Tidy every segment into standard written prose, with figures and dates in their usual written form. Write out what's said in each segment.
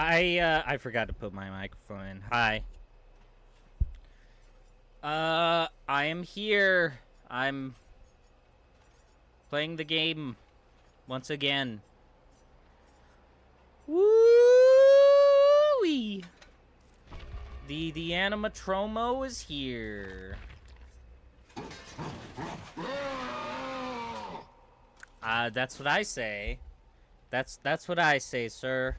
I forgot to put my microphone in. Hi. I am here. I'm playing the game once again. Woo-wee! The animatromo is here. That's what I say. That's what I say, sir.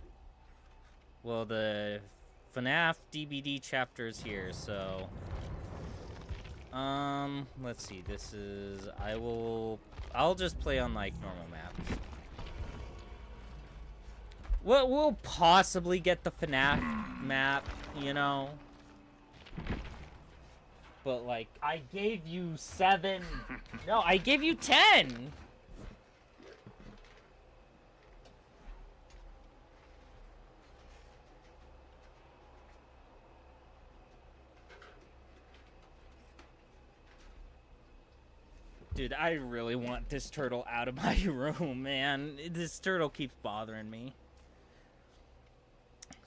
Well, the FNAF DBD Chapter is here, so... let's see, this is... I'll just play on, like, normal maps. We'll possibly get the FNAF map, you know? But, like, I gave you 7... No, I gave you 10! Dude, I really want this turtle out of my room, man. This turtle keeps bothering me.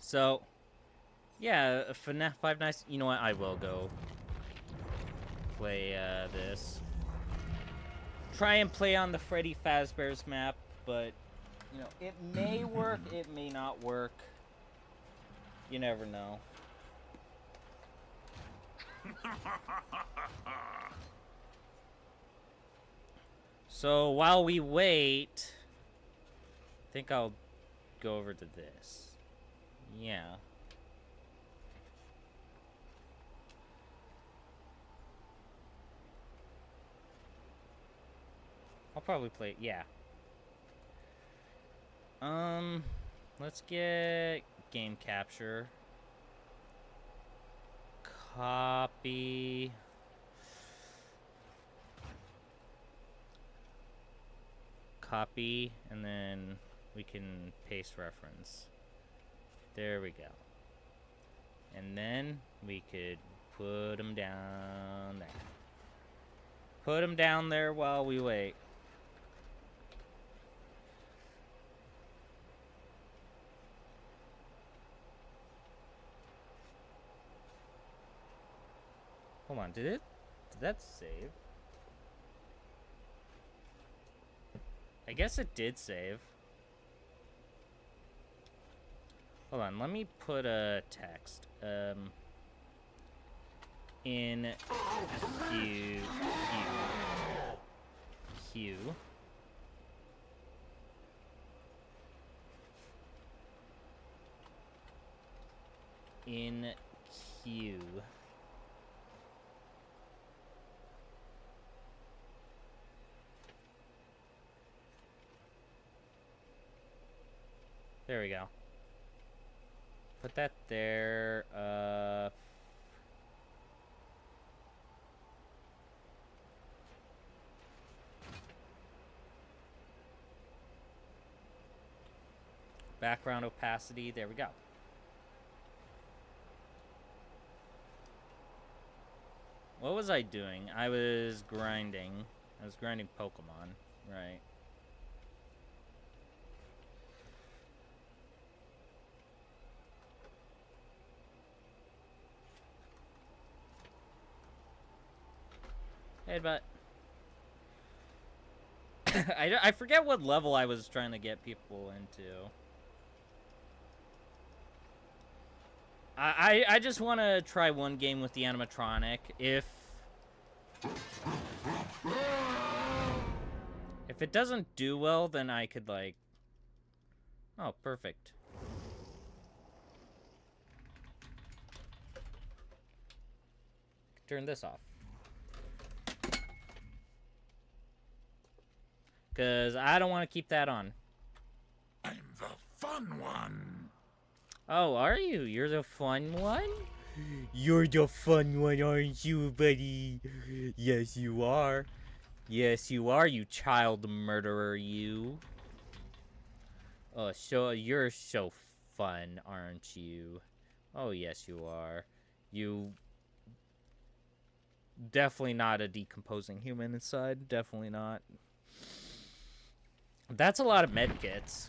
So, yeah, FNAF 5 Nights... You know what? I will go play this. Try and play on the Freddy Fazbear's map, but, you know, it may work, it may not work. You never know. So, while we wait, I think I'll go over to this. Yeah. I'll probably play, yeah. Let's get game capture. Copy. Copy, and then we can paste reference. There we go. And then we could put them down there. Put them down there while we wait. Hold on, did that save? I guess it did save. Hold on, let me put a text. In queue. In queue. There we go. Put that there. Background opacity. There we go. What was I doing? I was grinding. I was grinding Pokemon, right? Hey, but I forget what level I was trying to get people into. I just want to try one game with the animatronic. If it doesn't do well, then I could, like... Oh, perfect. Turn this off. Because I don't want to keep that on. I'm the fun one. Oh, are you? You're the fun one? You're the fun one, aren't you, buddy? Yes, you are. Yes, you are, you child murderer, you. Oh, so you're so fun, aren't you? Oh, yes, you are. You... Definitely not a decomposing human inside. Definitely not. That's a lot of medkits.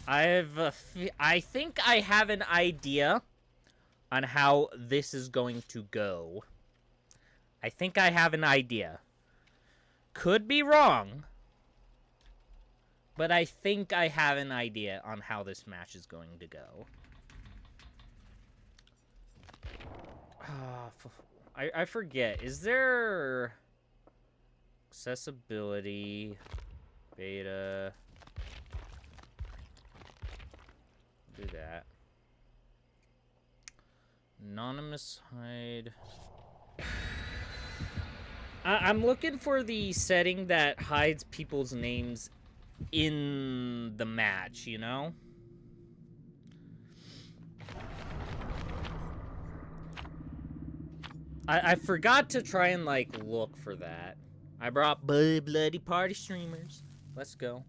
I think I have an idea on how this is going to go. I think I have an idea. Could be wrong, but I think I have an idea on how this match is going to go. I forget. Is there accessibility, beta? Do that. Anonymous hide. I'm looking for the setting that hides people's names in the match, you know? I forgot to try and, like, look for that. I brought bloody party streamers. Let's go.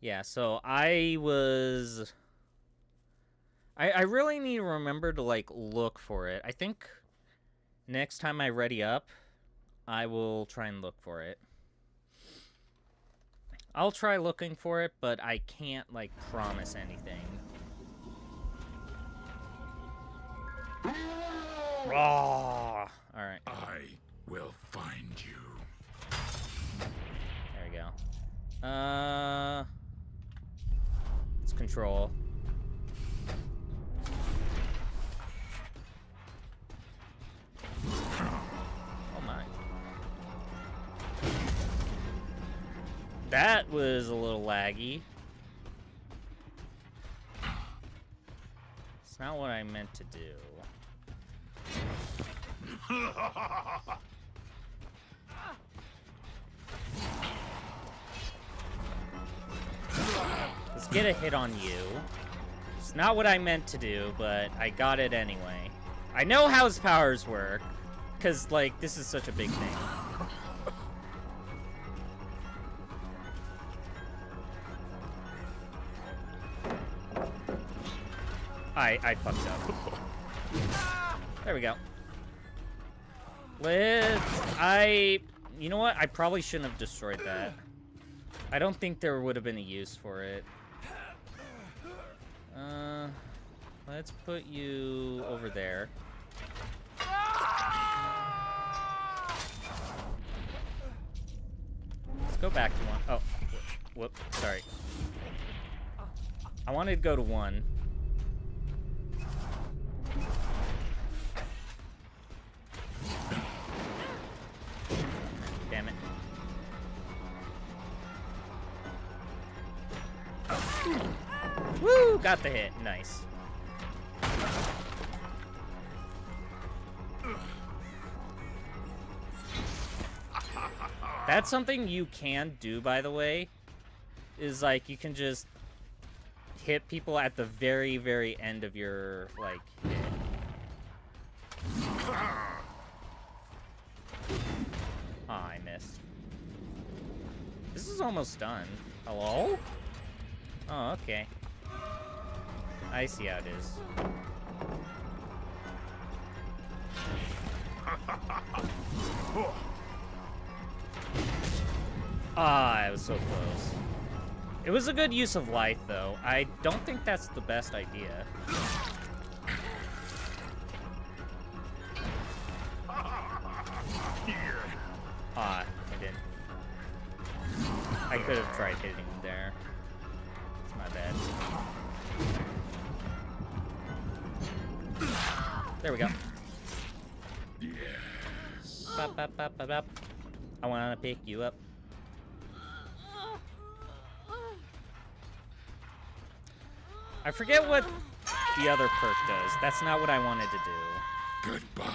Yeah, so I really need to remember to, like, look for it. I think next time I ready up, I will try and look for it. I'll try looking for it, but I can't, like, promise anything. Oh, alright. I will find you. There we go. Let's control. Oh my. That was a little laggy. It's not what I meant to do. Let's get a hit on you. It's not what I meant to do, but I got it anyway. I know how his powers work, because, like, this is such a big thing. I fucked up. There we go. You know what? I probably shouldn't have destroyed that. I don't think there would have been a use for it. Let's put you over there. Let's go back to one. Oh, whoop, sorry. I wanted to go to one. Damn it. Woo! Got the hit. Nice. That's something you can do, by the way. Is, like, you can just hit people at the very, very end of your, like, hit. Oh, I missed. This is almost done. Hello? Oh, okay. I see how it is. Ah, it was so close. It was a good use of light, though. I don't think that's the best idea. Ah, I didn't. I could have tried hitting him there. It's my bad. There we go. Yes. Bop, bop, bop, bop, bop. I want to pick you up. I forget what the other perk does. That's not what I wanted to do. Goodbye.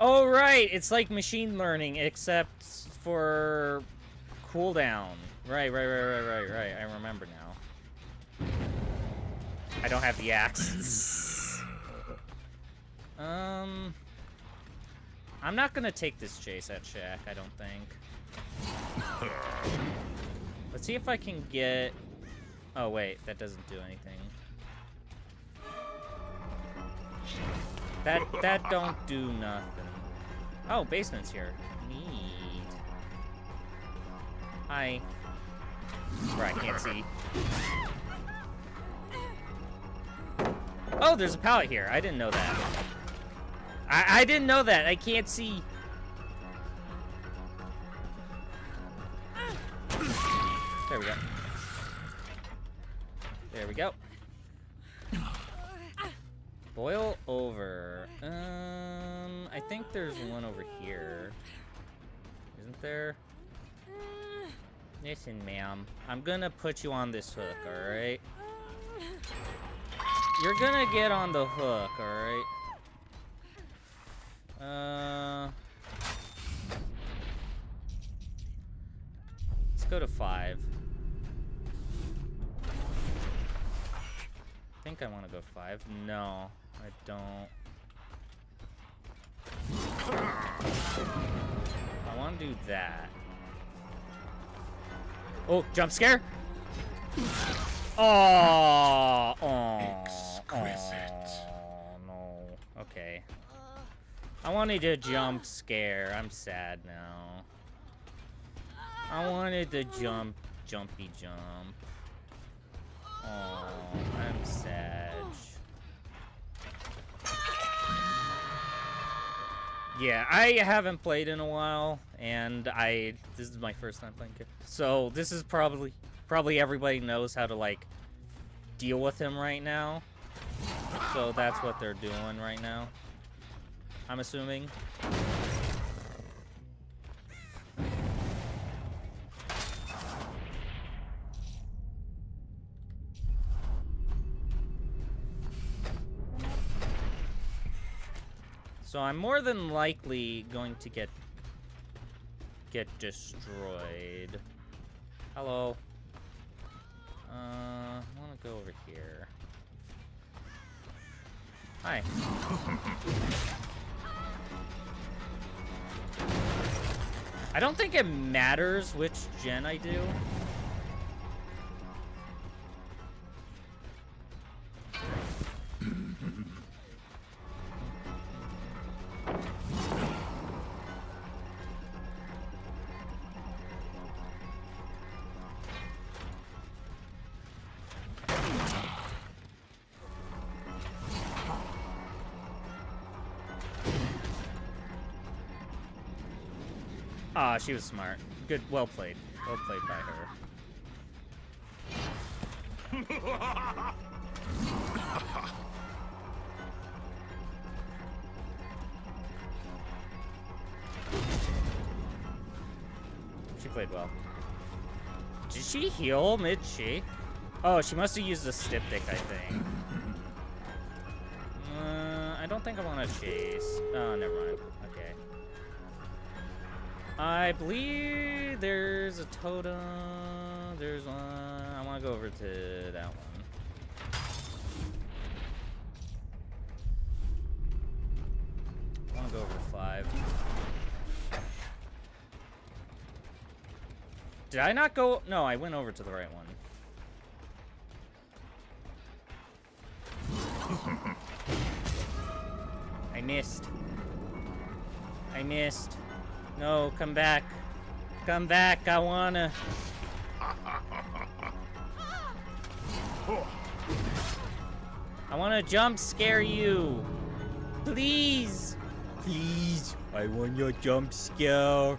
Oh, right. It's like machine learning, except for cooldown. Right. I remember now. I don't have the axe. I'm not gonna take this chase at Shack, I don't think. Let's see if I can get... Oh, wait. That doesn't do anything. That don't do nothing. Oh, basement's here. Neat. Hi. Bro, I can't see. Oh, there's a pallet here. I didn't know that. I didn't know that. I can't see. There we go. There we go. Boil over. I think there's one over here. Isn't there? Listen, ma'am. I'm gonna put you on this hook, alright? You're gonna get on the hook, alright? Let's go to 5. I think I want to go 5. No, I don't. I want to do that. Oh, jump scare! Oh, no. Okay. I wanted a jump scare. I'm sad now. I wanted the jumpy jump. Oh, I'm sad. Yeah, I haven't played in a while, and this is my first time playing. So this is probably everybody knows how to like deal with him right now. So that's what they're doing right now, I'm assuming. So I'm more than likely going to get destroyed. Hello. I want to go over here. Hi. I don't think it matters which gen I do. Ah, she was smart. Good, well played. Well played by her. She played well. Did she heal mid-shake? Oh, she must have used a styptic, I think. I don't think I want to chase. Oh, never mind. Okay. I believe there's a totem. There's one. I want to go over to that one. I want to go over to 5. Did I not go? No, I went over to the right one. I missed. I missed. No, come back. Come back, I wanna. I wanna jump scare you. Please. Please. I want your jump scare.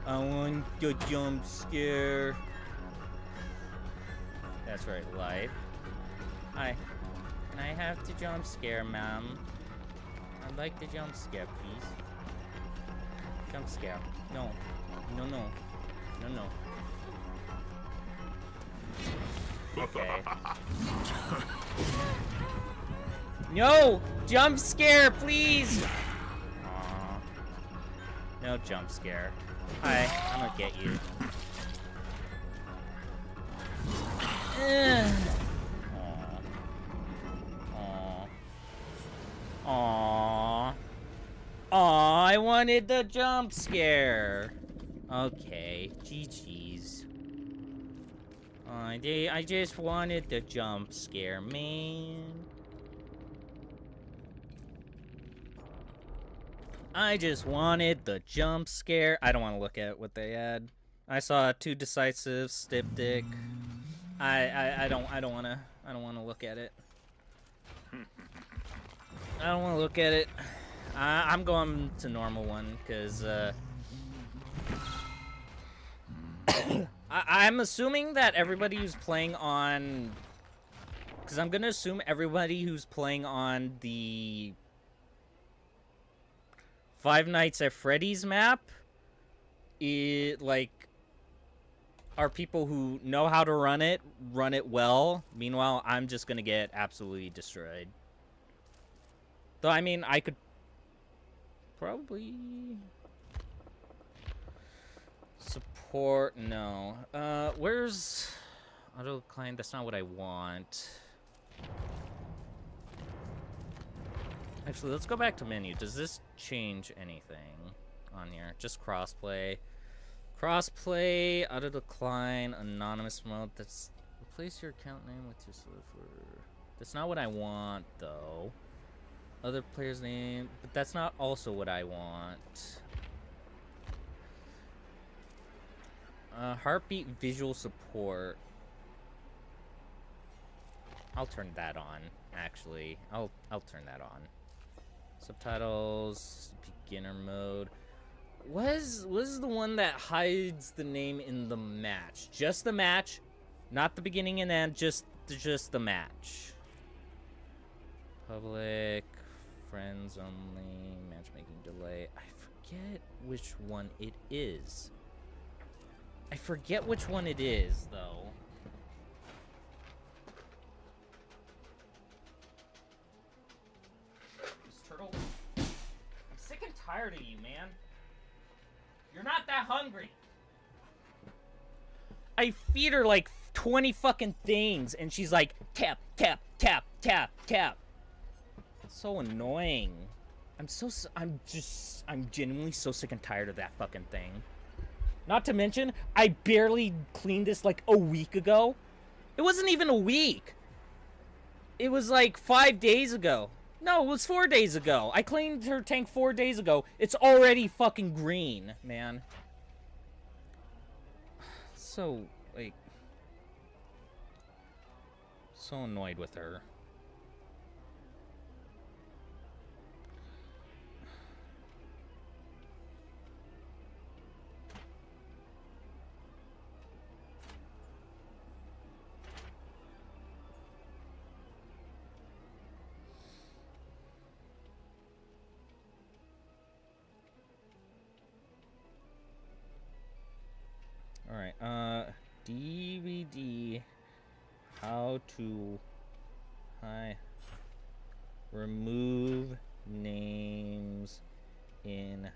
I want your jump scare. That's right, life. Hi. Can I have the jump scare, ma'am? I'd like the jump scare, please. Jump scare. No. No, no. No, no. Okay. No! Jump scare, please! Aww. No jump scare. Hi, I'm gonna get you. Aww. Aww. Aww, I wanted the jump scare. Okay, GG's. I just wanted the jump scare, man. I just wanted the jump scare. I don't want to look at what they had. I saw too decisive, styptic. I don't wanna look at it. I don't wanna look at it. I'm going to normal one, cause I'm assuming that everybody who's playing on, cause I'm gonna assume everybody who's playing on the Five Nights at Freddy's map, are people who know how to run it well. Meanwhile, I'm just gonna get absolutely destroyed. Though, I mean, I could probably support. No. Where's auto client? That's not what I want. Actually, let's go back to menu. Does this change anything on here? Just crossplay. Crossplay, auto decline, anonymous mode. That's replace your account name with your server. That's not what I want, though. Other player's name, but that's not also what I want. Heartbeat visual support. I'll turn that on. Actually, I'll turn that on. Subtitles, beginner mode. Was the one that hides the name in the match? Just the match, not the beginning and end. Just the match. Public, friends only, matchmaking delay. I forget which one it is. I forget which one it is, though. This turtle. I'm sick and tired of you, man. You're not that hungry. I feed her like 20 fucking things, and she's like, tap, tap, tap, tap, tap. It's so annoying. I'm genuinely so sick and tired of that fucking thing. Not to mention, I barely cleaned this like a week ago. It wasn't even a week. It was like 5 days ago. No, it was 4 days ago. I cleaned her tank 4 days ago. It's already fucking green, man. So, like... so annoyed with her. Alright, DVD, how to remove names in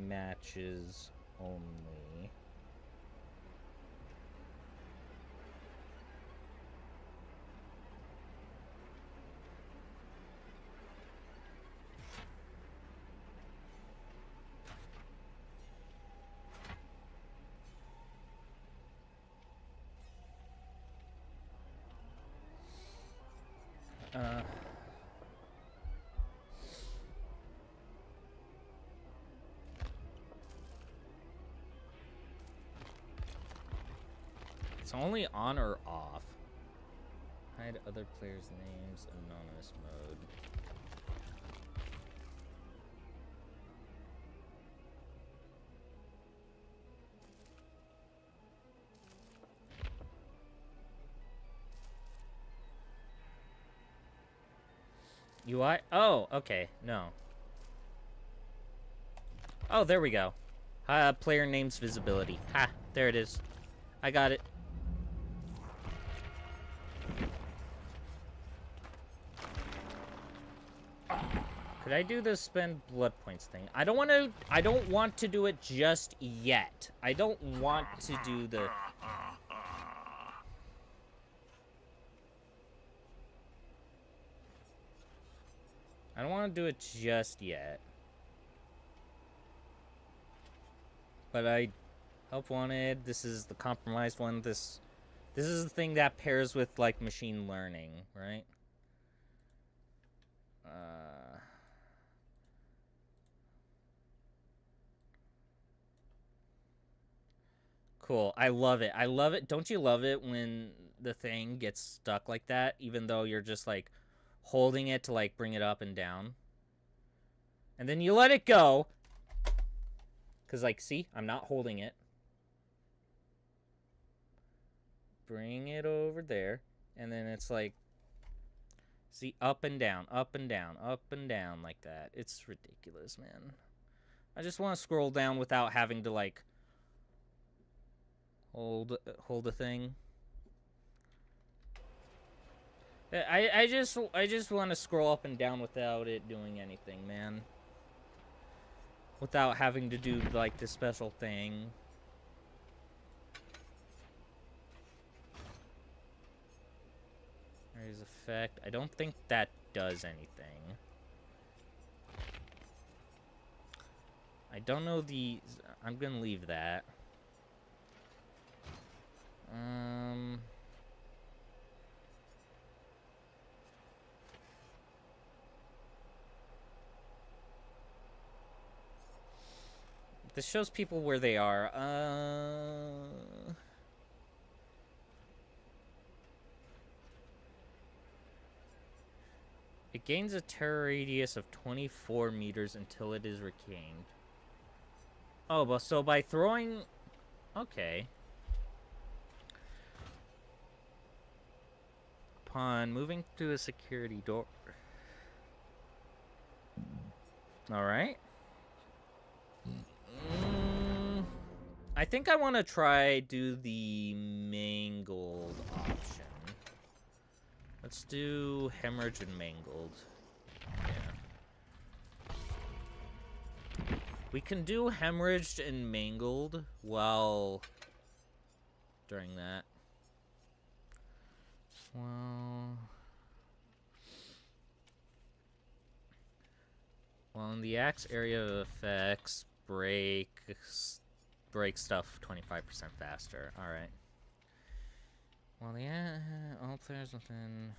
matches only. It's only on or off. Hide other players' names, anonymous mode. UI? Oh, okay. No. Oh, there we go. Player names visibility. Ha, there it is. I got it. Could I do the spend blood points thing? I don't want to do it just yet. I don't want to do the... I don't want to do it just yet. But I help wanted. This is the compromised one. This is the thing that pairs with like machine learning, right? Cool. I love it. I love it. Don't you love it when the thing gets stuck like that, even though you're just, like, holding it to, like, bring it up and down? And then you let it go. Because, like, see? I'm not holding it. Bring it over there. And then it's like... See? Up and down, up and down, up and down like that. It's ridiculous, man. I just want to scroll down without having to, like... Hold a thing. I just want to scroll up and down without it doing anything, man. Without having to do, like, this special thing. Raise effect. I don't think that does anything. I don't know the... I'm gonna leave that. This shows people where they are. It gains a terror radius of 24 meters until it is regained. Oh, but so by throwing... Okay. Upon moving through a security door. Alright. I think I want to try do the mangled option. Let's do hemorrhage and mangled. Yeah. We can do hemorrhaged and mangled while during that. Well, in the axe area of effects, break stuff 25% faster. All right. Well, all players within.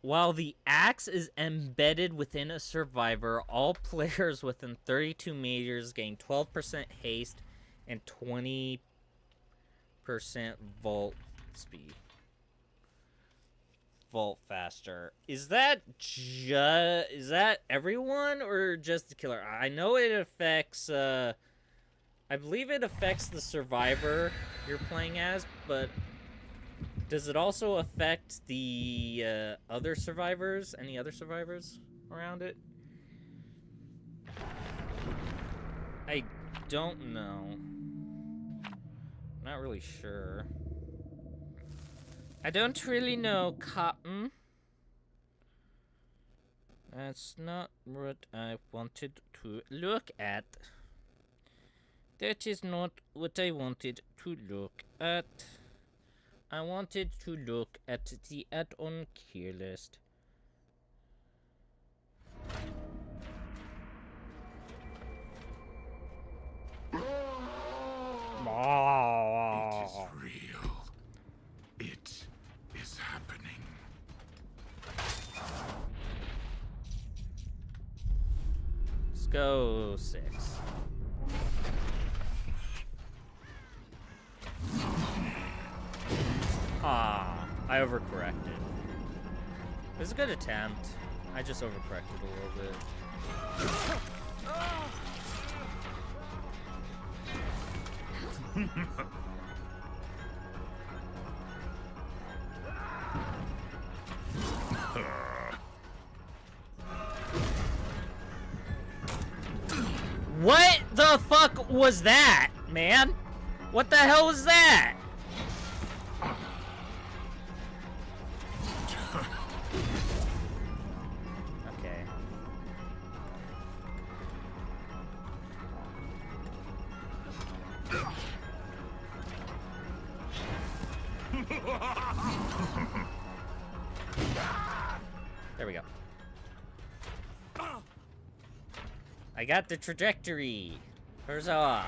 While the axe is embedded within a survivor, all players within 32 meters gain 12% haste and 20% vault speed. Vault faster. Is that everyone or just the killer? I know it affects I believe it affects the survivor you're playing as, but does it also affect the other survivors? Any other survivors around it? I don't know. Not really sure. I don't really know, Cotton. That's not what I wanted to look at. That is not what I wanted to look at. I wanted to look at the add-on key list. It is real. It is happening. Let's go 6. Ah, I overcorrected. It was a good attempt. I just overcorrected a little bit. What the fuck was that, man? What the hell was that? Okay. There we go. I got the trajectory. Huzzah.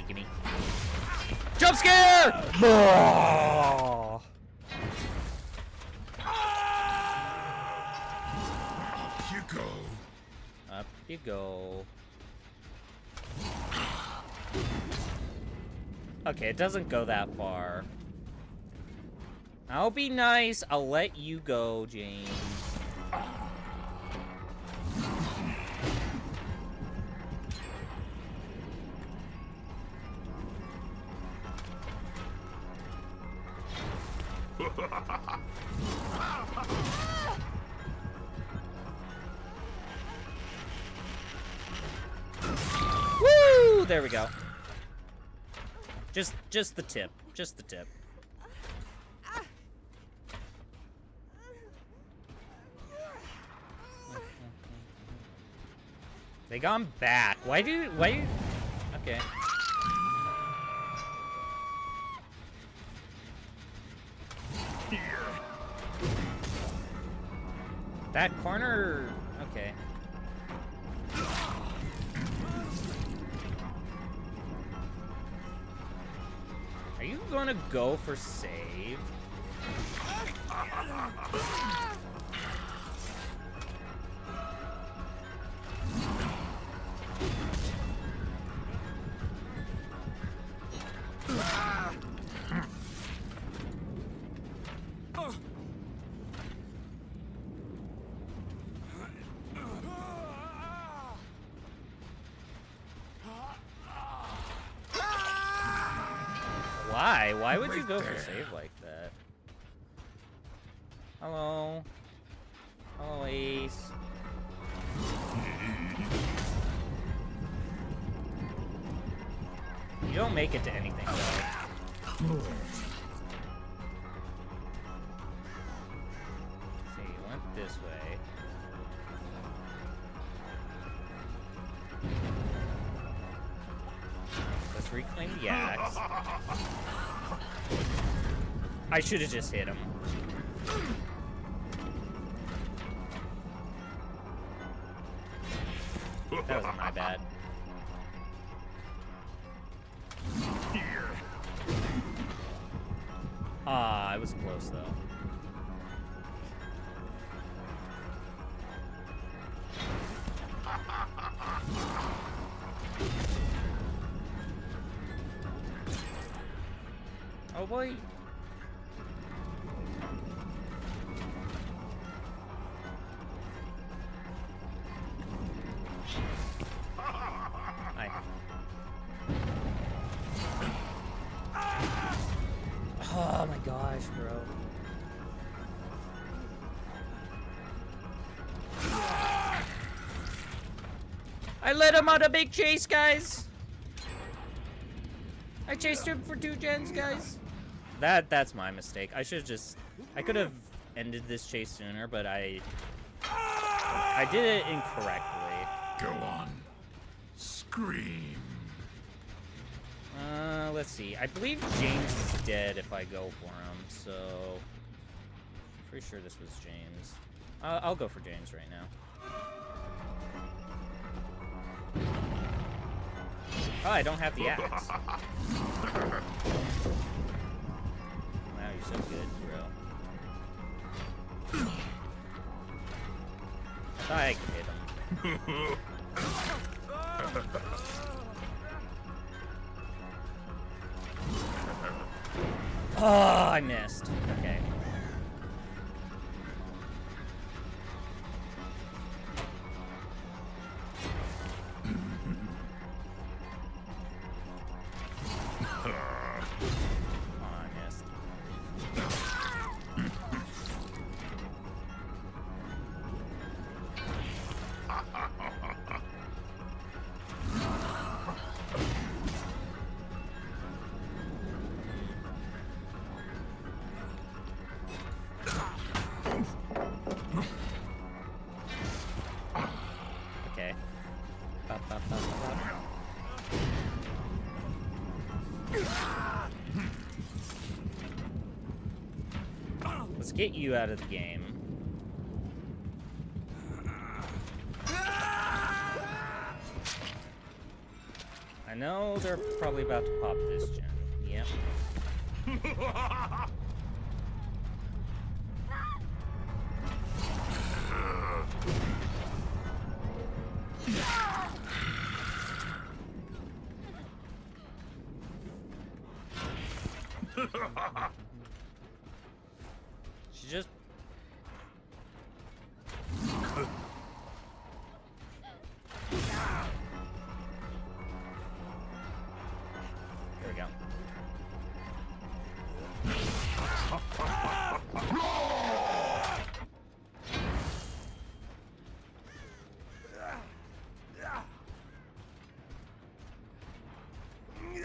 gimme. Jump scare! Oh. Up you go. Up you go. Okay, it doesn't go that far. I'll be nice. I'll let you go, James. Woo! There we go. Just the tip. Just the tip. They gone back. Why do okay. That corner, okay. Are you gonna go for save? Why? Why would you go for save like that? Hello? Hello, Ace. You don't make it to anything, though. See, you went this way. Let's reclaim the axe. I should have just hit him. That wasn't my bad. Ah, I was close though. Oh boy. Hi. Oh my gosh, bro. I let him on a big chase, guys. I chased him for 2 gens, guys. That's my mistake. I could have ended this chase sooner, but I did it incorrectly. Go on. Scream. Let's see. I believe James is dead if I go for him, so pretty sure this was James. I'll go for James right now. Oh, I don't have the axe. Wow, you're so good, bro. I thought I could hit him. Oh, I missed. Okay. Let's get you out of the game. I know they're probably about to pop this gen. Yep. She just... There we go.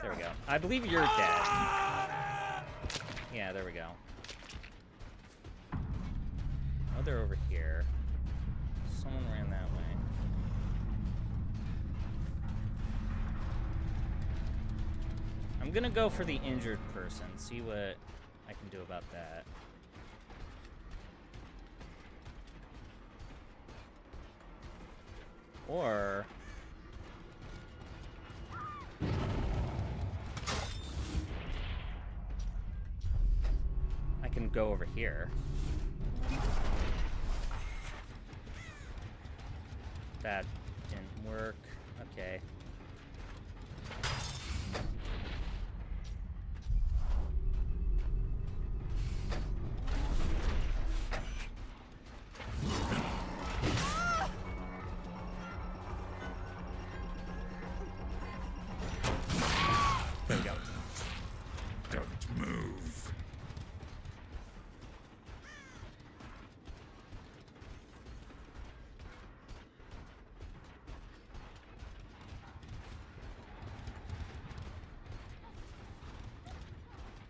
There we go. I believe you're dead. Yeah, there we go. Oh, they're over here. Someone ran that way. I'm gonna go for the injured person, see what I can do about that. Or... I can go over here. That didn't work. Okay. There we go. Don't move.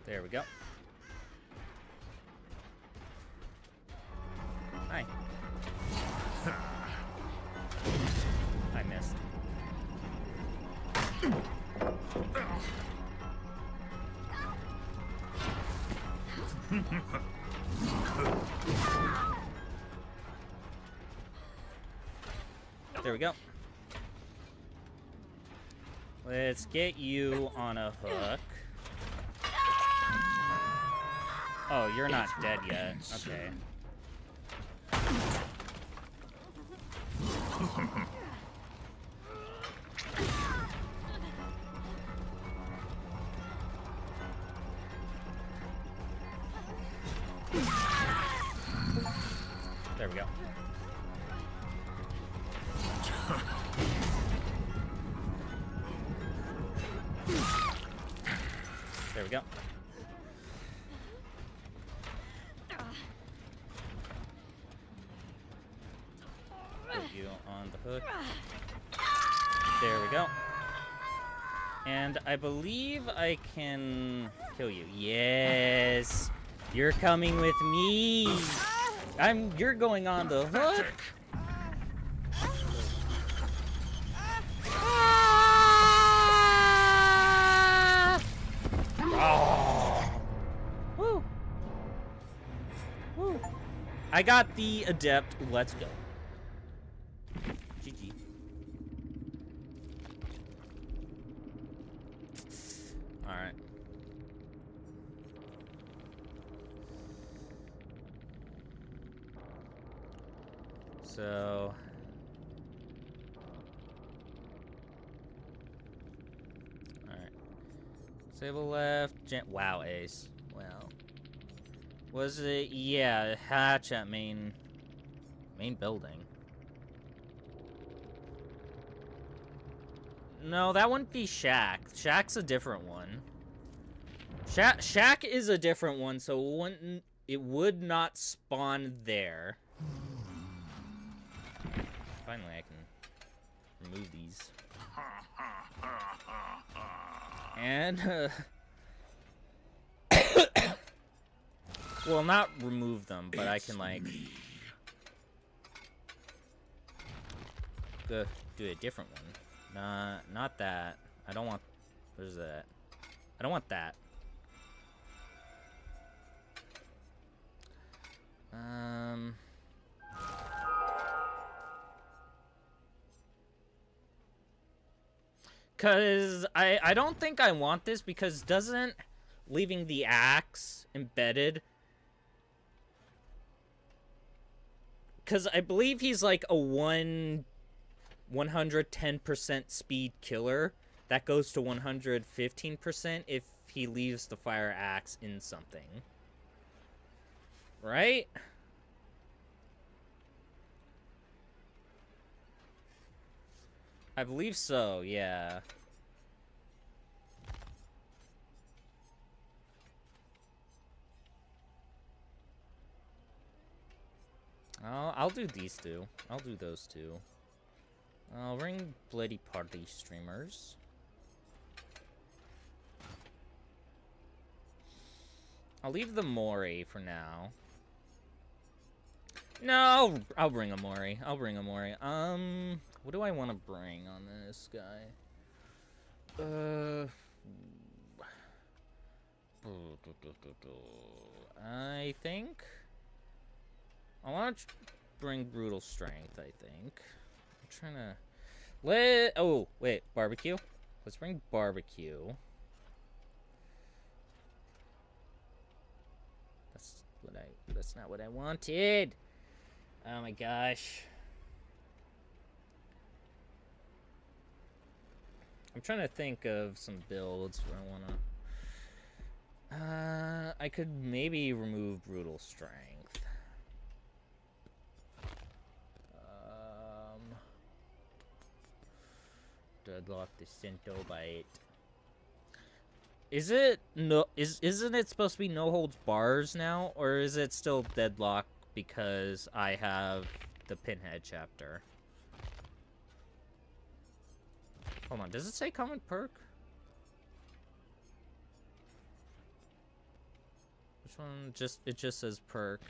There we go. Hi. I missed. There we go. Let's get you on a hook. Oh, you're not dead yet. Okay. There we go. There we go. Put you on the hook. There we go. And I believe I can kill you. Yes! You're coming with me! You're going on the hook! Oh. Woo! Woo! I got the adept. Let's go. GG. Alright. So... Alright. Sable left. Wow, ace. Well. Was it? Yeah, hatch at main building. No, that wouldn't be Shack. Shack's a different one. Shack is a different one, so it would not spawn there. Finally, I can remove these. And, well, not remove them, but I can, like, go do a different one. Not that. I don't want... Where's that? I don't want that. Because I don't think I want this, because doesn't leaving the axe embedded... Because I believe he's like a 110% speed killer. That goes to 115% if he leaves the fire axe in something. Right? I believe so, yeah. I'll do these two. I'll do those two. I'll ring Bloody Party streamers. I'll leave the Mori for now. No, I'll bring a Mori. I'll bring a Mori. What do I want to bring on this guy? I think I want to bring Brutal Strength, I think. I'm trying to... Oh, wait. Barbecue? Let's bring Barbecue. That's not what I wanted. Oh my gosh. I'm trying to think of some builds where I wanna... I could maybe remove Brutal Strength. Deadlock the Centobite. Is it no? Isn't it supposed to be no holds bars now, or is it still deadlock because I have the Pinhead chapter? Hold on, does it say common perk? Which one? It just says perk.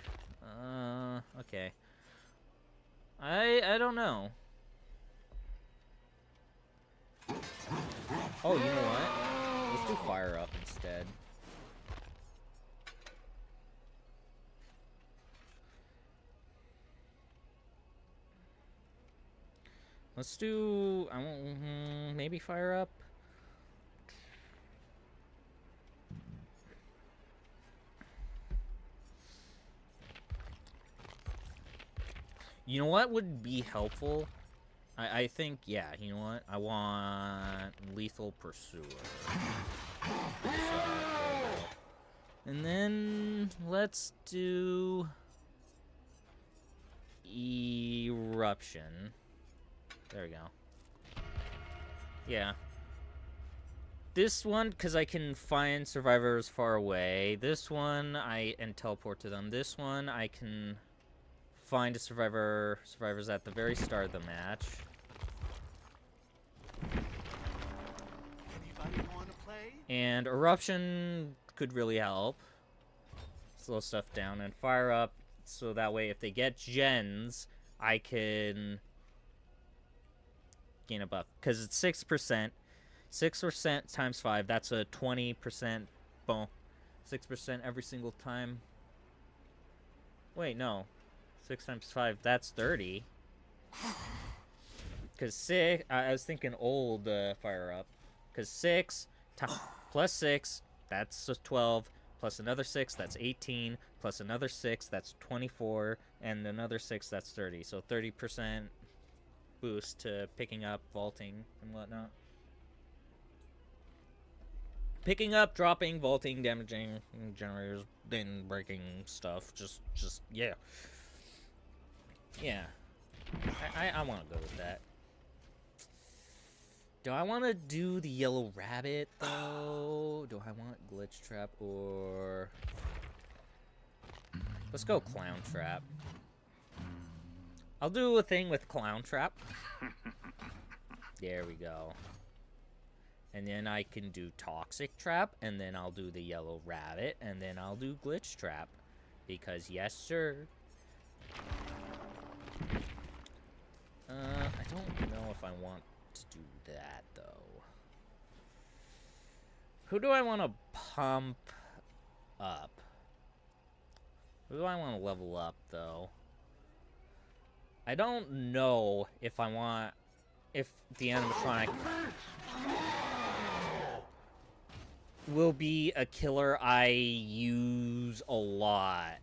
Okay. I don't know. Oh, you know what? Let's do fire up instead. Let's do... maybe fire up. You know what would be helpful? I think, yeah, you know what? I want Lethal Pursuer. And then let's do Eruption. There we go. Yeah. This one, because I can find survivors far away. This one, and teleport to them. This one, I can find a survivors at the very start of the match. Anybody want to play? And Eruption could really help. Slow stuff down and fire up, so that way if they get gens, I can gain a buff. Because it's 6%. 6% times 5, that's a 20% bon. 6% every single time. Wait, no. 6 times 5, that's 30. Because 6, I was thinking old fire up. Because 6 plus 6, that's 12. Plus another 6, that's 18. Plus another 6, that's 24. And another 6, that's 30. So 30% boost to picking up, vaulting, and whatnot. Picking up, dropping, vaulting, damaging generators, then breaking stuff. Just yeah. Yeah. I want to go with that. Do I want to do the Yellow Rabbit, though? Do I want Glitch Trap, or... Let's go Clown Trap. I'll do a thing with Clown Trap. There we go. And then I can do Toxic Trap, and then I'll do the Yellow Rabbit, and then I'll do Glitch Trap. Because, yes, sir. I don't know if I want to do that, though. Who do I want to pump up? Who do I want to level up, though? I don't know if I want if the animatronic will be a killer I use a lot.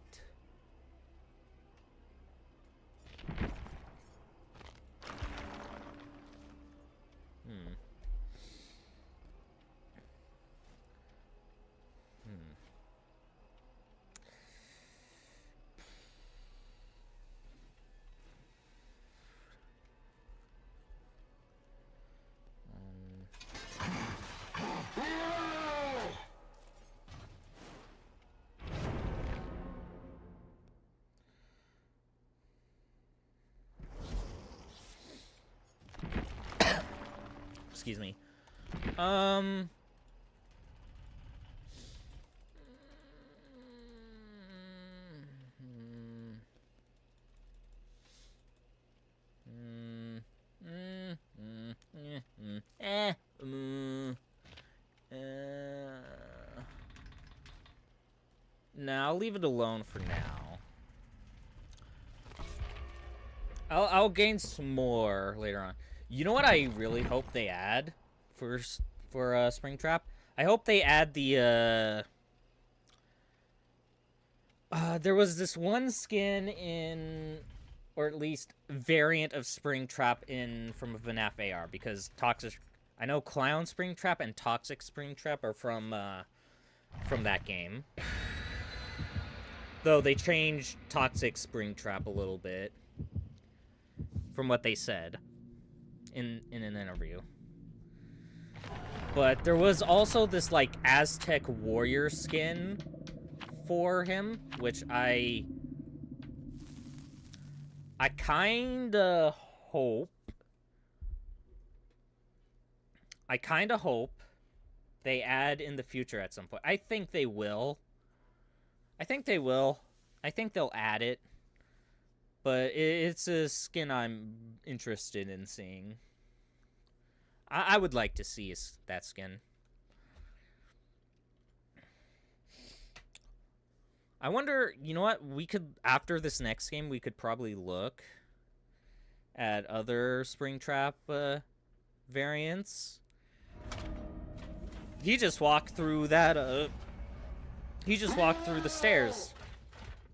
Excuse me. No, I'll leave it alone for now. I'll gain some more later on. You know what I really hope they add for Springtrap? I hope they add the there was this one skin in, or at least variant of Springtrap from FNAF AR, because I know Clown Springtrap and Toxic Springtrap are from that game. Though they changed Toxic Springtrap a little bit from what they said in an interview. But there was also this, like, Aztec warrior skin for him, which I kinda hope they add in the future at some point. I think they will. I think they'll add it. But it's a skin I'm interested in seeing. I would like to see that skin. I wonder, you know what? We could, after this next game, we could probably look at other Springtrap variants. He just walked through that, he just walked through the stairs.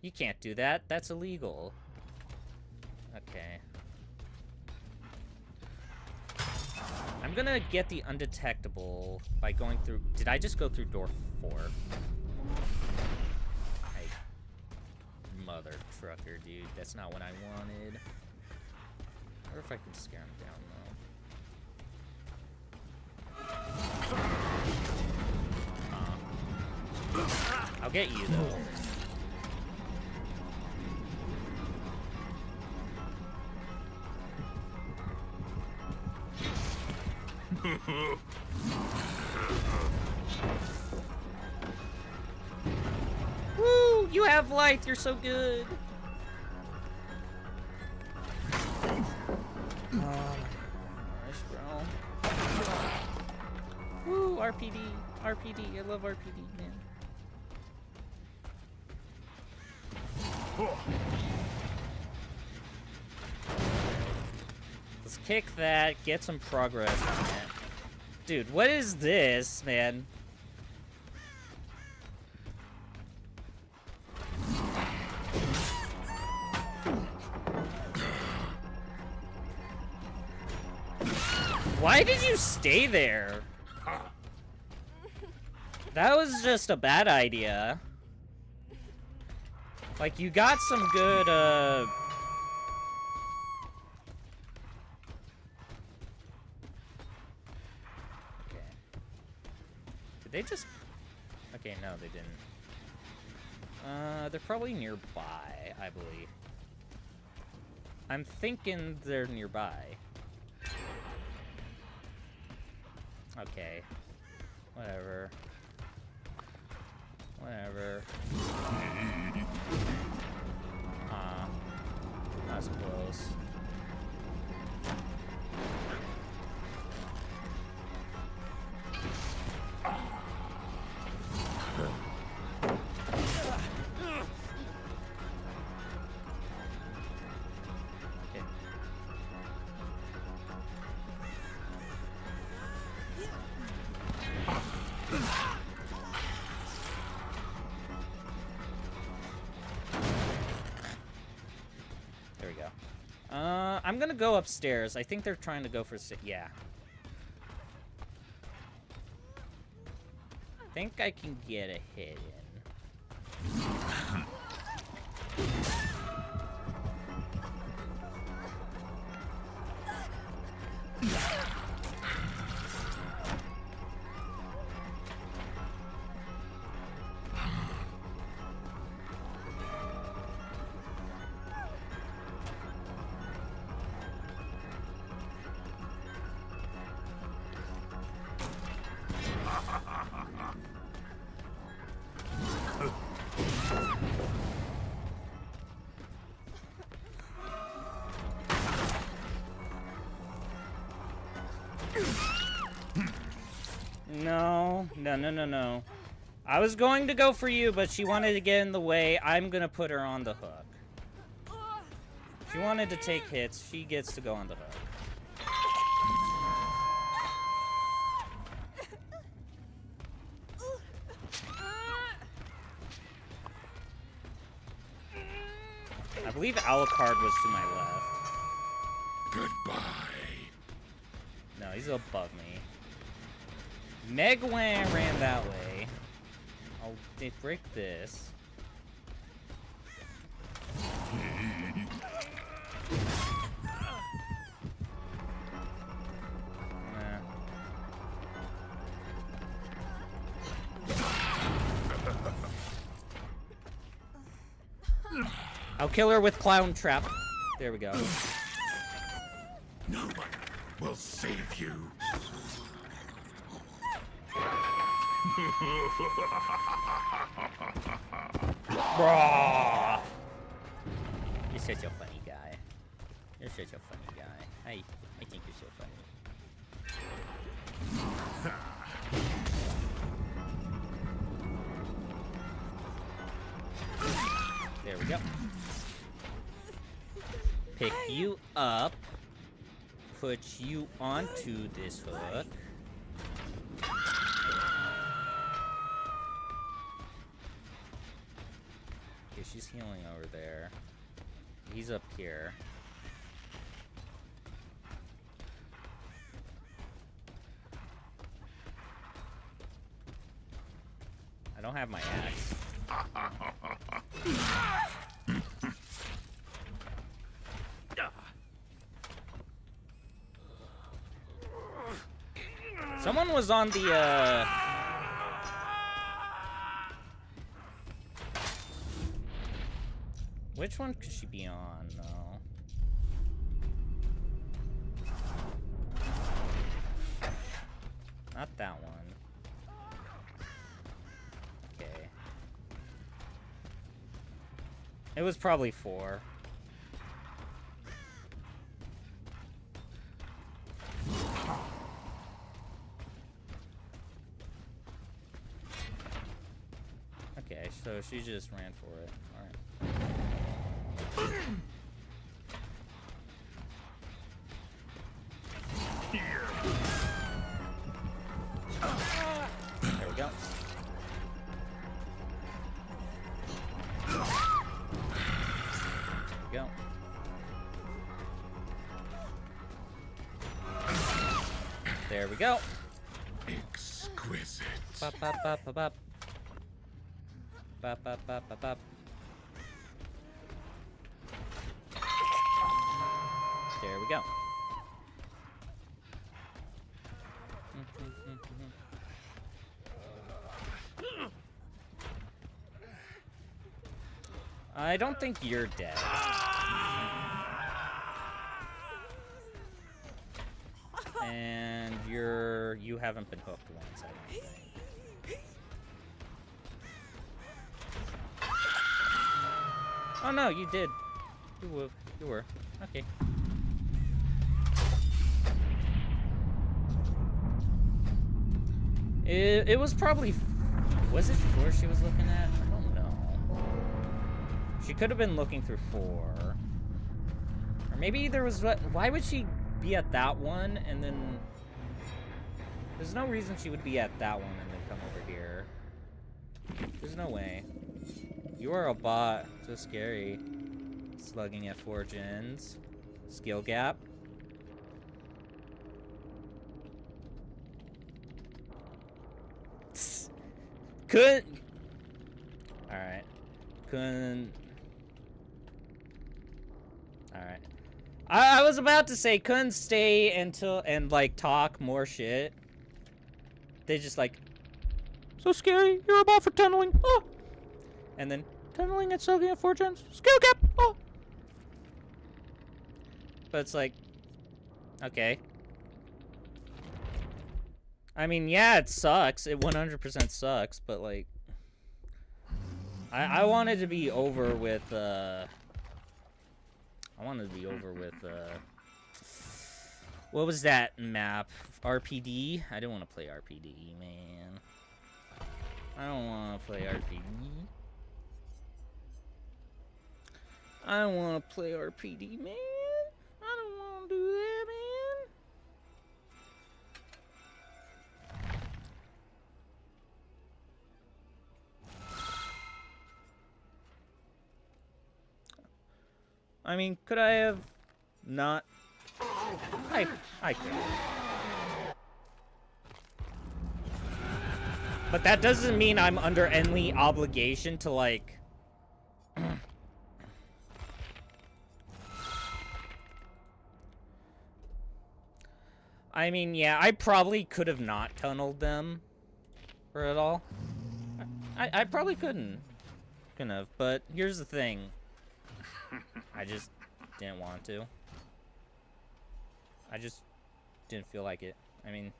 You can't do that. That's illegal. Okay. I'm gonna get the undetectable by going through... Did I just go through door 4? Mother trucker, dude. That's not what I wanted. I wonder if I can scare him down, though. I'll get you, though. Woo! You have life. You're so good. Oh my gosh, bro. Woo! RPD. RPD. I love RPD, man. Let's kick that. Get some progress on it. Dude, what is this, man? Why did you stay there? That was just a bad idea. Like, you got some good, Okay. Did they just... Okay, no, they didn't. They're probably nearby, I believe. I'm thinking they're nearby. Okay. Whatever. Whatever. That's close. gonna go upstairs. I think they're trying to go for... Yeah. I think I can get a hit in. No. I was going to go for you, but she wanted to get in the way. I'm gonna put her on the hook. She wanted to take hits. She gets to go on the hook. I believe Alucard was to my left. Goodbye. No, he's above me. Megwan ran that way. I'll break this. I'll kill her with Clown Trap. There we go. No one will save you. Brawh. You're such a funny guy. You're such a funny guy. I think you're so funny. There we go. Pick you up. Put you onto this hook. Okay, she's healing over there. He's up here. I don't have my axe. Someone was on the, Which one could she be on, though? Not that one. Okay. It was probably 4. Okay, so she just ran for it. Alright. There we go. There we go. There we go. Exquisite. Bop, bop, bop, bop, bop. Bop, bop, bop, bop, bop. There we go. I don't think you're dead. And you haven't been hooked once, I don't think. Oh no, you did. You were. Okay. It was probably... Was it 4 she was looking at? I don't know. She could have been looking through 4. Or maybe there was... Why would she be at that one and then... There's no reason she would be at that one and then come over here. There's no way. You are a bot. So scary. Slugging at 4 gens. Skill gap. Couldn't. Alright. Couldn't. Alright. I was about to say couldn't stay until and like talk more shit. They just like, so scary, you're a ball for tunneling. Oh. And then tunneling and soaking at 4 gems. Skill gap. Oh. But it's like, okay. I mean, yeah, it sucks. It 100% sucks, but like, I wanted to be over with, I wanted to be over with, what was that map? RPD? I didn't want to play RPD, man. I don't want to play RPD. I don't want to play RPD, man. I don't want to do that, man. I mean, could I have not? I could. But that doesn't mean I'm under any obligation to, like... I mean, yeah, I probably could have not tunneled them for it all. I probably couldn't have, but here's the thing. I just didn't want to. I just didn't feel like it. I mean,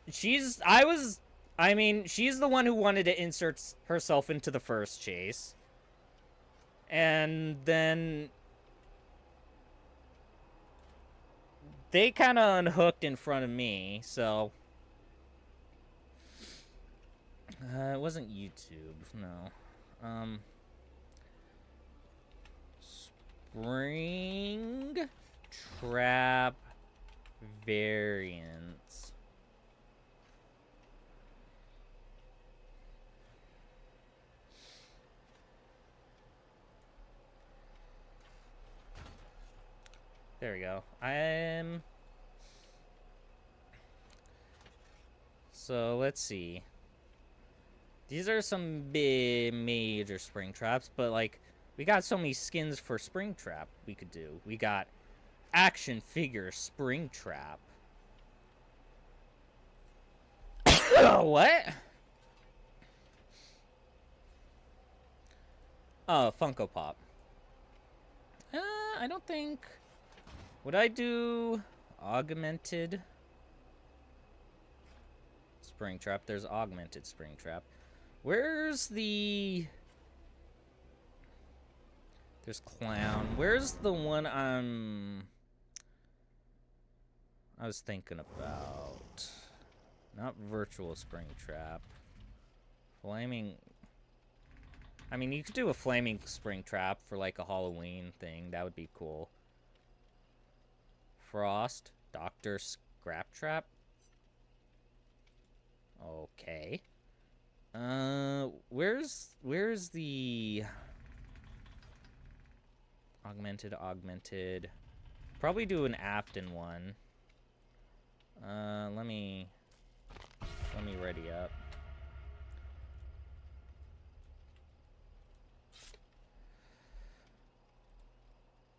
she's the one who wanted to insert herself into the first chase. And then they kind of unhooked in front of me, so it wasn't YouTube, no. Spring trap variants. There we go. So let's see. These are some big major spring traps, but like we got so many skins for spring trap we could do. We got action figure spring trap. What? Oh, Funko Pop. I don't think... Would I do augmented spring trap? There's augmented spring trap. Where's the... There's clown. Where's the one I was thinking about? Not virtual spring trap. Flaming... I mean, you could do a flaming spring trap for like a Halloween thing. That would be cool. Frost. Dr. Scrap Trap. Okay. Where's the... Augmented. Probably do an Afton one. Let me ready up.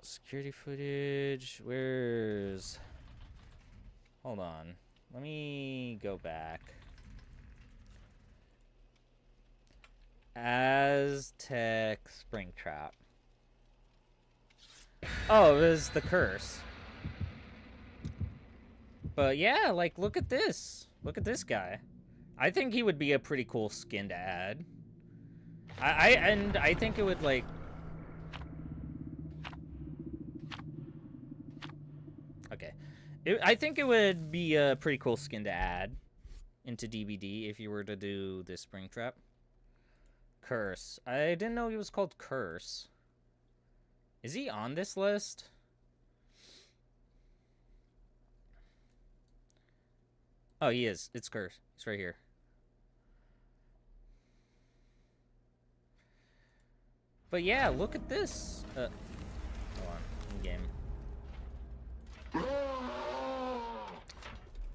Security footage. Where's... Hold on. Let me go back. Aztec Springtrap. Oh, it was the curse. But yeah, like, look at this. Look at this guy. I think he would be a pretty cool skin to add. I think it would, like... Okay. I think it would be a pretty cool skin to add into DBD if you were to do this Springtrap. Curse. I didn't know he was called Curse. Is he on this list? Oh, he is. It's Curse. He's right here. But yeah, look at this. Hold on. In game.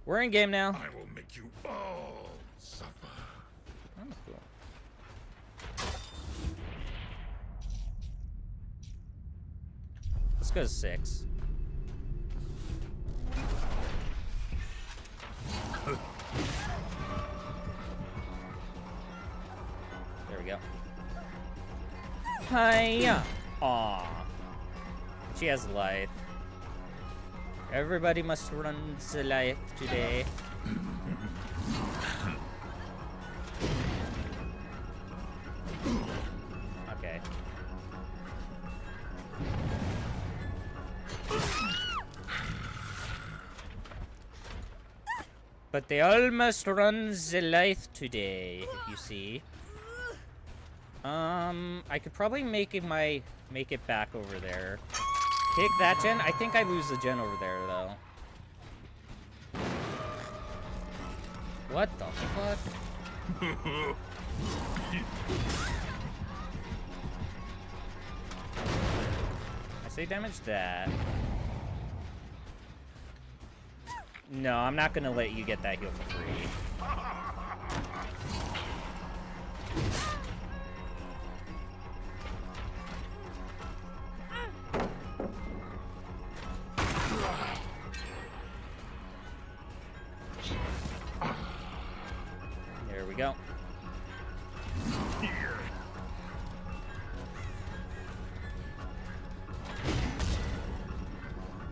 We're in game now. I will make you all suffer. Oh, cool. Let's go to 6. There we go. Hiya! Aw. She has life. Everybody must run the life today. Okay. But they all must run the life today, you see. I could probably make it back over there. Kick that gen? I think I lose the gen over there, though. What the fuck? I say damage that. No, I'm not gonna let you get that heal for free. There we go.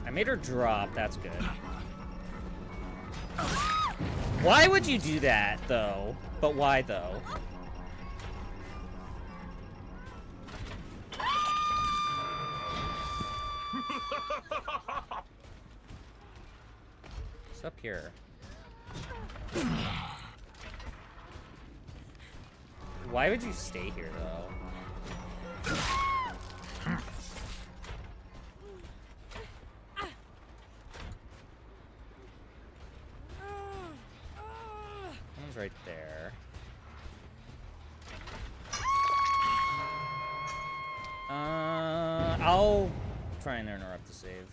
I made her drop, that's good. Why would you do that, though? But why, though? What's up here? Why would you stay here, though? One's right there. I'll try and interrupt the save.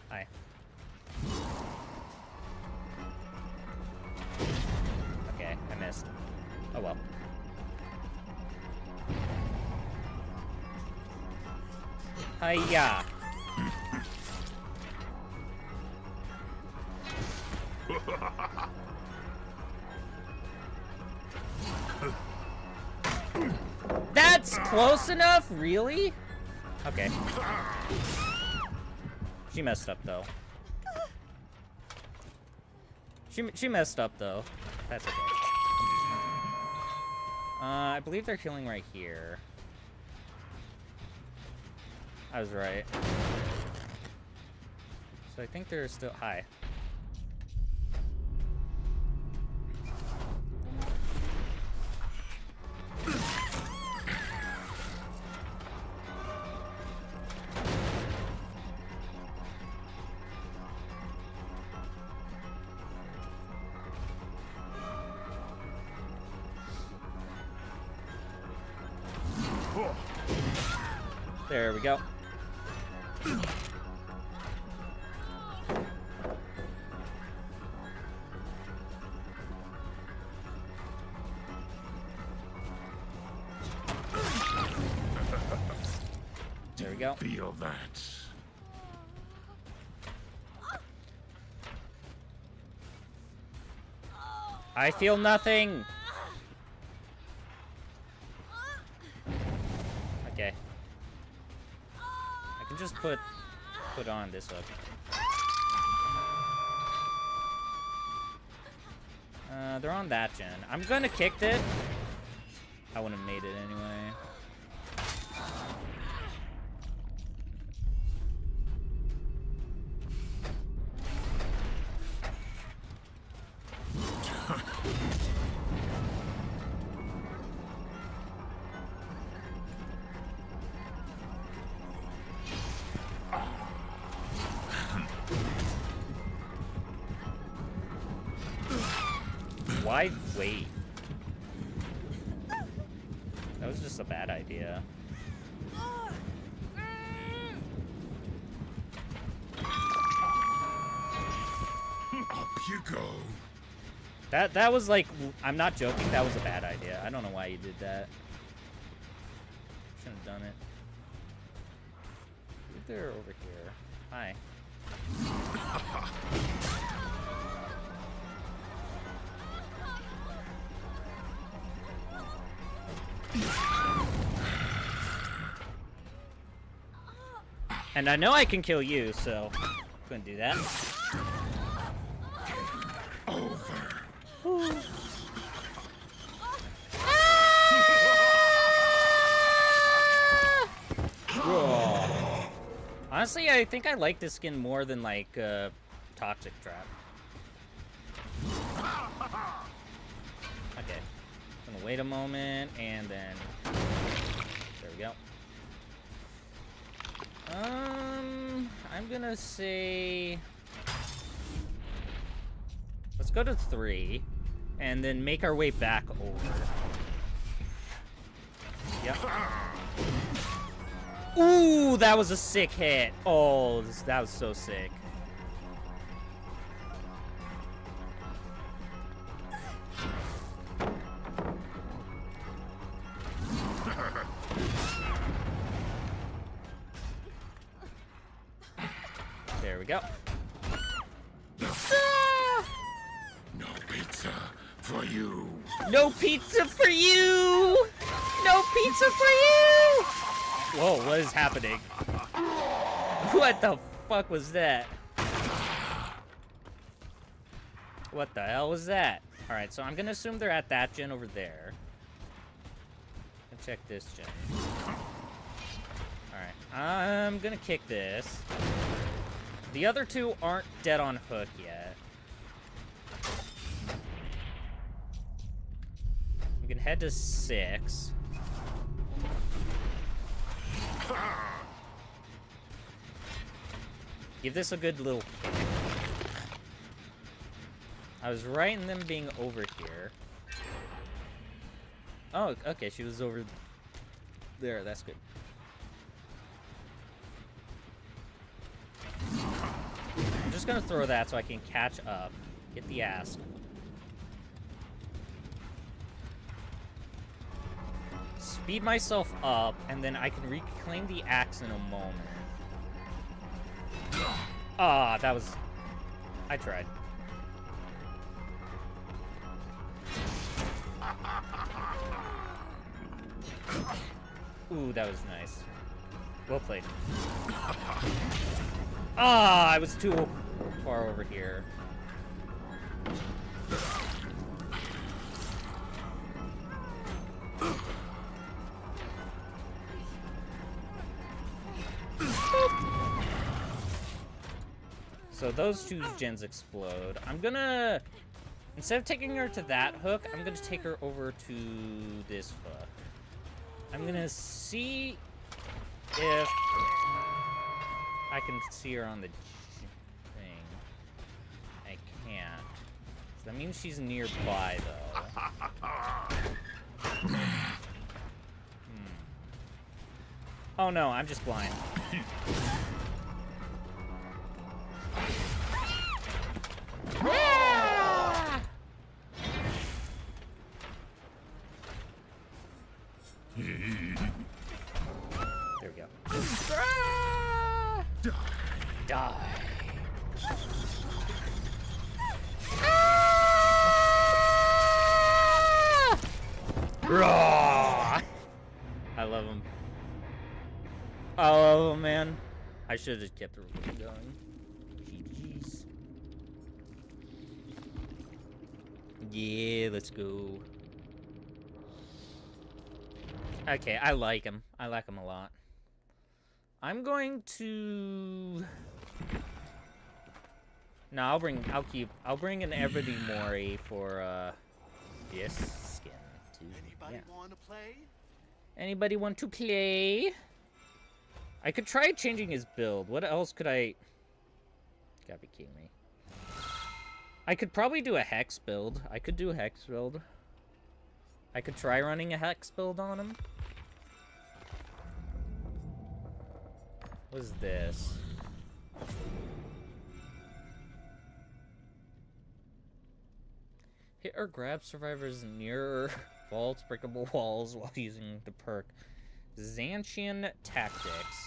Hi. Okay, I missed. Oh well. Hiya! That's close enough? Really? Okay. She messed up, though. She messed up, though. That's okay. I believe they're healing right here. I was right. So I think they're still... Hi. There we go. There we go. Feel that. I feel nothing. Okay. I can just put on this hook. They're on that gen. I'm gonna kick it. I wouldn't have made it anyway. Why wait? That was just a bad idea. you go. That was like, I'm not joking, that was a bad idea. I don't know why you did that. Shouldn't have done it. They're over here. Hi. And I know I can kill you, so couldn't do that. Over. Honestly, I think I like this skin more than like Toxic Trap. Okay, gonna wait a moment and then there we go. I'm gonna say let's go to 3 and then make our way back over. Yep. Ooh, that was a sick hit. Oh, that was so sick. There we go. No pizza for you. No pizza for you! No pizza for you! Whoa, what is happening? What the fuck was that? What the hell was that? Alright, so I'm gonna assume they're at that gen over there. Let's check this gen. Alright, I'm gonna kick this. The other two aren't dead on hook yet. I'm gonna head to 6. Give this a good little kick. I was right in them being over here. Oh, okay, she was over there. That's good. I'm just gonna throw that so I can catch up. Get the ass. Speed myself up, and then I can reclaim the axe in a moment. Ah, that was... I tried. Ooh, that was nice. Well played. Ah, I was too far over here. So those two gens explode. I'm gonna... Instead of taking her to that hook, I'm gonna take her over to this hook. I'm gonna see if I can see her on the thing. I can't. So that means she's nearby, though. Oh no, I'm just blind. There we go. Die. Raw. I love him. I love him, man. I should have just kept the recording going. GG's. Yeah, let's go. Okay, I like him. I like him a lot. I'm going to... No, I'll bring an Ebony Mori for, this skin, too. Anybody want to play? Anybody want to play? I could try changing his build. What else could I... Gotta be kidding me. I could probably do a Hex build. I could do a Hex build. I could try running a Hex build on him. What is this? Hit or grab survivors near vaults, breakable walls while using the perk. Xantian Tactics.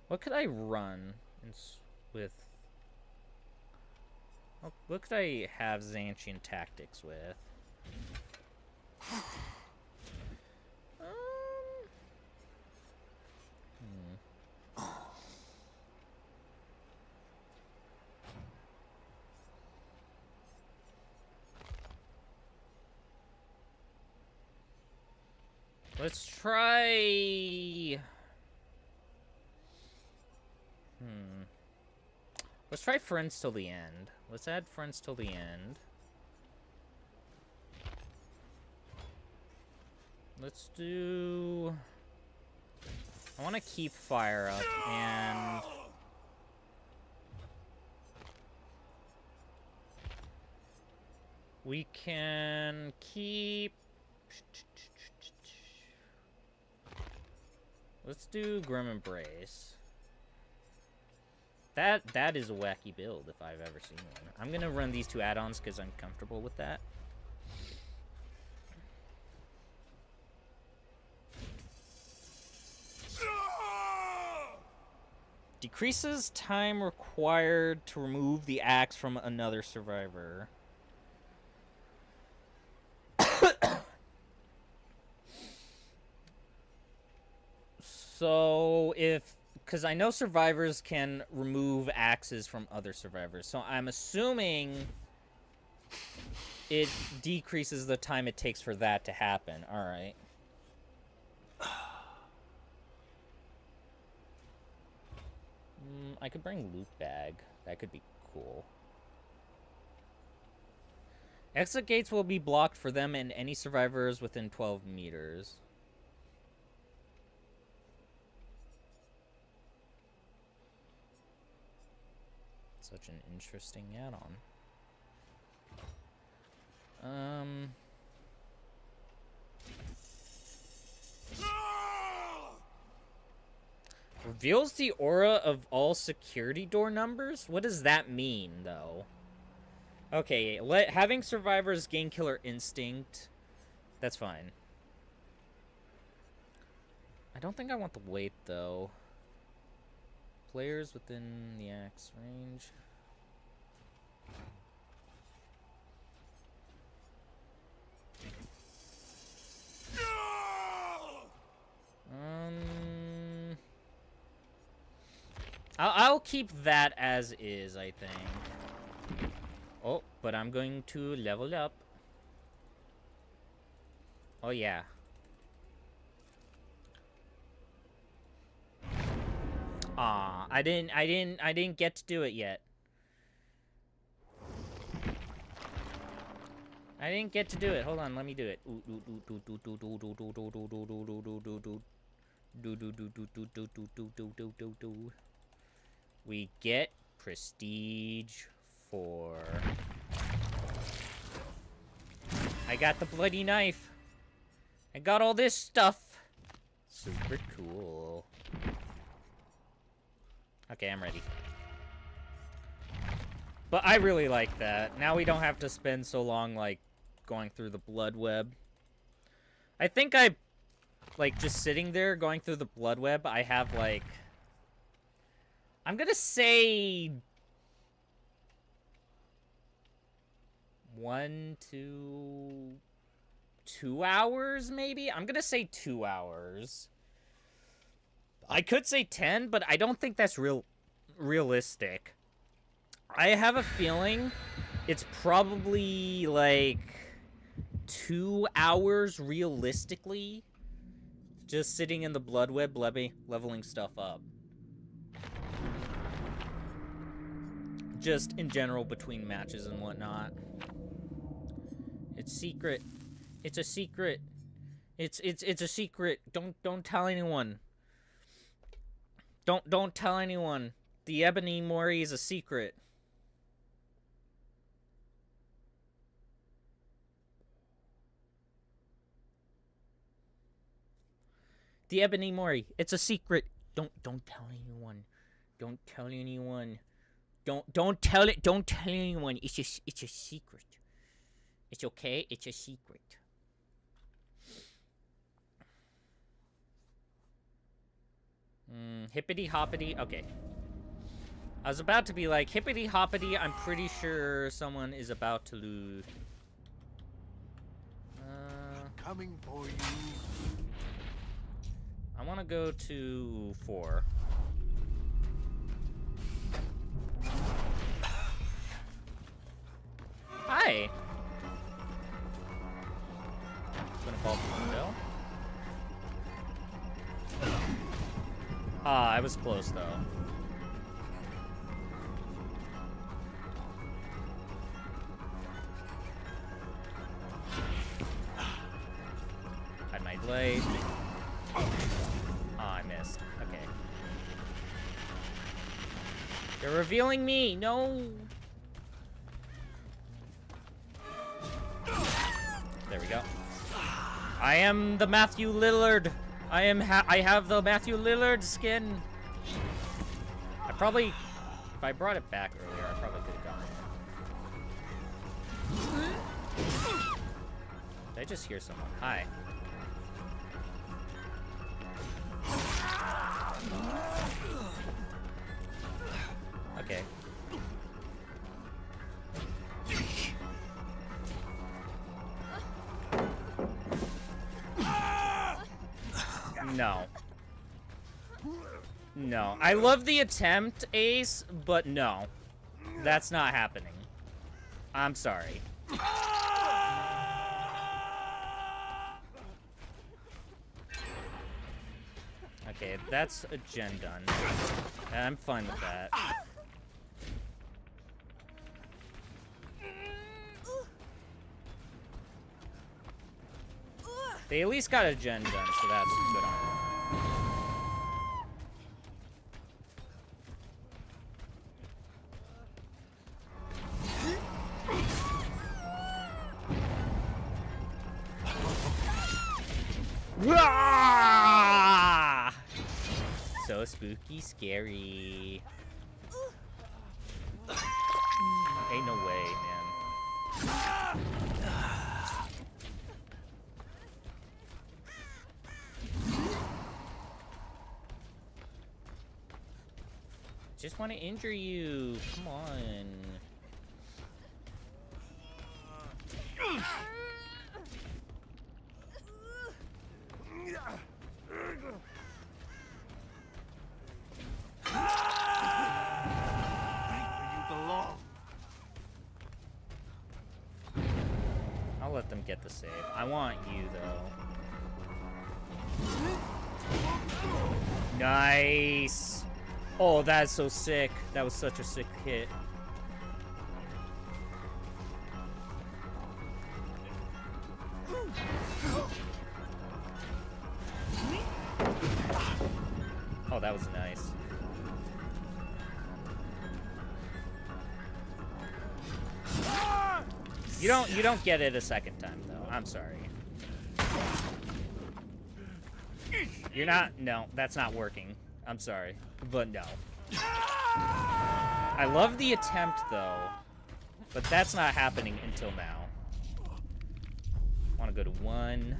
What could I run with? What could I have Xantian Tactics with? Let's try... Let's try friends till the end. Let's add friends till the end. Let's do... I want to keep fire up, and... we can keep... Let's do Grim Embrace. That is a wacky build if I've ever seen one. I'm gonna run these two add-ons because I'm comfortable with that. Decreases time required to remove the axe from another survivor. So because I know survivors can remove axes from other survivors, so I'm assuming it decreases the time it takes for that to happen. All right. I could bring loot bag. That could be cool. Exit gates will be blocked for them and any survivors within 12 meters. Such an interesting add-on. Reveals the aura of all security door numbers? What does that mean, though? Okay, having survivors gain killer instinct. That's fine. I don't think I want the weight, though. Players within the axe range. I'll keep that as is, I think. Oh, but I'm going to level up. Oh yeah. Aw, I didn't get to do it yet. I didn't get to do it. Hold on, let me do it. We get prestige 4. I got the bloody knife. I got all this stuff. Super cool. Okay, I'm ready. But I really like that. Now we don't have to spend so long, like, going through the blood web. I think like, just sitting there going through the blood web, I have, like... I'm gonna say... 1 to 2 hours, maybe? I'm gonna say 2 hours. I could say 10, but I don't think that's realistic. I have a feeling it's probably, like, 2 hours realistically just sitting in the blood web leveling stuff up. Just in general between matches and whatnot. It's secret. It's a secret. It's a secret. Don't tell anyone. Don't tell anyone. The Ebony Mori is a secret. The Ebony Mori, it's a secret. Don't tell anyone. Don't tell anyone. Don't tell anyone. It's a secret. It's okay. It's a secret. Hippity hoppity. Okay. I was about to be like, hippity hoppity, I'm pretty sure someone is about to lose. Coming for you. I want to go to 4. Hi. Gonna fall through the window. Ah, I was close though. Hide my blade. Oh, I missed. Okay. They're revealing me. No. There we go. I am the Matthew Lillard. I have the Matthew Lillard skin. I probably, if I brought it back earlier, I probably could have gotten it. Did I just hear someone? Hi. Okay. No. No. I love the attempt, Ace, but no. That's not happening. I'm sorry. Okay, that's a gen done. I'm fine with that. They at least got a gen done, so that's good on them. So spooky, scary. Ain't no way, man. Just want to injure you. Come on. I'll let them get the save. I want you, though. Nice. Oh, that's so sick. That was such a sick hit. Oh, that was nice. You don't get it a second time though. I'm sorry. You're not. No, that's not working. I'm sorry, but no. I love the attempt though, but that's not happening until now. Want to go to 1.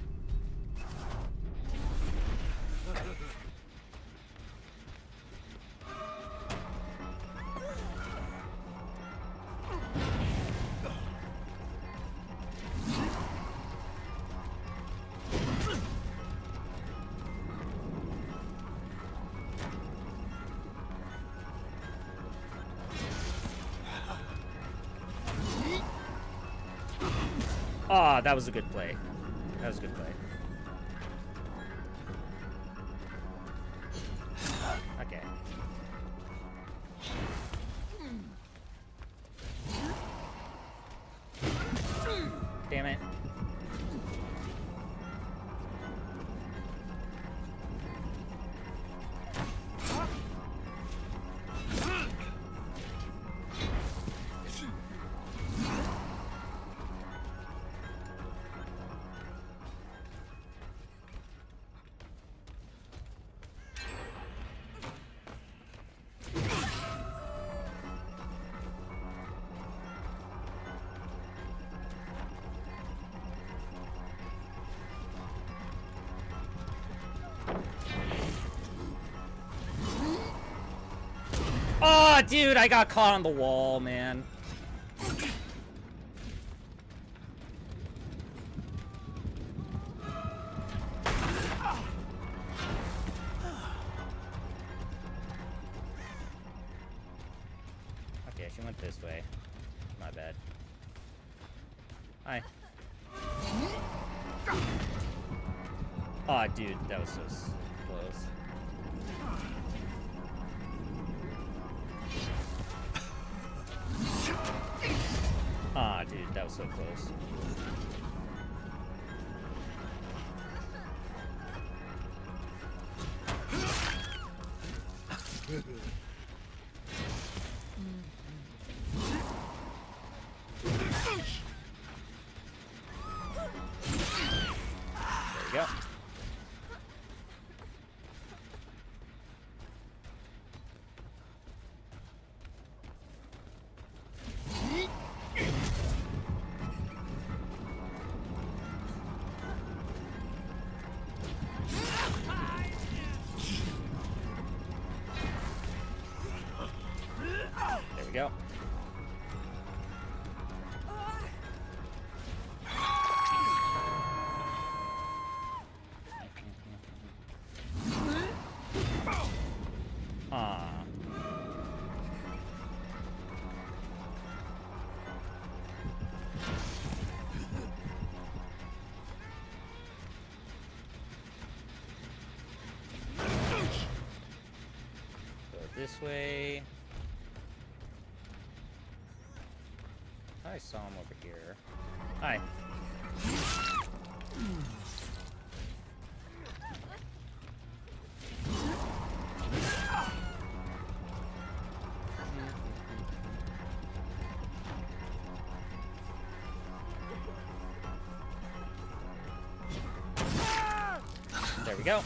Ah, that was a good play. That was a good play. Okay. Damn it. Oh, dude, I got caught on the wall, man. Okay, she went this way. My bad. Hi. Oh, dude, that was so close. Ah, dude, that was so close. There we go. There we go. Ah. Go this way. I saw him over here. Hi. There we go.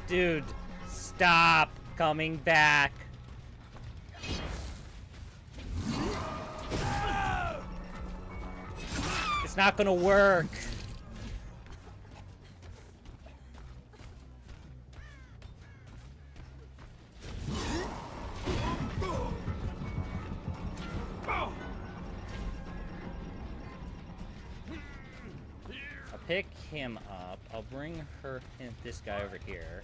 Dude, stop coming back. It's not gonna work. I'll pick him up. I'll bring this guy over here.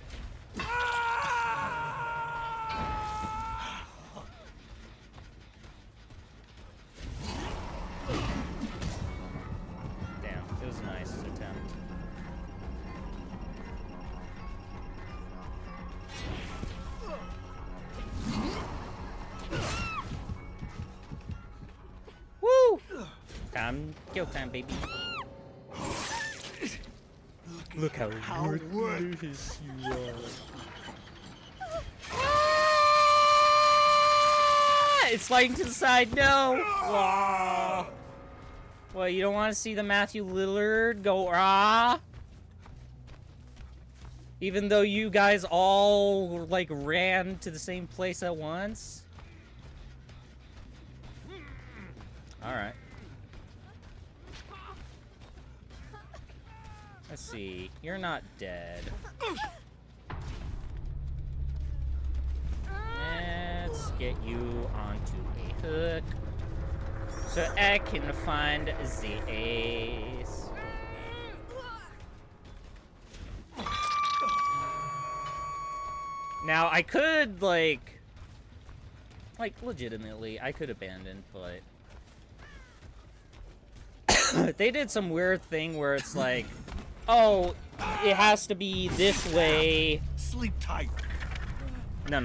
Damn, it was a nice attempt. Woo! Kill time, baby. Look how worthless you are. Ah! It's sliding to the side. No. Wow. Well, you don't want to see the Matthew Lillard go ah? Even though you guys all like ran to the same place at once. All right. Let's see. You're not dead. Let's get you onto a hook so I can find the ace. Now I could like legitimately I could abandon, but they did some weird thing where it's like, oh, it has to be this way. Sleep tight. No.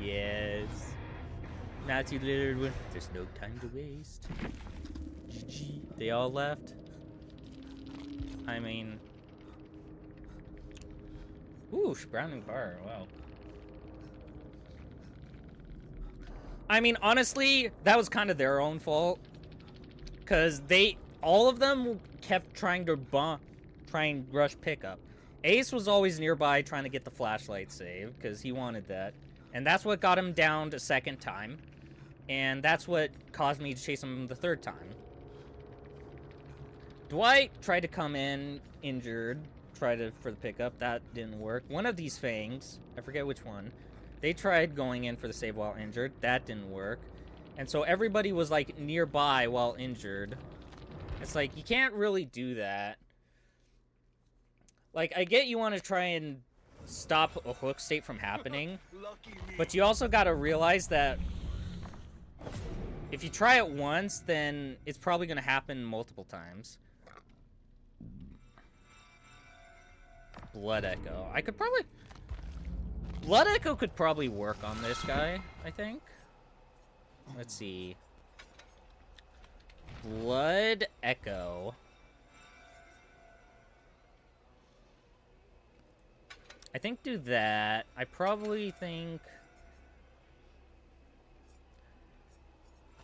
Yes. Matthew Lillard went. There's no time to waste. GG. They all left. I mean. Ooh, brand new car. Wow. I mean, honestly, that was kind of their own fault. Because all of them kept trying to try and rush pickup. Ace was always nearby trying to get the flashlight save, because he wanted that. And that's what got him downed a second time. And that's what caused me to chase him the third time. Dwight tried to come in injured, for the pickup. That didn't work. One of these fangs, I forget which one, they tried going in for the save while injured. That didn't work. And so everybody was, like, nearby while injured. It's like, you can't really do that. Like, I get you want to try and stop a hook state from happening, but you also got to realize that if you try it once, then it's probably going to happen multiple times. Blood Echo. Blood Echo could probably work on this guy, I think. Let's see. Blood Echo. I think do that. I probably think...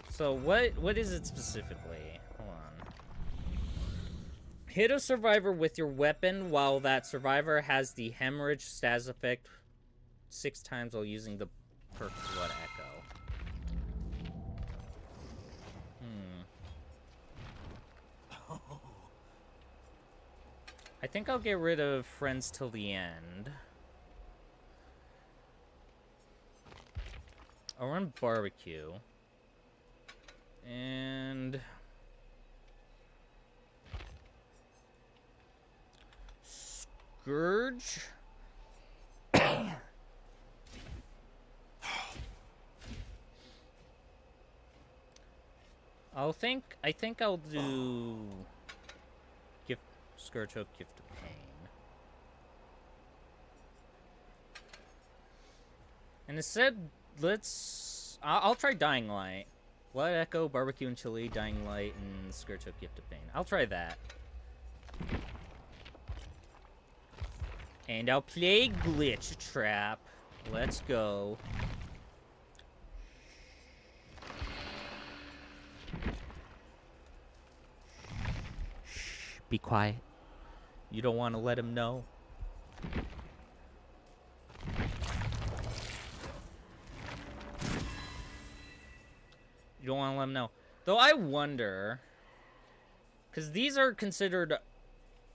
So what is it specifically? Hold on. Hit a survivor with your weapon while that survivor has the hemorrhage status effect 6 times while using the perk Blood Echo. I think I'll get rid of friends till the end. I'll run barbecue. And... Scourge? I think I'll do... Scourge Hook, Gift of Pain. And instead, I'll try Dying Light. Blood Echo, Barbecue and Chili, Dying Light, and Scourge Hook, Gift of Pain. I'll try that. And I'll play Glitch Trap. Let's go. Shh, be quiet. You don't want to let him know. You don't want to let him know. Though I wonder... Because these are considered...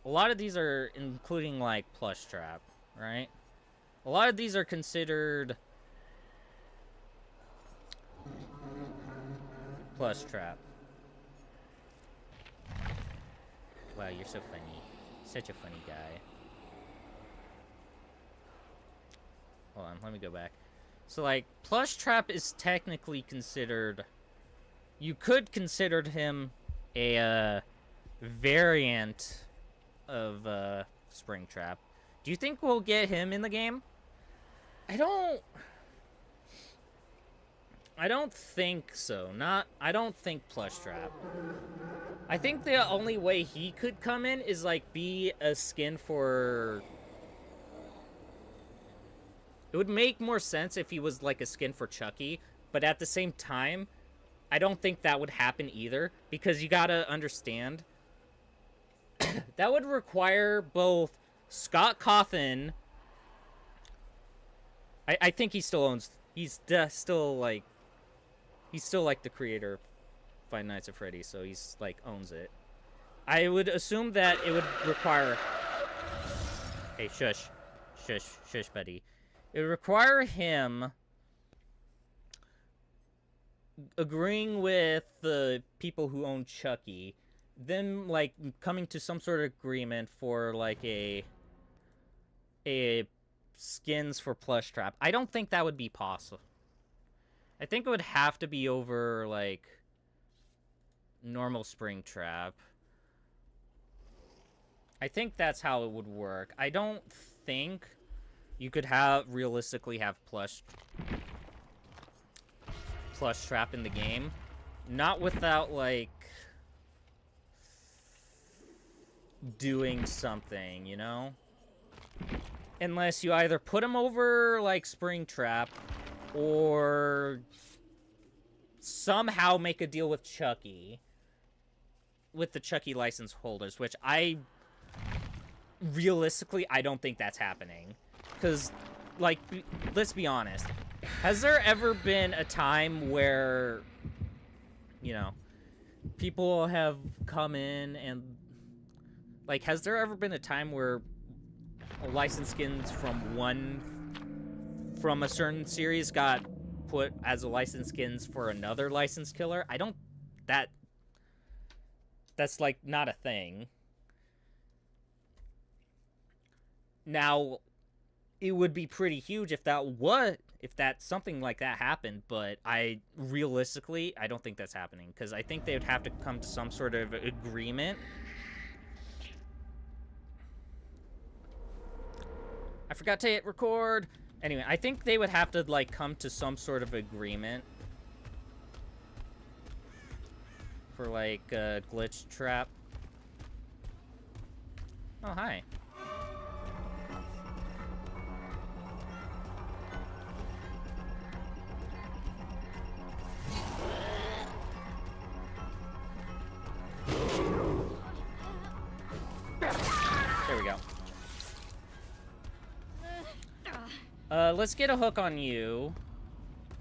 A lot of these are including, like, Plush Trap, right? A lot of these are considered... Plush Trap. Wow, you're so funny. Such a funny guy. Hold on, let me go back. So, like, Plush Trap is technically considered... You could consider him a, variant of, Spring Trap. Do you think we'll get him in the game? I don't think so. I don't think Plush Trap. I think the only way he could come in is, like, be a skin for... It would make more sense if he was, like, a skin for Chucky, but at the same time, I don't think that would happen either, because you gotta understand, that would require both Scott Cawthon... I think he still owns... He's still, like... He's still, like, the creator of Five Nights at Freddy's, so he's, like, owns it. I would assume that it would require... Hey, shush. Shush, shush, buddy. It would require him agreeing with the people who own Chucky, them, like, coming to some sort of agreement for, like, a skins for Plush Trap. I don't think that would be possible. I think it would have to be over, like, normal Spring Trap. I think that's how it would work. I don't think you could realistically have Plush Trap in the game. Not without, like, doing something, you know? Unless you either put him over, like, Spring Trap, or somehow make a deal with Chucky. with the Chucky license holders, which realistically, I don't think that's happening. Because, like, let's be honest. Has there ever been a time where, you know, people have come in and, like, has there ever been a time where license skins from a certain series got put as a license skins for another licensed killer? I don't, that's, like, not a thing. Now, it would be pretty huge if something like that happened, but realistically, I don't think that's happening, because I think they would have to come to some sort of agreement. I forgot to hit record. Anyway, I think they would have to, like, come to some sort of agreement for, like, a glitch trap. Oh, hi. There we go. Let's get a hook on you.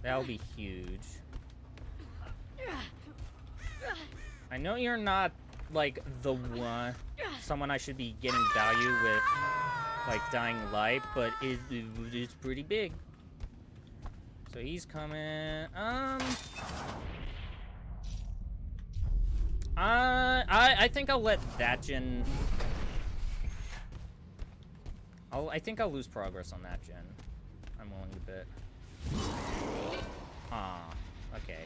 That'll be huge. I know you're not, like, someone I should be getting value with, like, Dying Light, but it's pretty big. So he's coming. I think I'll let that gen. I think I'll lose progress on that gen. I'm willing to bet. Okay.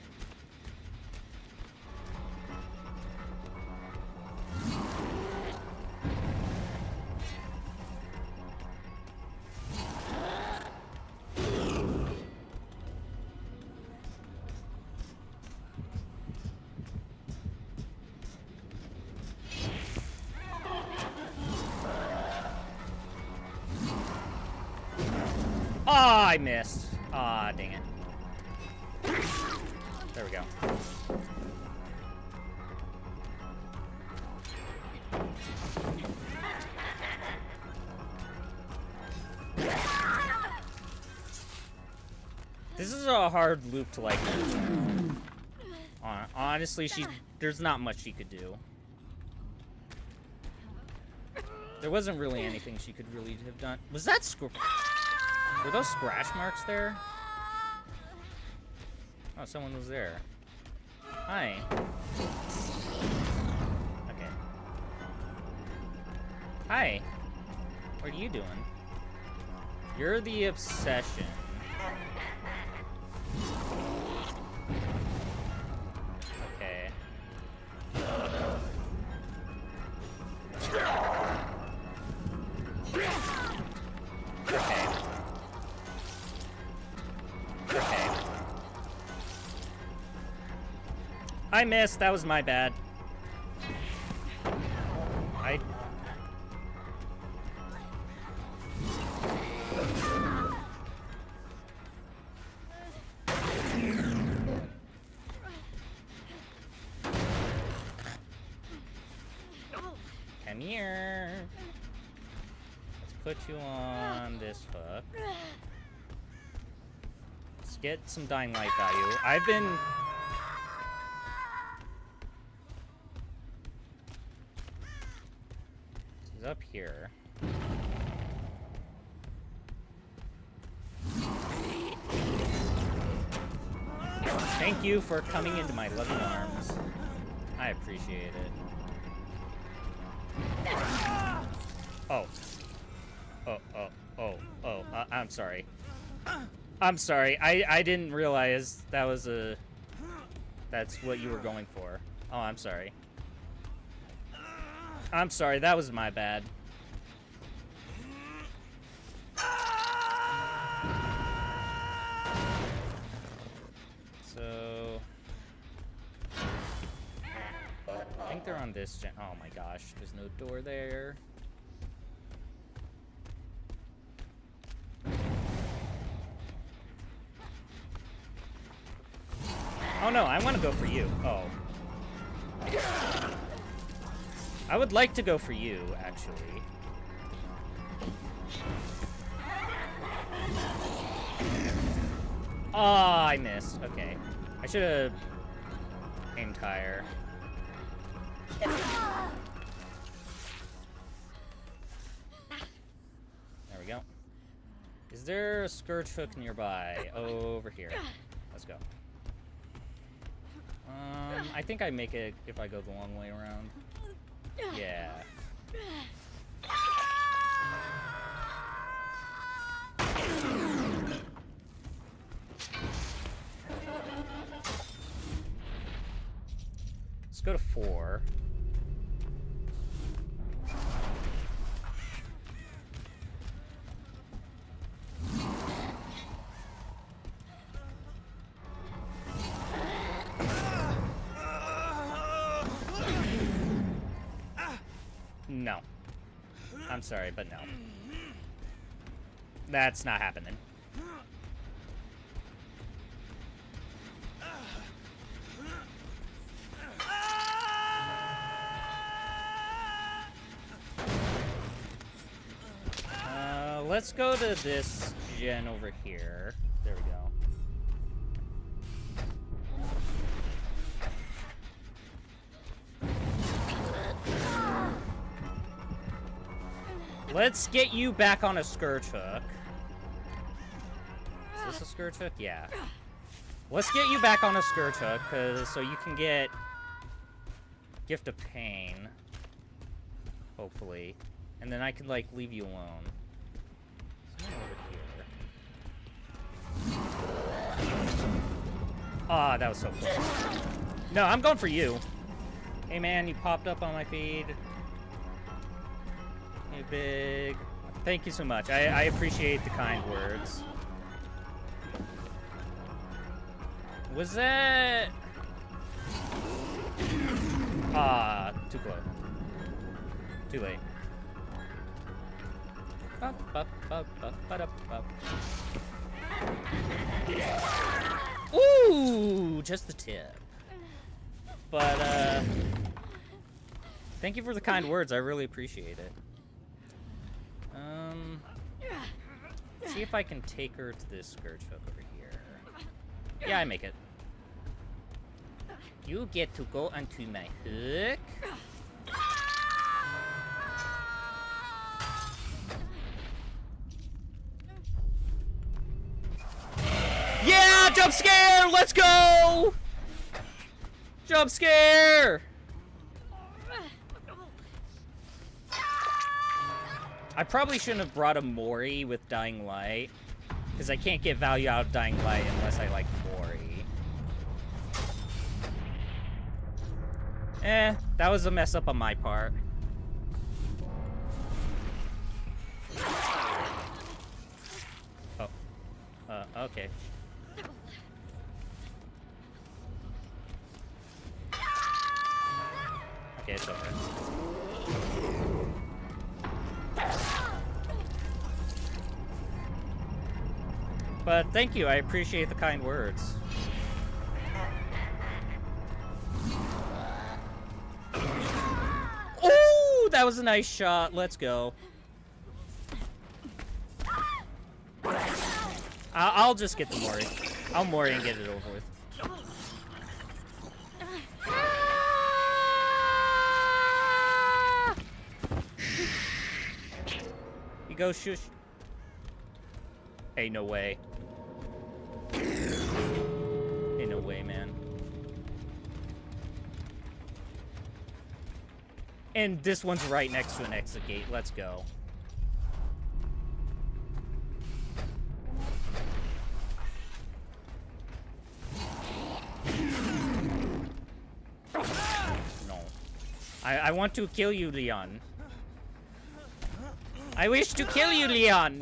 I missed. Dang it. There we go. This is a hard loop to, like, honestly, there's not much she could do. There wasn't really anything she could really have done. Was that were those scratch marks there? Oh, someone was there. Hi. Okay. Hi. What are you doing? You're the obsession. Okay. Okay. Okay. I missed. That was my bad. Come here. Let's put you on this hook. Let's get some Dying Light value. I've been... He's up here. Thank you for coming into my loving arms. I appreciate it. Oh. I'm sorry. I'm sorry. I didn't realize that was that's what you were going for. Oh, I'm sorry. I'm sorry. That was my bad. So... I think they're on this gen. Oh my gosh. There's no door there. Oh no, I want to go for you. Oh. I would like to go for you, actually. Oh, I missed. Okay. I should have aimed higher. There we go. Is there a scourge hook nearby? Over here. Let's go. I think I make it if I go the long way around. Yeah. Let's go to 4. No. I'm sorry, but no. That's not happening. Let's go to this gen over here. There we go. Let's get you back on a scourge hook. Is this a scourge hook? Yeah. Let's get you back on a scourge hook, so you can get Gift of Pain. Hopefully. And then I can, like, leave you alone. Over here. Ah, that was so close. No, I'm going for you. Hey, man, you popped up on my feed. Hey, big. Thank you so much. I appreciate the kind words. Was that... Ah, too close. Too late. Ooh, just the tip. But, thank you for the kind words. I really appreciate it. See if I can take her to this scourge hook over here. Yeah, I make it. You get to go onto my hook. Yeah, jump scare! Let's go! Jump scare! I probably shouldn't have brought a Mori with Dying Light, because I can't get value out of Dying Light unless I like Mori. That was a mess up on my part. Oh. Okay. Okay, it's over. But thank you, I appreciate the kind words. Ooh, that was a nice shot. Let's go. I'll just get the Mori. I'll Mori and get it over with. You go shush. Hey, no way. Ain't no way, man. And this one's right next to an exit gate. Let's go. No. I want to kill you, Leon. I wish to kill you, Leon.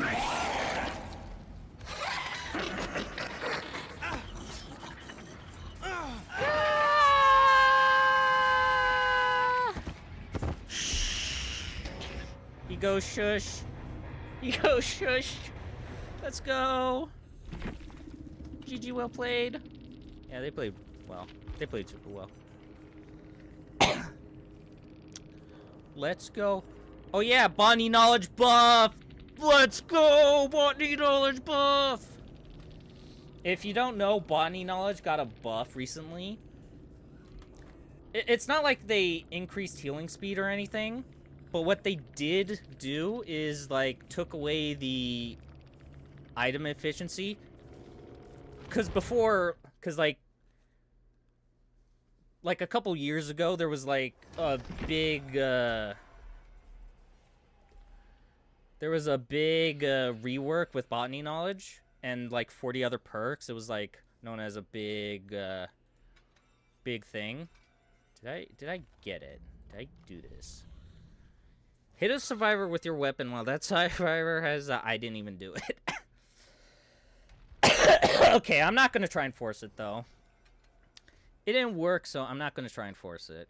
You go shush. You go shush. Let's go. GG, well played. Yeah, they played well. They played super well. Let's go. Oh yeah, botany knowledge buff! Let's go! Botany knowledge buff! If you don't know, botany knowledge got a buff recently. It's not like they increased healing speed or anything, but what they did do is, like, took away the item efficiency. Because before, like a couple years ago, there was, like, a big, rework with botany knowledge and, like, 40 other perks. It was, like, known as a big thing. Did I get it? Did I do this? Hit a survivor with your weapon while that survivor has... I didn't even do it. Okay, I'm not going to try and force it, though. It didn't work, so I'm not going to try and force it.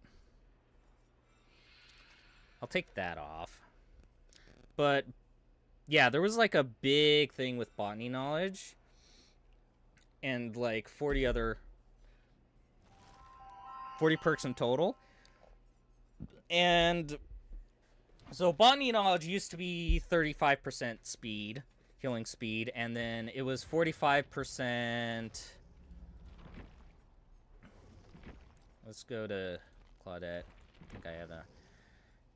I'll take that off. But, yeah, there was, like, a big thing with botany knowledge. And, like, 40 perks in total. And so botany knowledge used to be 35% speed, healing speed, and then it was 45%. Let's go to Claudette. I think I have a...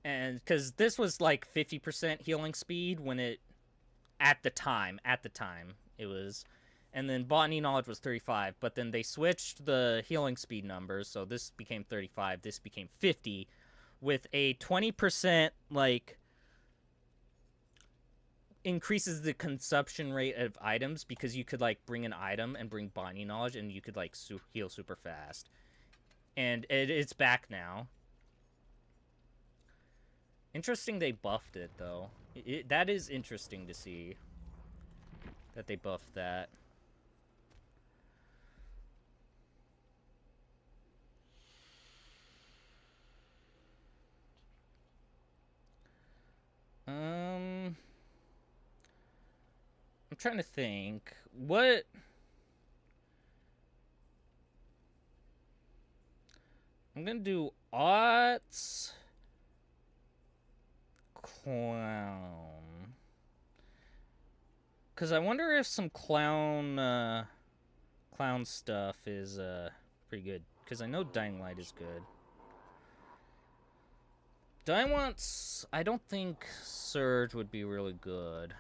And because this was like 50% healing speed when it... At the time, it was... And then botany knowledge was 35, but then they switched the healing speed numbers, so this became 35, this became 50, with a 20%, like, increases the consumption rate of items, because you could, like, bring an item and bring botany knowledge, and you could, like, heal super fast. And it's back now. Interesting they buffed it, though. That is interesting to see, that they buffed that. I'm trying to think. What... I'm gonna do Aughts Clown. Because I wonder if some clown stuff is pretty good. Because I know Dying Light is good. I don't think Surge would be really good.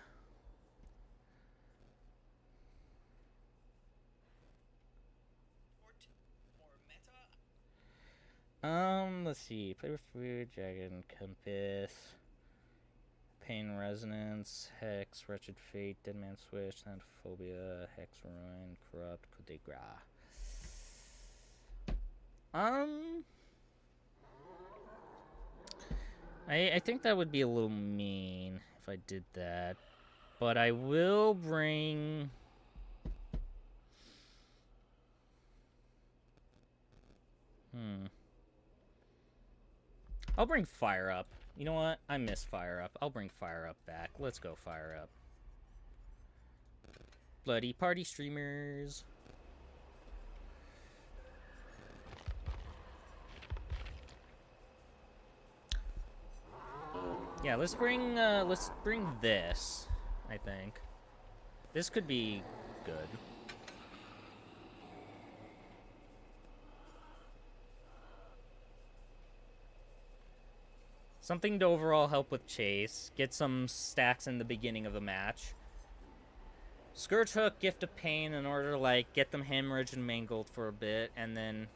Let's see. Play with Food, Dragon, Compass, Pain Resonance, Hex, Wretched Fate, Dead Man Switch, Phobia, Hex Ruin, Corrupt, Coup de Grace. I think that would be a little mean if I did that. But I will bring... I'll bring Fire Up. You know what? I miss Fire Up. I'll bring Fire Up back. Let's go Fire Up. Bloody party streamers. Yeah, let's bring this, I think. This could be good. Something to overall help with Chase. Get some stacks in the beginning of the match. Scourge Hook, Gift of Pain in order to, like, get them hemorrhaged and mangled for a bit. And then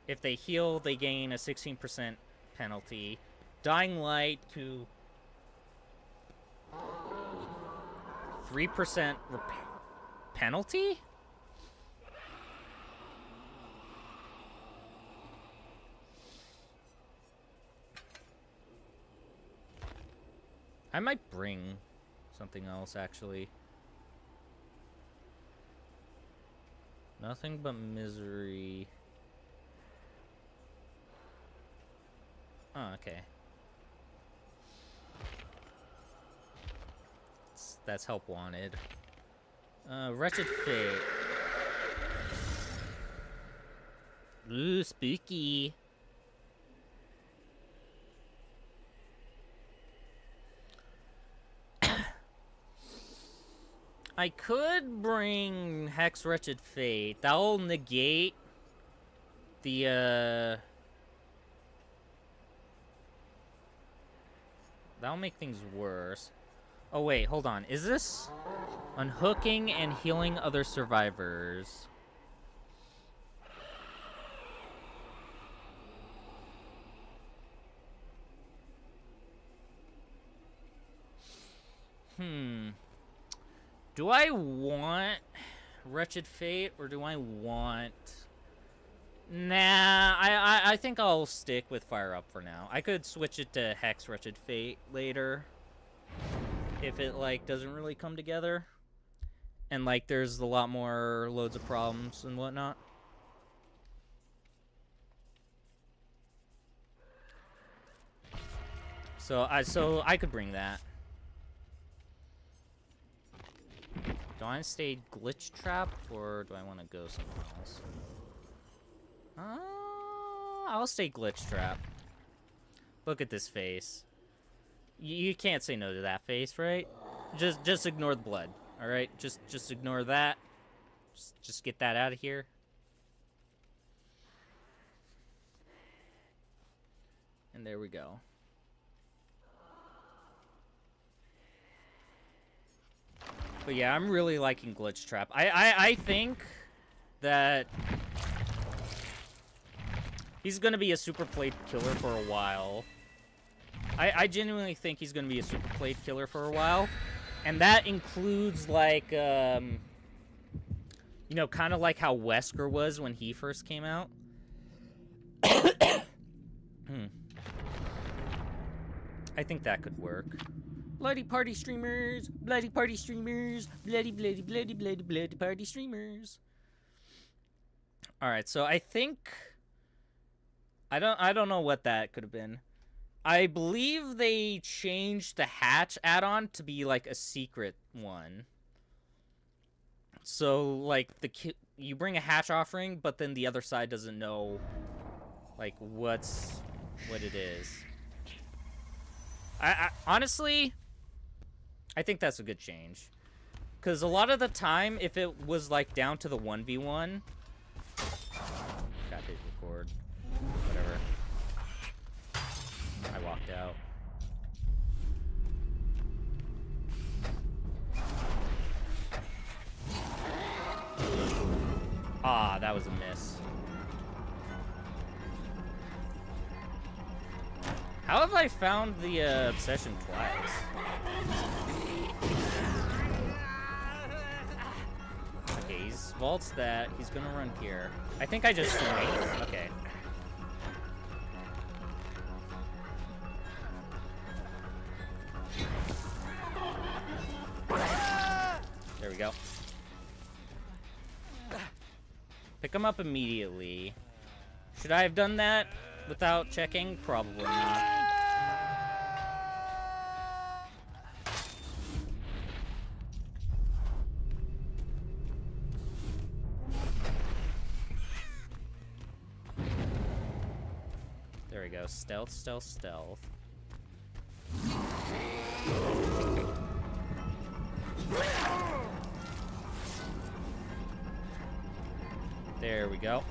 if they heal, they gain a 16% penalty. Dying Light to 3% penalty? I might bring something else, actually. Nothing but misery. Oh, okay. That's help wanted. Wretched Fate. Ooh, spooky. I could bring Hex Wretched Fate. That'll negate the, that'll make things worse. Oh, wait, hold on. Is this unhooking and healing other survivors? Do I want Wretched Fate, or do I want... Nah, I think I'll stick with Fire Up for now. I could switch it to Hex Wretched Fate later, if it, like, doesn't really come together. And, like, there's a lot more loads of problems and whatnot. So I could bring that. Do I stay Glitch Trap, or do I want to go somewhere else? I'll stay Glitch Trap. Look at this face. You can't say no to that face, right? Just ignore the blood, all right? Just ignore that. Just get that out of here. And there we go. But yeah, I'm really liking Glitch Trap. I think that he's gonna be a super played killer for a while. I genuinely think he's gonna be a super played killer for a while. And that includes, like, you know, kind of like how Wesker was when he first came out. I think that could work. Bloody party streamers, bloody party streamers, bloody party streamers. All right, so I think I don't know what that could have been. I believe they changed the hatch add-on to be like a secret one. So like you bring a hatch offering, but then the other side doesn't know like what it is. I honestly, I think that's a good change. Because a lot of the time, if it was, like, down to the 1v1... God, hit record. Whatever. I walked out. Ah, that was a miss. How have I found the obsession twice? Okay, he's vaults that. He's gonna run here. I think I just swing. Okay. There we go. Pick him up immediately. Should I have done that without checking? Probably not. There we go. Stealth, stealth, stealth. There we go.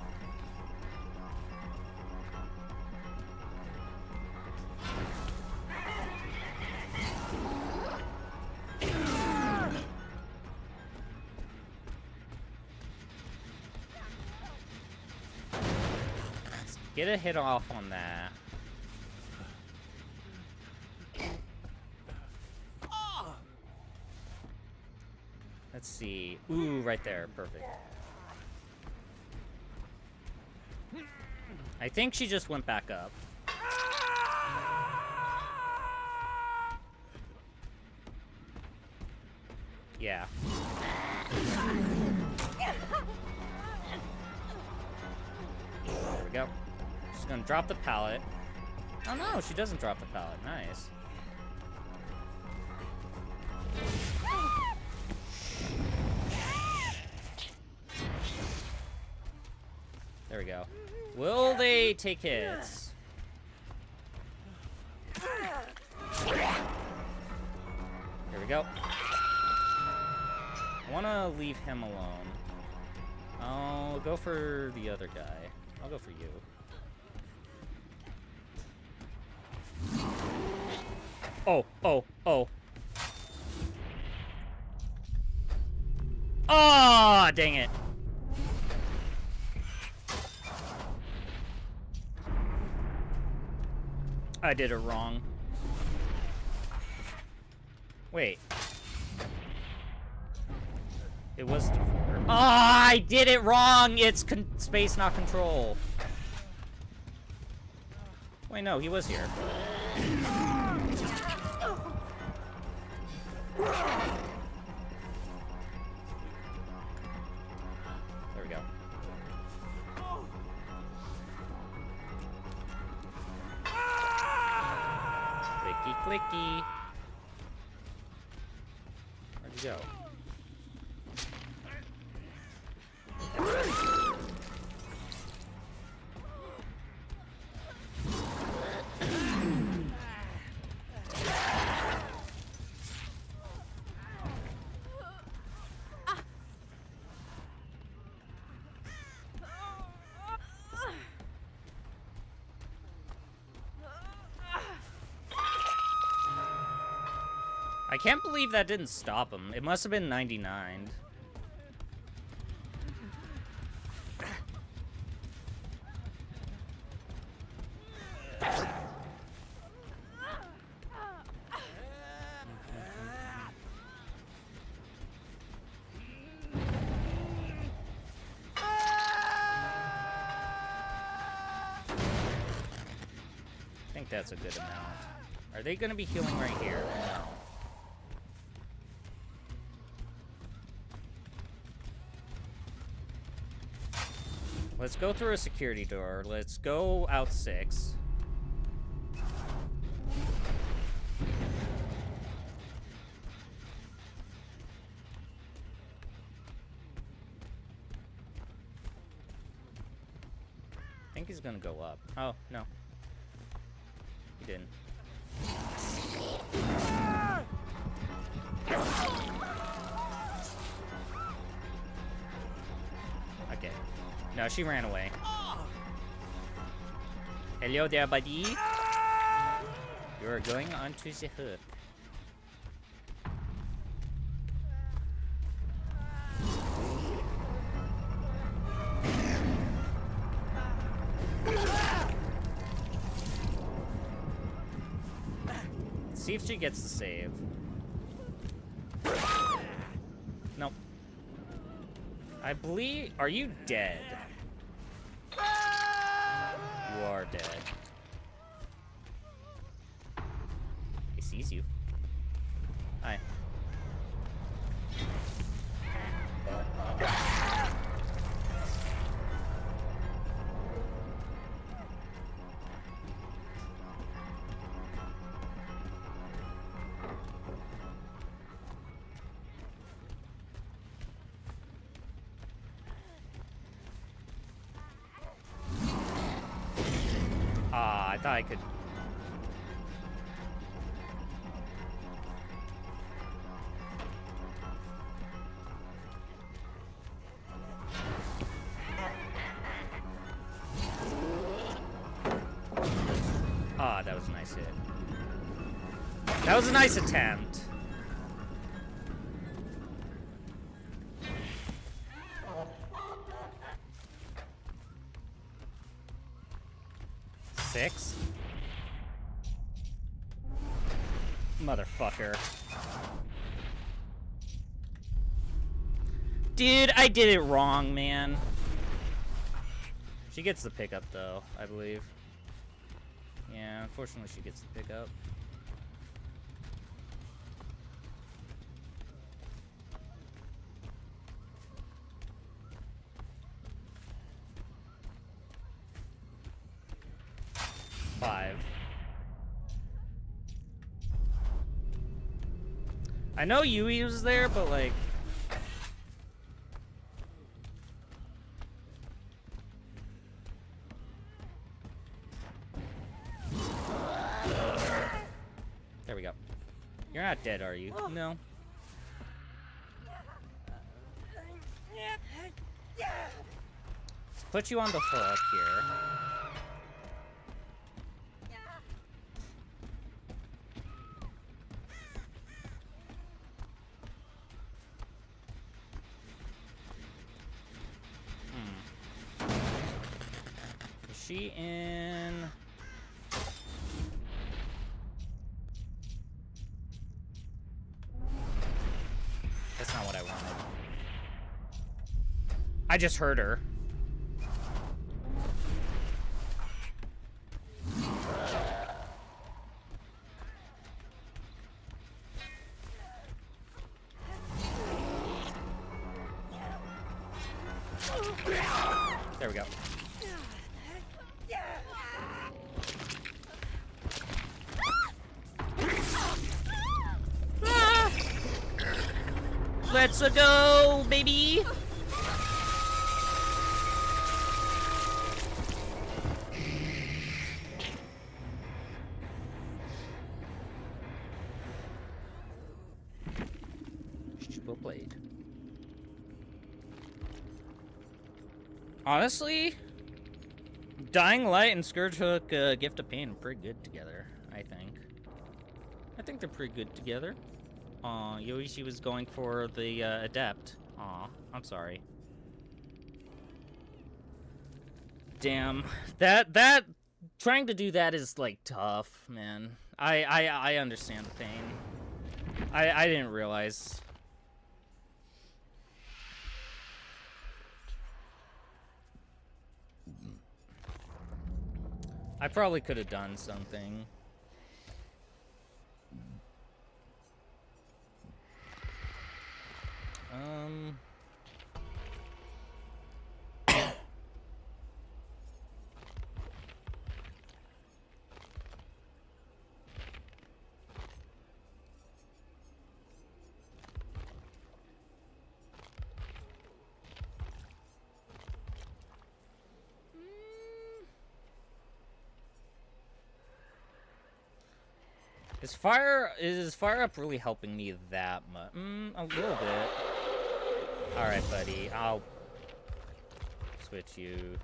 Let's get a hit off on that. Let's see. Ooh, right there. Perfect. I think she just went back up. Yeah. There we go. She's gonna drop the pallet. Oh no, she doesn't drop the pallet. Nice. There we go. Will they take hits? Here we go. I want to leave him alone. I'll go for the other guy. I'll go for you. Oh, oh, oh. Ah, dang it. I did it wrong. Wait. It was... Ah, I did it wrong! It's space, not control. Wait, no, he was here. There we go. Clicky, clicky. Where'd you go? I can't believe that didn't stop him. It must have been 99. I think that's a good amount. Are they gonna be healing right here? No. Let's go through a security door. Let's go out 6. I think he's gonna go up. Oh, no. He didn't. Okay. No, she ran away. Hello there, buddy. You're going onto the hook. See if she gets the save. Nope. I believe... Are you dead? You are dead. He sees you. Hi. I thought I could... Ah, that was a nice hit. That was a nice attempt. Six? Motherfucker. Dude, I did it wrong, man. She gets the pickup, though, I believe. Yeah, unfortunately, she gets the pickup. Five. I know Yui was there, but like... There we go. You're not dead, are you? No. Let's put you on the hook here. Is she in? That's not what I wanted. I just heard her. There we go. Ah! Let's go, baby. Well played. Honestly, Dying Light and Scourge Hook, Gift of Pain are pretty good together, I think. I think they're pretty good together. Aw, Yoichi was going for the Adept. Aw, I'm sorry. Damn, that trying to do that is like tough, man. I understand the pain. I didn't realize. I probably could have done something. Is fire up really helping me that much? A little bit. All right, buddy. I'll switch you.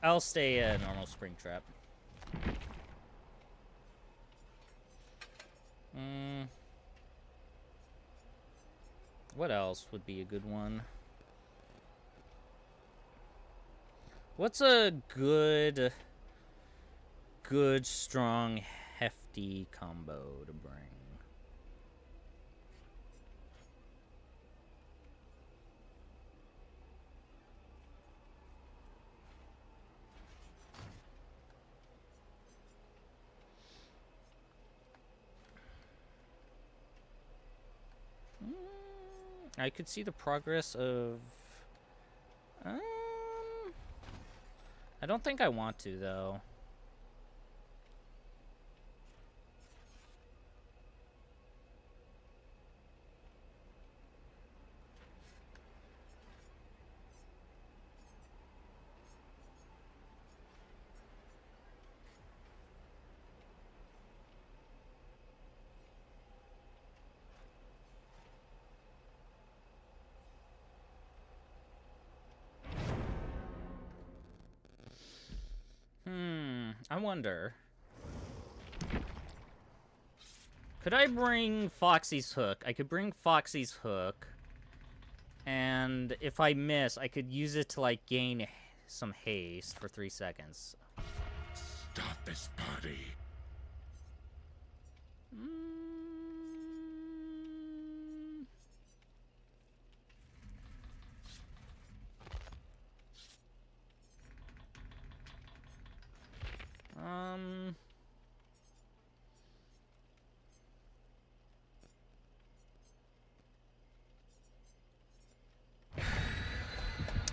I'll stay a normal spring trap. What else would be a good one? What's a good, strong, hefty combo to bring? I could see the progress of... I don't think I want to, though. I wonder. Could I bring Foxy's hook? I could bring Foxy's hook. And if I miss, I could use it to, like, gain some haste for 3 seconds. Stop this party.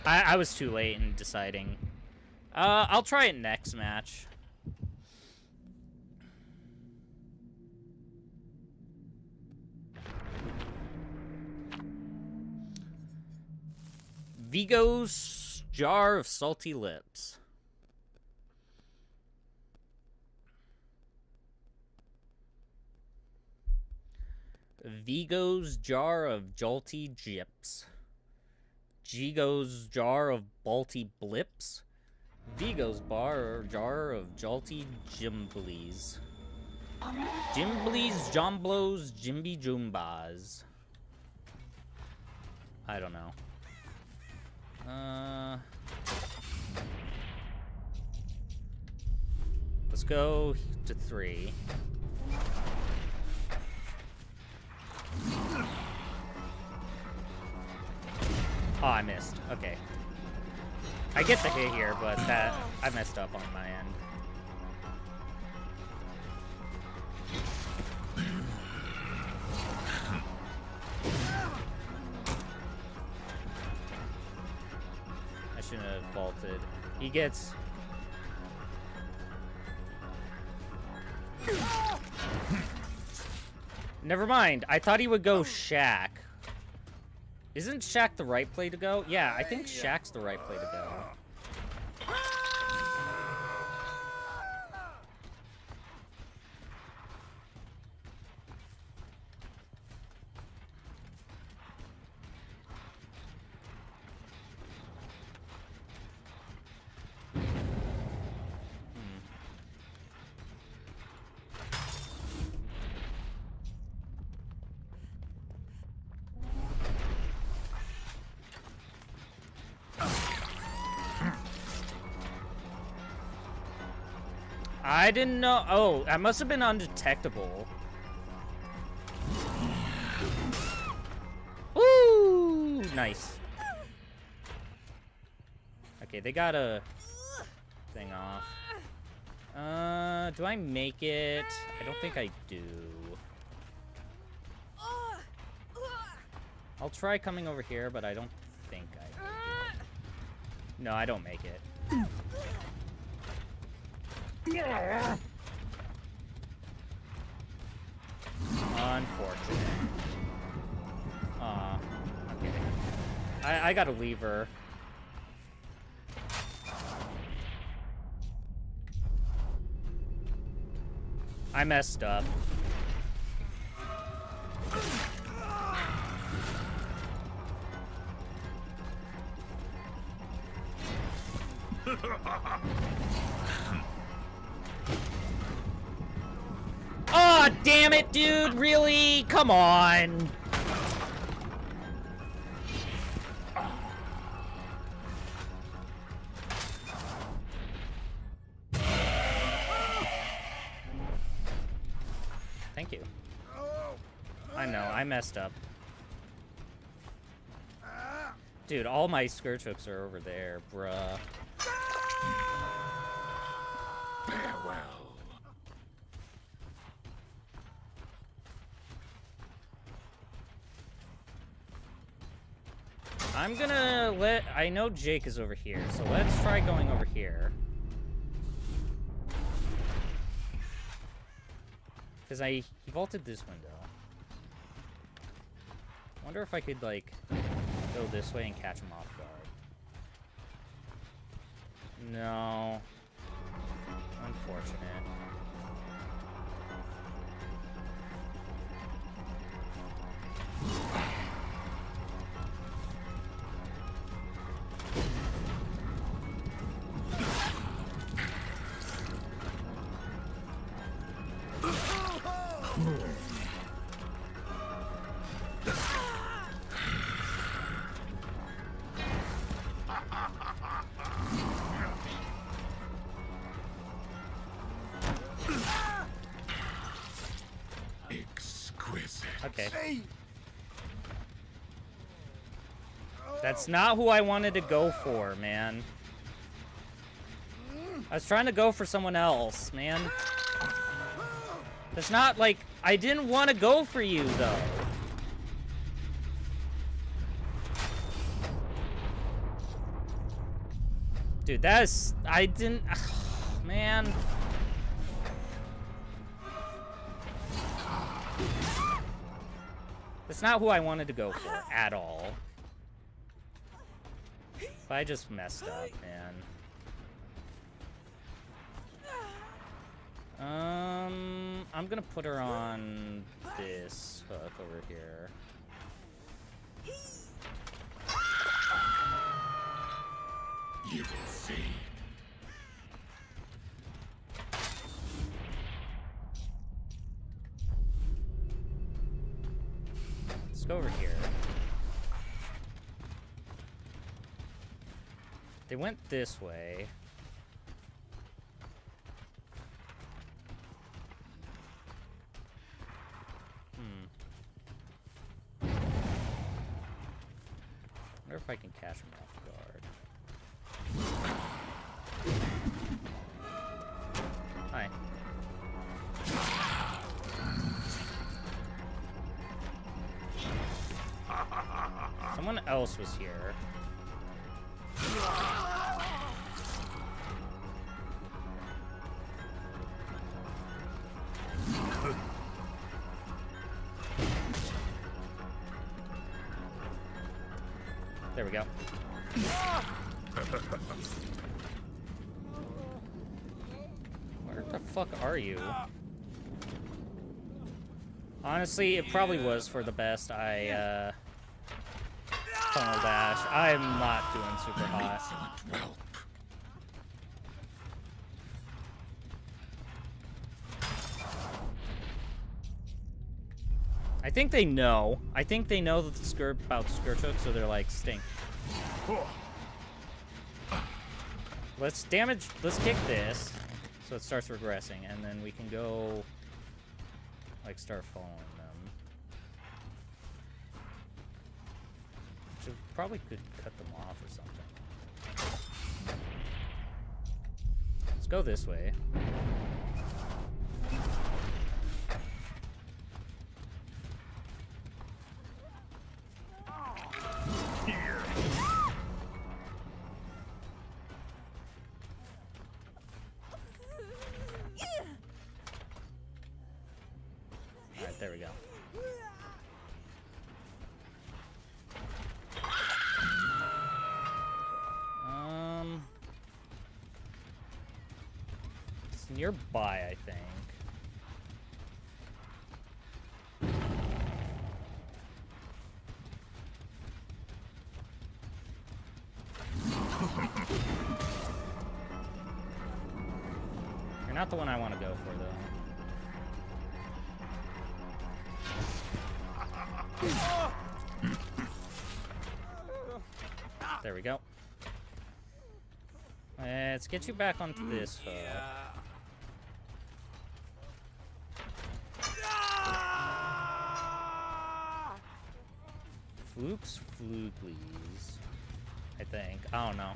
I was too late in deciding. I'll try it next match. Vigo's Jar of Salty Lips. Vigo's jar of jolty gyps. Gigo's jar of balty blips. Vigo's jar of jolty jimblies. Jimblies, jomblos, jimby jumbas. I don't know. Let's go to 3. Oh, I missed. Okay. I get the hit here, but that I messed up on my end. I shouldn't have vaulted. He gets... Never mind. I thought he would go Shack. Isn't Shack the right play to go? Yeah, I think Shack's the right play to go. I didn't know. Oh, I must have been undetectable. Ooh, nice. Okay, they got a thing off. Do I make it? I don't think I do. I'll try coming over here, but I don't think I make it. No, I don't make it. Unfortunate. Okay. I gotta leave her. I messed up. Oh, damn it, dude! Really? Come on! Thank you. I know, I messed up. Dude, all my scourge hooks are over there, bruh. Farewell. I'm gonna let... I know Jake is over here, so let's try going over here. Because he vaulted this window. Wonder if I could, like, go this way and catch him off guard. No. Unfortunate. Exquisite. Okay. That's not who I wanted to go for, man. I was trying to go for someone else, man. It's not like... I didn't want to go for you, though. Dude, that is... I didn't... man. That's not who I wanted to go for, at all. But I just messed up, man. I'm gonna put her on this hook over here. You will see. Let's go over here. They went this way. I wonder if I can catch him off guard. Hi. Someone else was here. There we go. Where the fuck are you? Honestly, it probably was for the best I tunnel dash. I'm not doing super hot. I think they know. I think they know that about Scourge Hook, so they're like, stink. Let's kick this, so it starts regressing, and then we can go, like, start following them. So probably could cut them off or something. Let's go this way. There we go. It's nearby, I think. You're not the one I want to go for, though. There we go. Let's get you back onto this hook. Flukes, fluglies. I think. I don't know.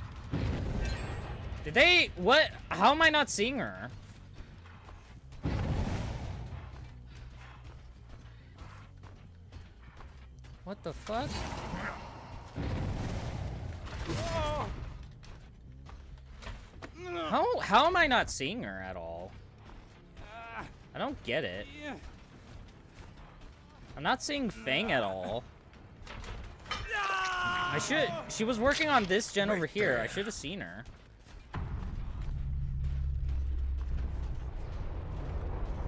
Did they... What? How am I not seeing her? What the fuck? How am I not seeing her at all? I don't get it. I'm not seeing Fang at all. She was working on this gen over here. I should have seen her.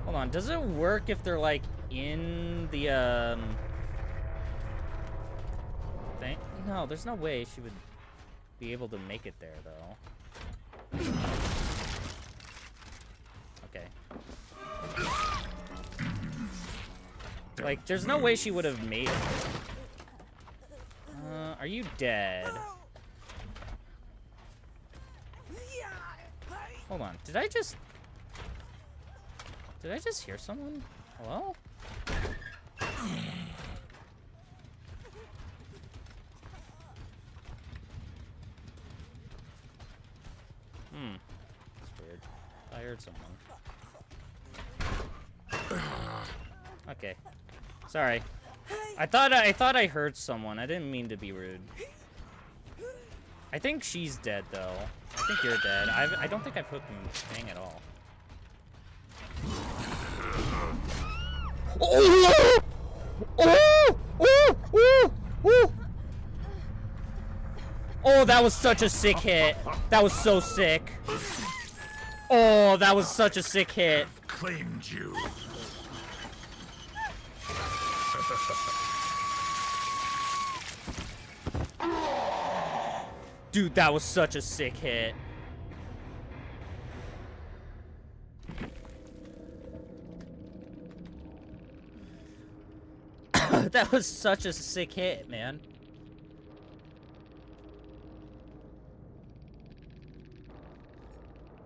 Hold on, does it work if they're like in the thing? No, there's no way she would be able to make it there though. Okay. Like, there's no way she would have made it. Are you dead? Hold on. Did I just hear someone? Hello? That's weird. I heard someone. Okay. Sorry. I thought I heard someone. I didn't mean to be rude. I think she's dead though. I think you're dead. I don't think I've hooked Fang at all. Oh! Oh! Oh! Oh! Oh! Oh, that was such a sick hit. That was so sick. Oh, that was such a sick hit. claimed you. Dude, that was such a sick hit. That was such a sick hit, man.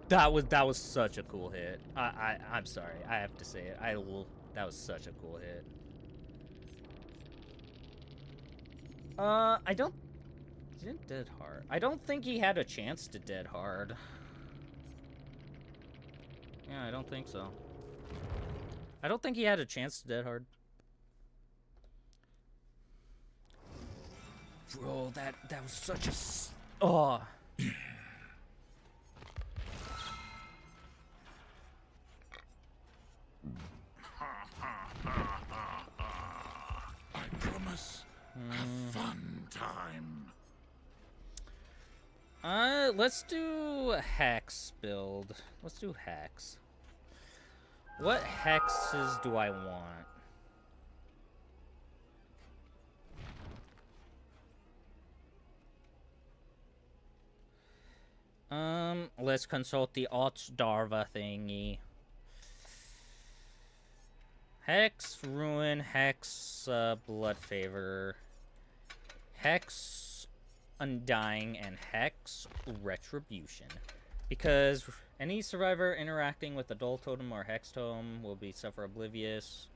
That was such a cool hit. I'm sorry. I have to say it. That was such a cool hit. I don't... He didn't dead hard. I don't think he had a chance to dead hard. Yeah, I don't think so. I don't think he had a chance to dead hard. Bro, that was such a... Oh. I promise a fun time. Let's do Hex build. Let's do Hex. What hexes do I want? Let's consult the Darva thingy. Hex, Ruin, Hex, Blood Favor, Hex, Undying, and Hex, Retribution. Because any survivor interacting with Adult Totem or Hex Totem will be Suffer Oblivious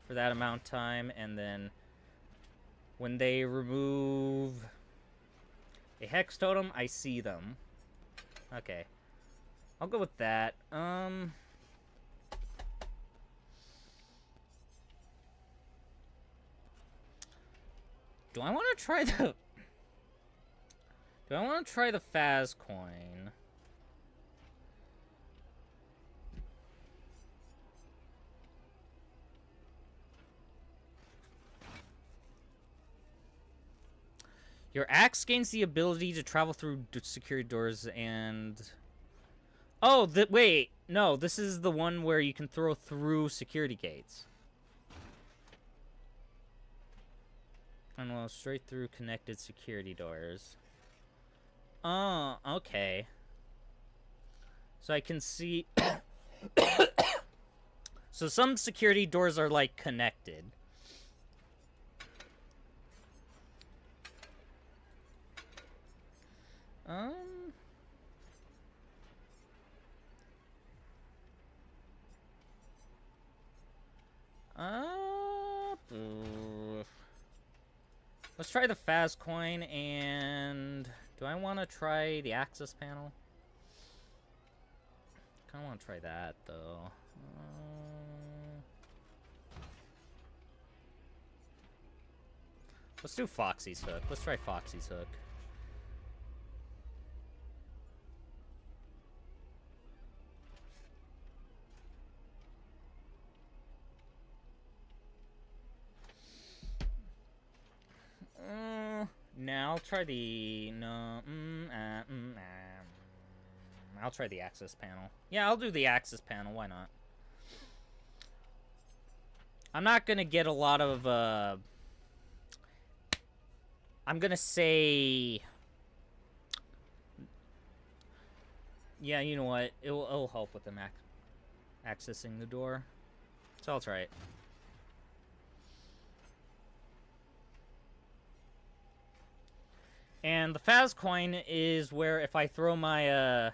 for that amount of time, and then when they remove a Hex Totem, I see them. Okay. I'll go with that. Do I want to try the... Do I want to try the Faz coin? Your axe gains the ability to travel through security doors and... Oh, wait. No, this is the one where you can throw through security gates. And well, straight through connected security doors. Oh, okay. So I can see... So some security doors are, like, connected. Let's try the Faz coin, and do I want to try the access panel? I kind of want to try that, though. Let's do Foxy's Hook. Let's try Foxy's Hook. Now I'll try the... No, I'll try the access panel. Yeah, I'll do the access panel. Why not? I'm not gonna get a lot of, I'm gonna say... Yeah, you know what? It'll help with them accessing the door. So I'll try it. And the Faz coin is where if I throw my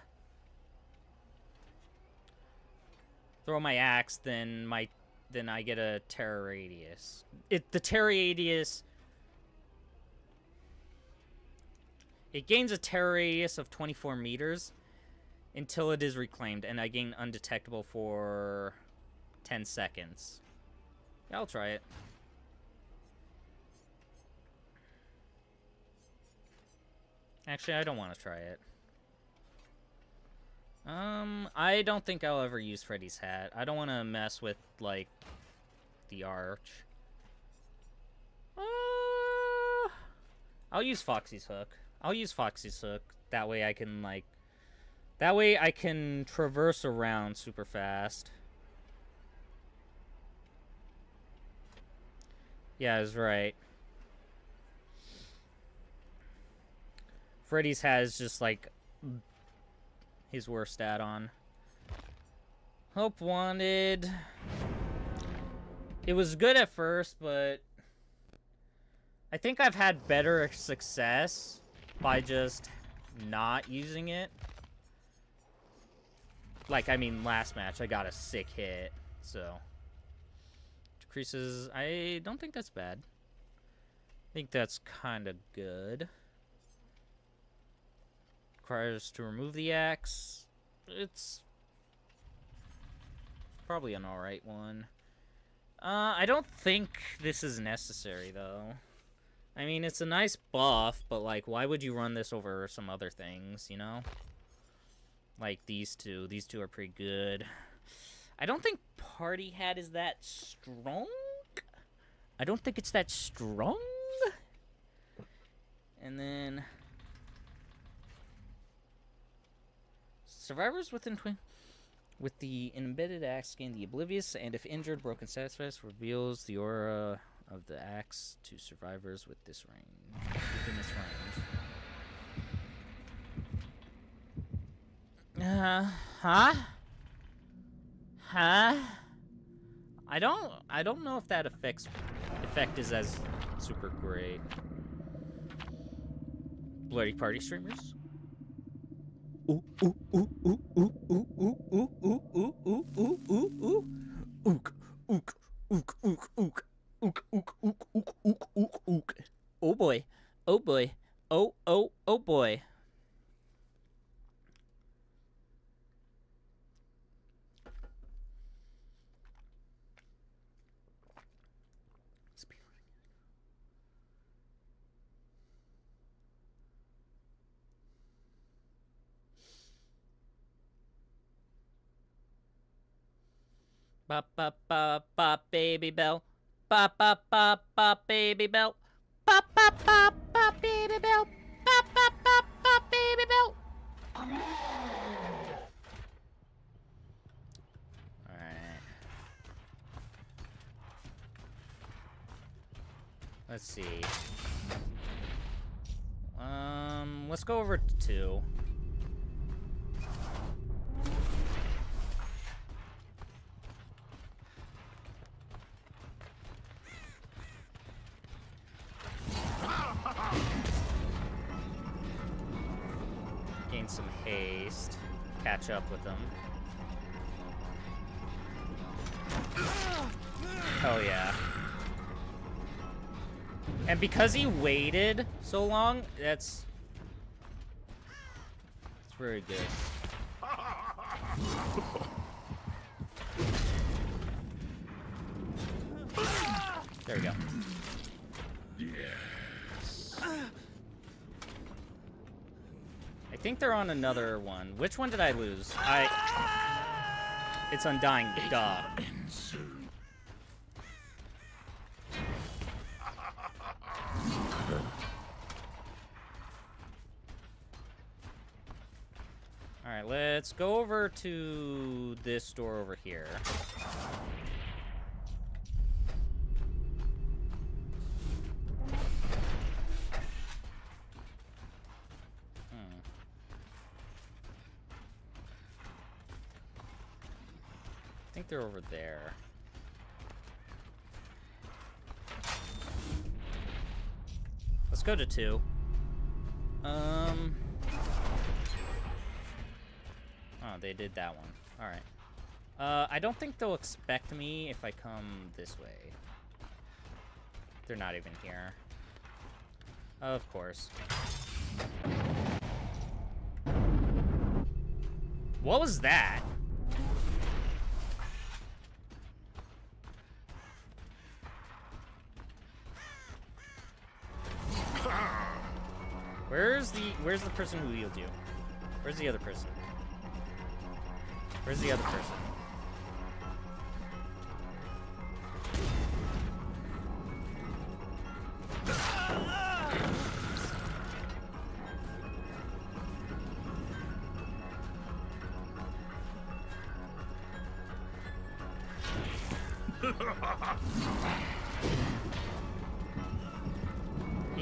axe, then I get a terror radius. The terror radius, it gains a terror radius of 24 meters until it is reclaimed, and I gain undetectable for 10 seconds. Yeah, I'll try it. Actually, I don't want to try it. I don't think I'll ever use Freddy's hat. I don't want to mess with, like, the arch. I'll use Foxy's Hook. I'll use Foxy's Hook. That way I can, like... That way I can traverse around super fast. Yeah, I was right. Freddy's has just like his worst add-on. Hope Wanted. It was good at first, but I think I've had better success by just not using it. Like, I mean, last match I got a sick hit, so decreases. I don't think that's bad. I think that's kind of good. Requires to remove the axe. It's probably an alright one. I don't think this is necessary, though. I mean, it's a nice buff, but, like, why would you run this over some other things, you know? Like, these two. These two are pretty good. I don't think Party Hat is that strong. I don't think it's that strong. And then survivors within with the embedded axe gain the oblivious, and if injured, broken status reveals the aura of the axe to survivors with this range. Within this range. Huh? I don't know if that effect is as super great. Bloody Party streamers. Ooh ooh ooh ooh ooh ooh ooh ooh ooh ooh ooh ooh ooh ooh. Ook ook ook ook ook ook ook ook ook ook ook ook. Oh boy. Oh boy. Oh oh oh boy. Bop bop bop bop baby bell. Bop bop bop bop baby bell. Bop bop bop bop baby bell. Bop bop bop bop baby bell. Alright. Let's see. Let's go over to 2. Gain some haste. Catch up with them. Oh yeah. And because he waited so long, that's very good. There we go. Yes. I think they're on another one. Which one did I lose? It's Undying. Duh. Alright, let's go over to this door over here. I think they're over there. Let's go to 2. Oh, they did that one. Alright. I don't think they'll expect me if I come this way. They're not even here. Of course. What was that? Where's the person who healed you? Where's the other person? Where's the other person?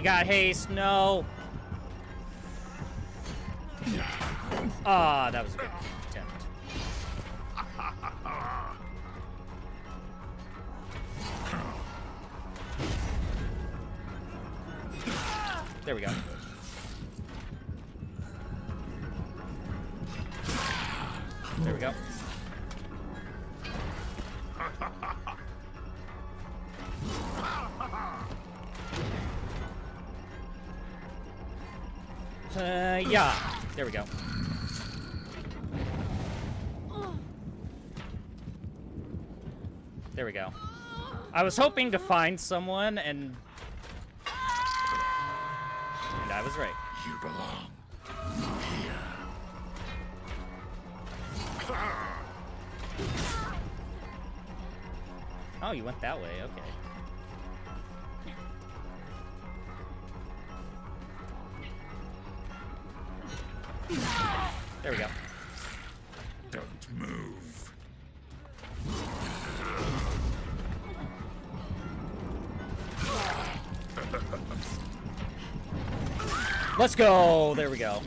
You got haste, no. Ah, that was a good attempt. There we go. There we go. Yeah. There we go. There we go. I was hoping to find someone, and I was right. You belong here. Oh, you went that way. Okay. There we go. Don't move. Let's go. There we go.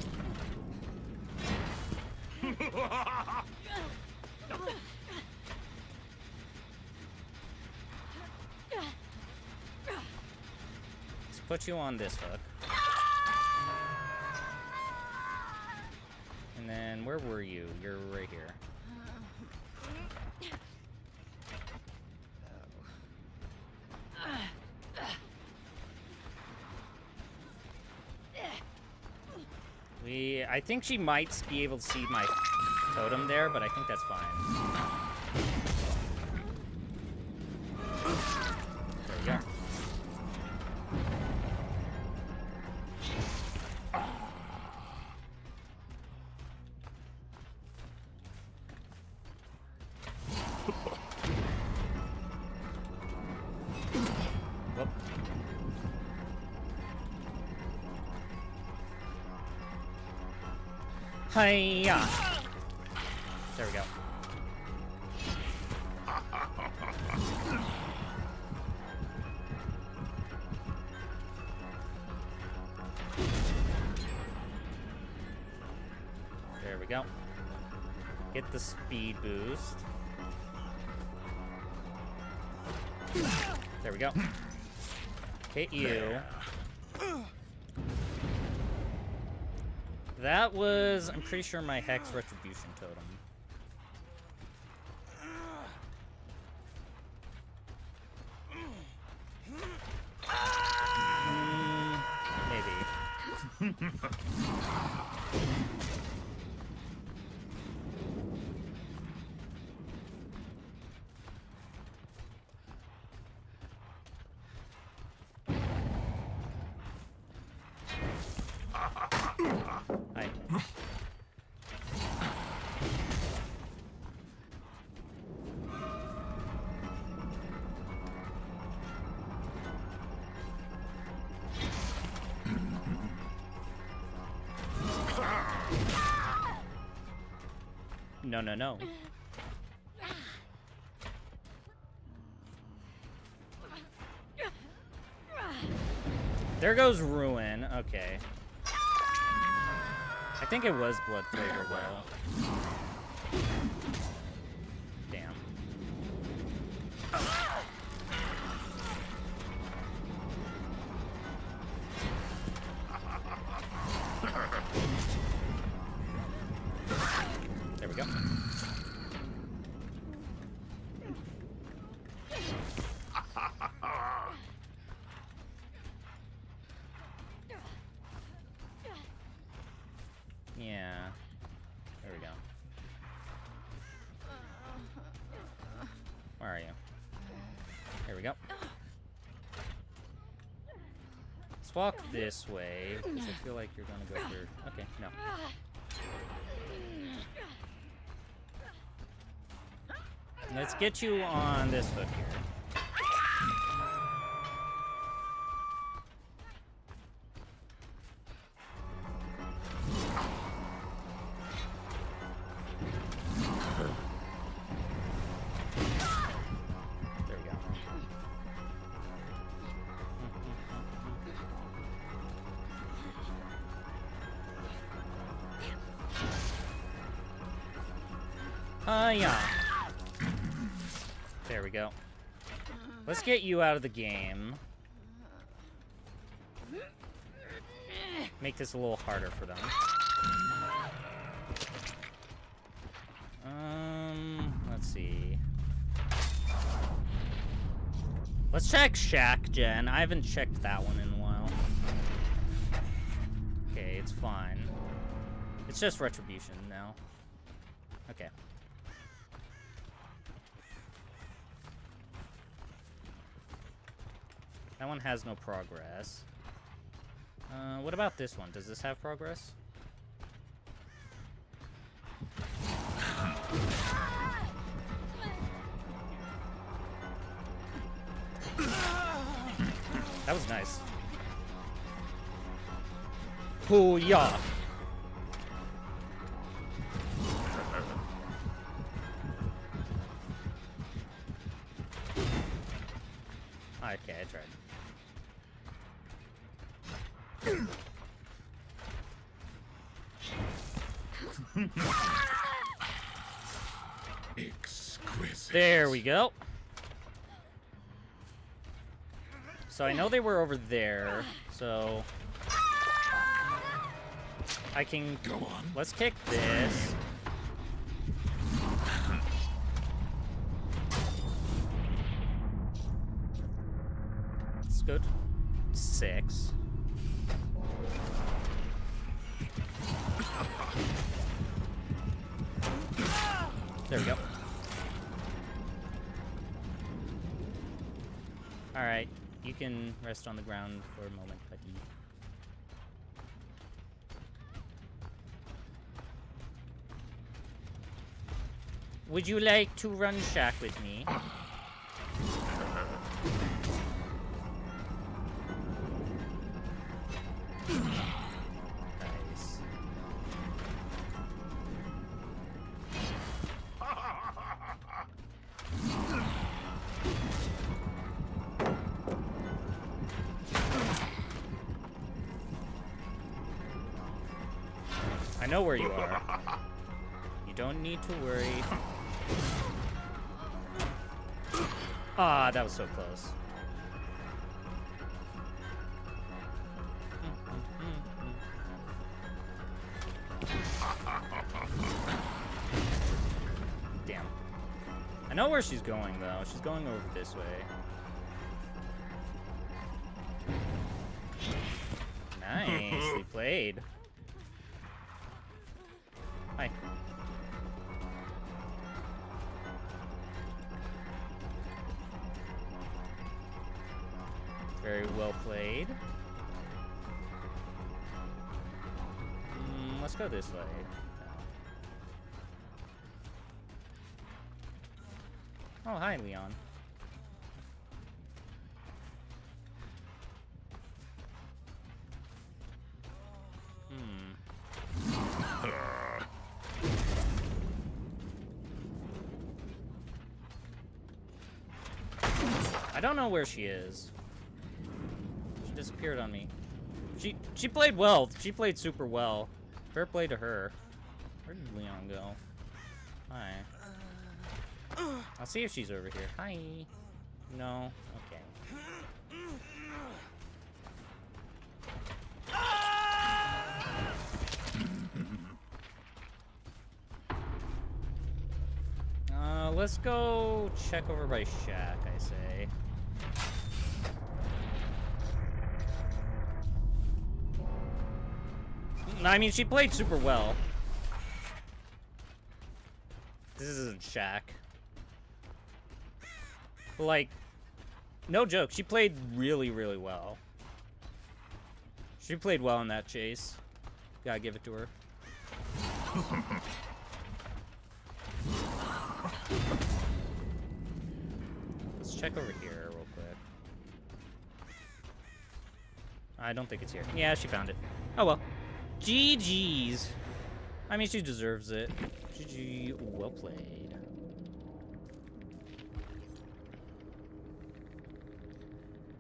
Let's put you on this hook. And then, where were you? You're right here. I think she might be able to see my totem there, but I think that's fine. There we go. Whoop. Hiya! There we go. There we go. Get the speed boost. There we go. Hit you. That was, I'm pretty sure, my Hex Retribution totem. Maybe. Hi. No, no, no. There goes Ruin. Okay. I think it was blood flavor well. Damn. There we go. Yeah. There we go. Where are you? Here we go. Let's walk this way, because I feel like you're gonna go through. Okay, no. Let's get you on this hook here. There we go. Yeah. There we go. Let's get you out of the game. Make this a little harder for them. Let's see. Let's check Shack Gen. I haven't checked that one in a while. Okay, it's fine. It's just Retribution now. Okay. That one has no progress. What about this one? Does this have progress? That was nice. Oh, yeah. Okay, I tried. Exquisite. There we go. So I know they were over there, so I can Go on. Let's kick this. Let's go to 6. There we go. Alright, you can rest on the ground for a moment, buddy. Would you like to run Shack with me? Nice. I know where you are. You don't need to worry. Ah, that was so close. Damn. I know where she's going, though. She's going over this way. Nicely played. Hi. Very well played. Let's go this way. No. Oh, hi, Leon. I don't know where she is. She disappeared on me. She played well. She played super well. Fair play to her. Where did Leon go? Hi. I'll see if she's over here. Hi. No. Okay. Let's go check over by Shack, I say. I mean, she played super well. This isn't Shack. Like, no joke, she played really, really well. She played well in that chase. Gotta give it to her. Let's check over here real quick. I don't think it's here. Yeah, she found it. Oh well. GG's. I mean, she deserves it. GG, well played.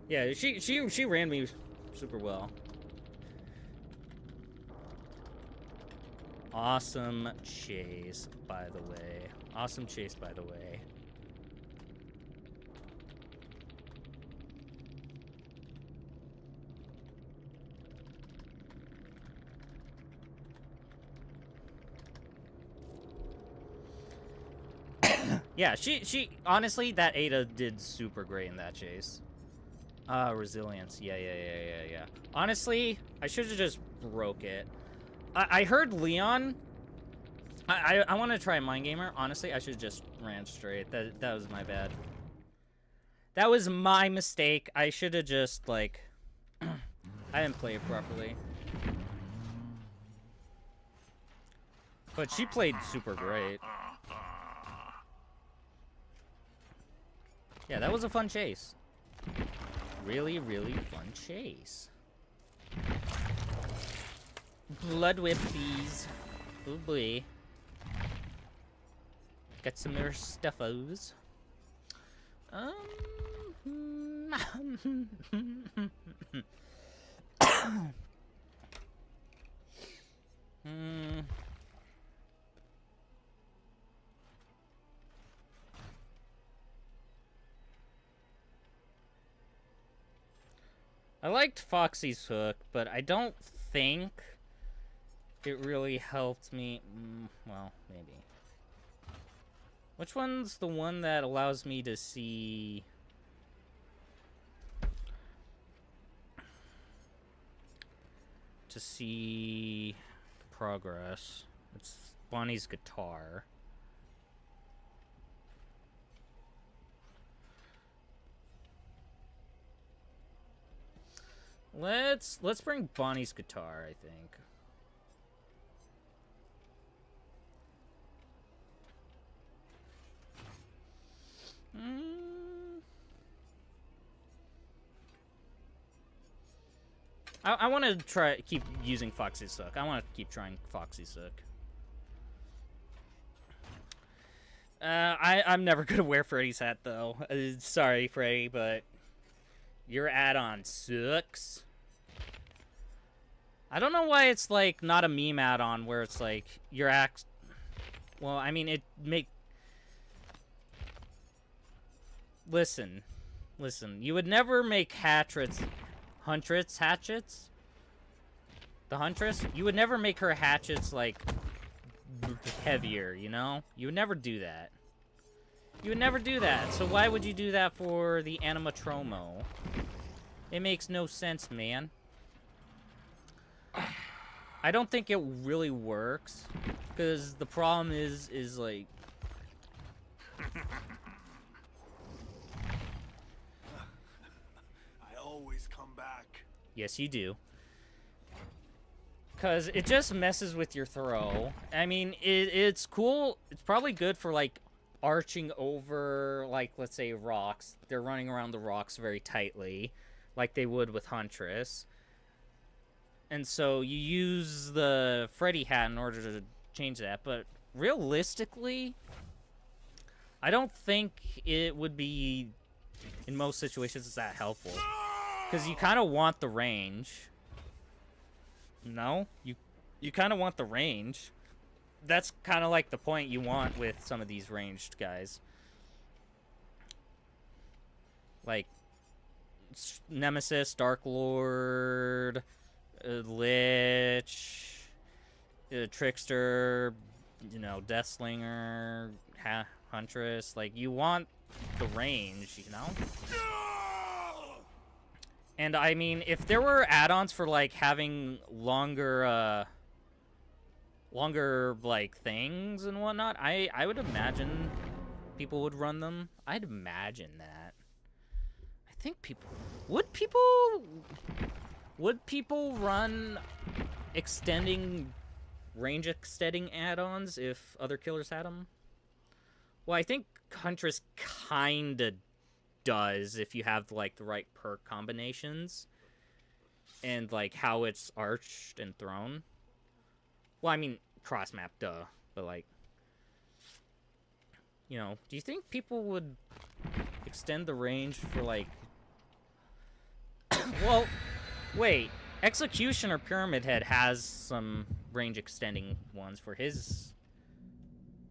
Yeah, she ran me super well. awesome chase, by the way. Awesome chase, by the way. Yeah, she honestly, that Ada did super great in that chase. Resilience. Yeah. Honestly, I should have just broke it. I heard Leon. I want to try Mind Gamer. Honestly, I should have just ran straight. That was my bad. That was my mistake. I should have just, like... I didn't play it properly. But she played super great. Yeah, that was a fun chase. Really, really fun chase. Blood whip, please. Oh boy. Got some more stuffos. I liked Foxy's hook, but I don't think it really helped me. Well, maybe. Which one's the one that allows me to see... progress? It's Bonnie's guitar. Let's bring Bonnie's guitar, I think. I want to keep using Foxy's hook. I want to keep trying Foxy's hook. I'm never gonna wear Freddy's hat though. Sorry, Freddy, but your add-on sucks. I don't know why it's like not a meme add-on where it's like your act. Well, I mean Listen. You would never make hatchets. The Huntress? You would never make her hatchets, like, heavier, you know? You would never do that. You would never do that. So why would you do that for the animatromo? It makes no sense, man. I don't think it really works. Because the problem is like... Yes, you do. Because it just messes with your throw. I mean, it's cool. It's probably good for, like, arching over, like, let's say, rocks. They're running around the rocks very tightly, like they would with Huntress. And so you use the Freddy hat in order to change that. But realistically, I don't think it would be, in most situations, that helpful. Because you kind of want the range. No? You kind of want the range. That's kind of like the point you want with some of these ranged guys. Like, Nemesis, Dark Lord, Lich, Trickster, you know, Deathslinger, Huntress. Like, you want the range, you know? And, I mean, if there were add-ons for, like, having longer, like, things and whatnot, I would imagine people would run them. I'd imagine that. I think people... Would people run range extending add-ons if other killers had them? Well, I think Huntress kinda does if you have, like, the right perk combinations and, like, how it's arched and thrown. Well, I mean, cross map, duh, but, like, you know, do you think people would extend the range for, like... Well, wait, Executioner Pyramid Head has some range extending ones for his...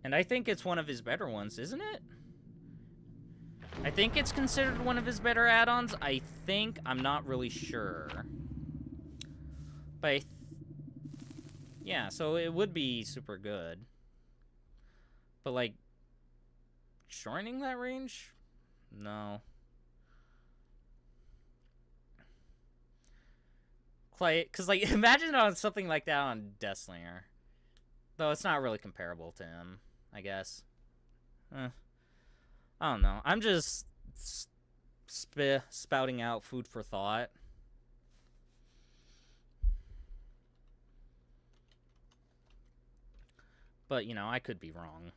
And I think it's one of his better ones, isn't it? I think it's considered one of his better add-ons. I think. I'm not really sure. But yeah, so it would be super good. But, like, shortening that range? No. Because, like, imagine on something like that on Deathslinger. Though it's not really comparable to him, I guess. I don't know. I'm just spouting out food for thought. But, you know, I could be wrong.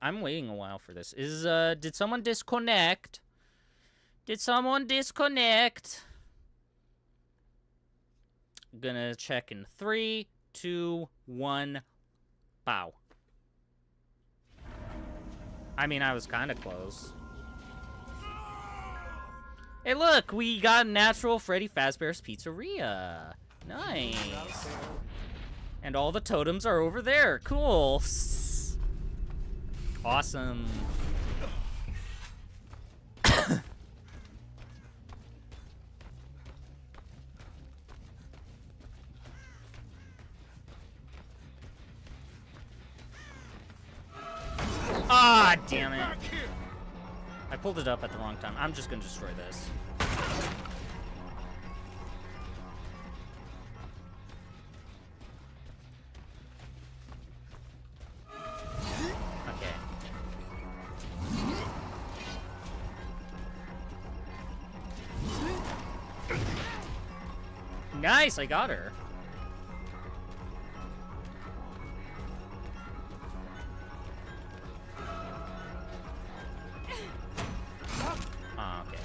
I'm waiting a while for this. Did someone disconnect? Did someone disconnect? Gonna check in 3, 2, 1. Bow. I mean, I was kind of close. Hey, look, we got Natural Freddy Fazbear's Pizzeria. Nice. And all the totems are over there. Cool. Awesome. Ah, damn it. I pulled it up at the wrong time. I'm just gonna destroy this. Okay. Nice, I got her. Oh, okay.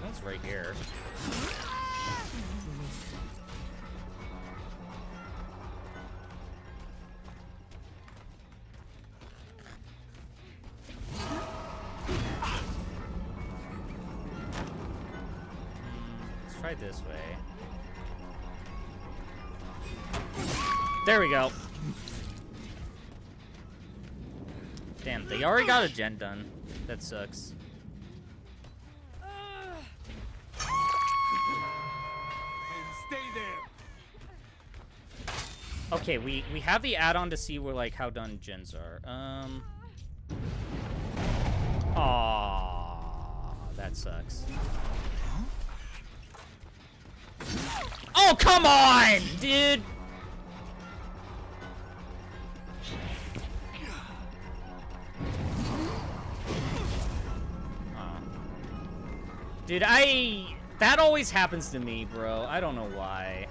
One's right here. Let's try this way. There we go. Damn, they already got a gen done. That sucks. Stay there. Okay, we have the add-on to see where, like, how done gens are. Aww, that sucks. Oh, come on, dude! Dude, that always happens to me, bro. I don't know why.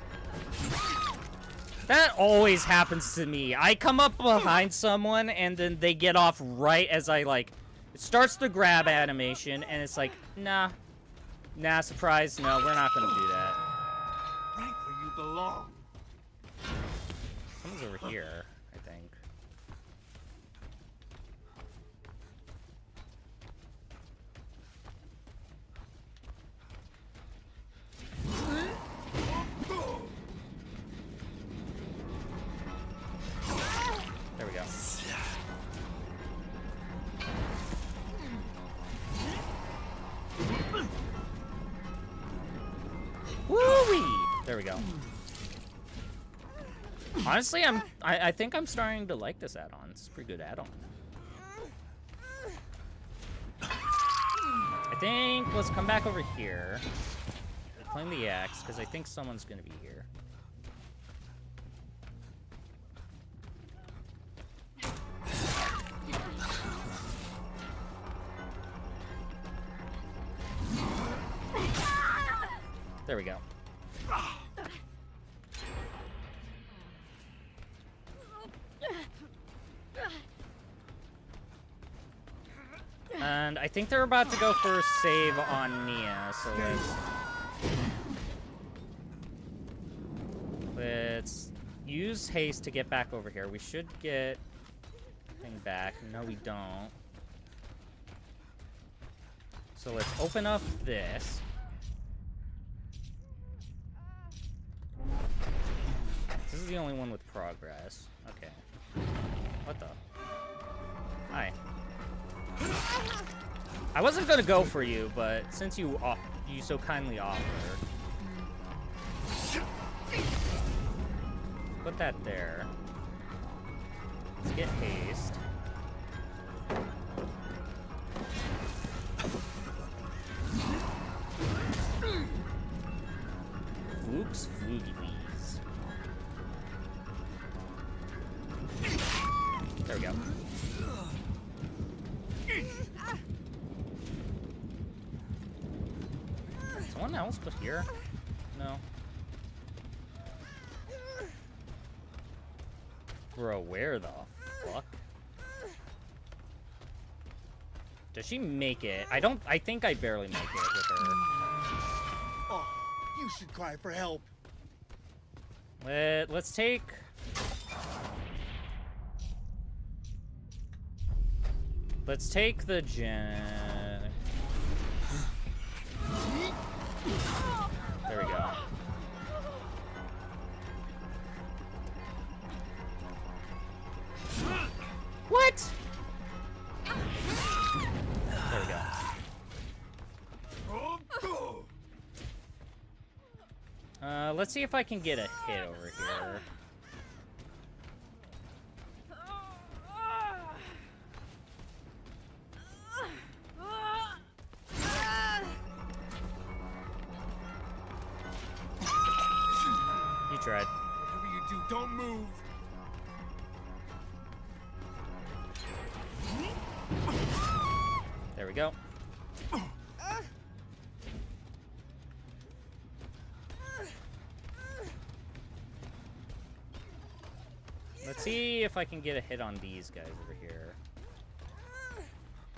That always happens to me. I come up behind someone, and then they get off right as I, like... It starts the grab animation, and it's like, nah. Nah, surprise, no, we're not gonna do that. Right where you belong. Someone's over here, I think. There we go. Woo-wee! There we go. Honestly, I think I'm starting to like this add-on. It's a pretty good add-on. I think let's come back over here. Claim the axe, because I think someone's gonna be here. There we go. And I think they're about to go for a save on Nia, so let's use haste to get back over here. We should get thing back. No, we don't. So let's open up this. This is the only one with progress. Okay. What the? Hi. I wasn't gonna go for you, but since you so kindly offer, put that there. Let's get haste. Flukes, flugies. There we go. Someone else put here? No. Bro, where the fuck? Does she make it? I think I barely make it with her. Oh, you should cry for help. Let's take... Let's take the gen... There we go. What? There we go. Let's see if I can get a hit over here. You tried. Whatever you do, don't move. There we go. Let's see if I can get a hit on these guys over here.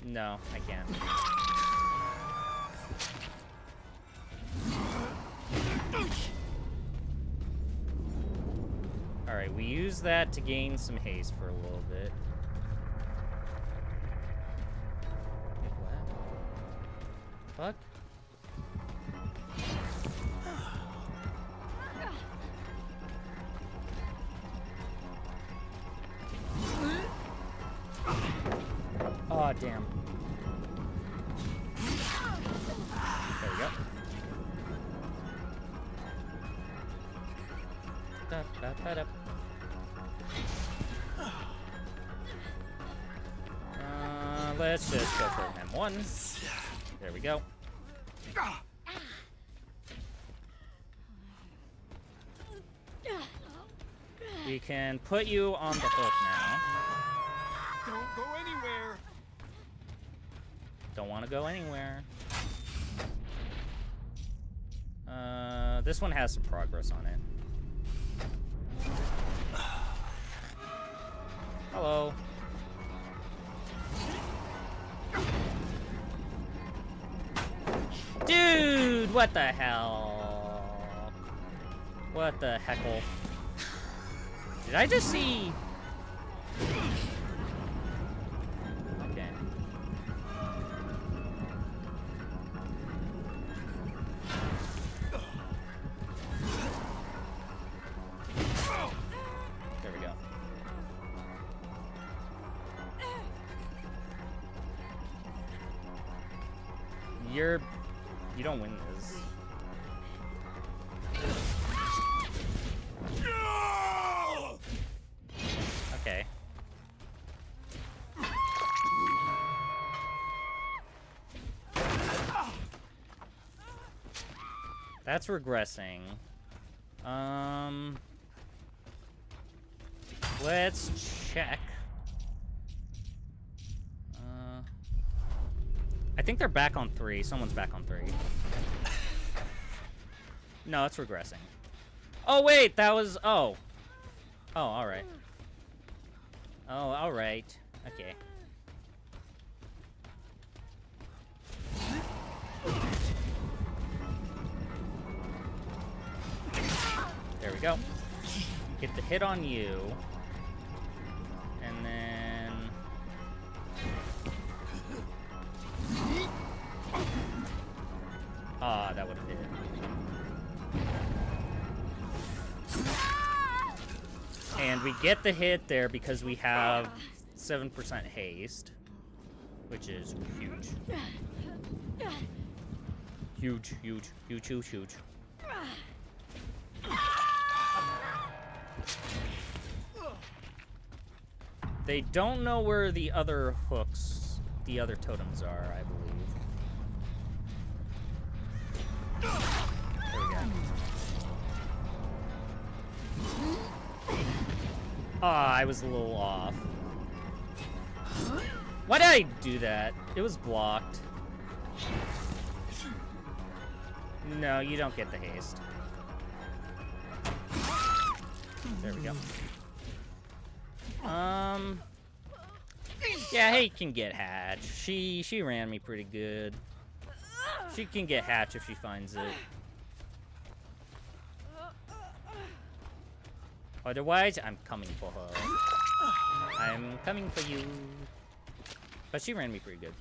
No, I can't. Alright, we use that to gain some haste for a little bit. What? Fuck? Oh, damn. There we go. Da, da, da, da. Let's just go for an M1. There we go. We can put you on the hook now. Don't go anywhere. Don't want to go anywhere. This one has some progress on it. Hello. Dude, what the hell? What the heckle? Did I just see... Okay. There we go. You don't win this. Okay. That's regressing. Let's check. I think they're back on 3. Someone's back on 3. No, it's regressing. Oh, wait, that was... Oh. Oh, alright. Oh, alright. Okay. There we go. Get the hit on you. And then... Ah, that would have hit. And we get the hit there because we have 7% haste, which is huge. Huge, huge, huge, huge, huge. They don't know where the other hooks, the other totems are, I believe. There we go. Ah, I was a little off. Why did I do that? It was blocked. No, you don't get the haste. There we go. Yeah, Hay can get Hatch. She ran me pretty good. She can get Hatch if she finds it. Otherwise, I'm coming for her. I'm coming for you. But she ran me pretty good.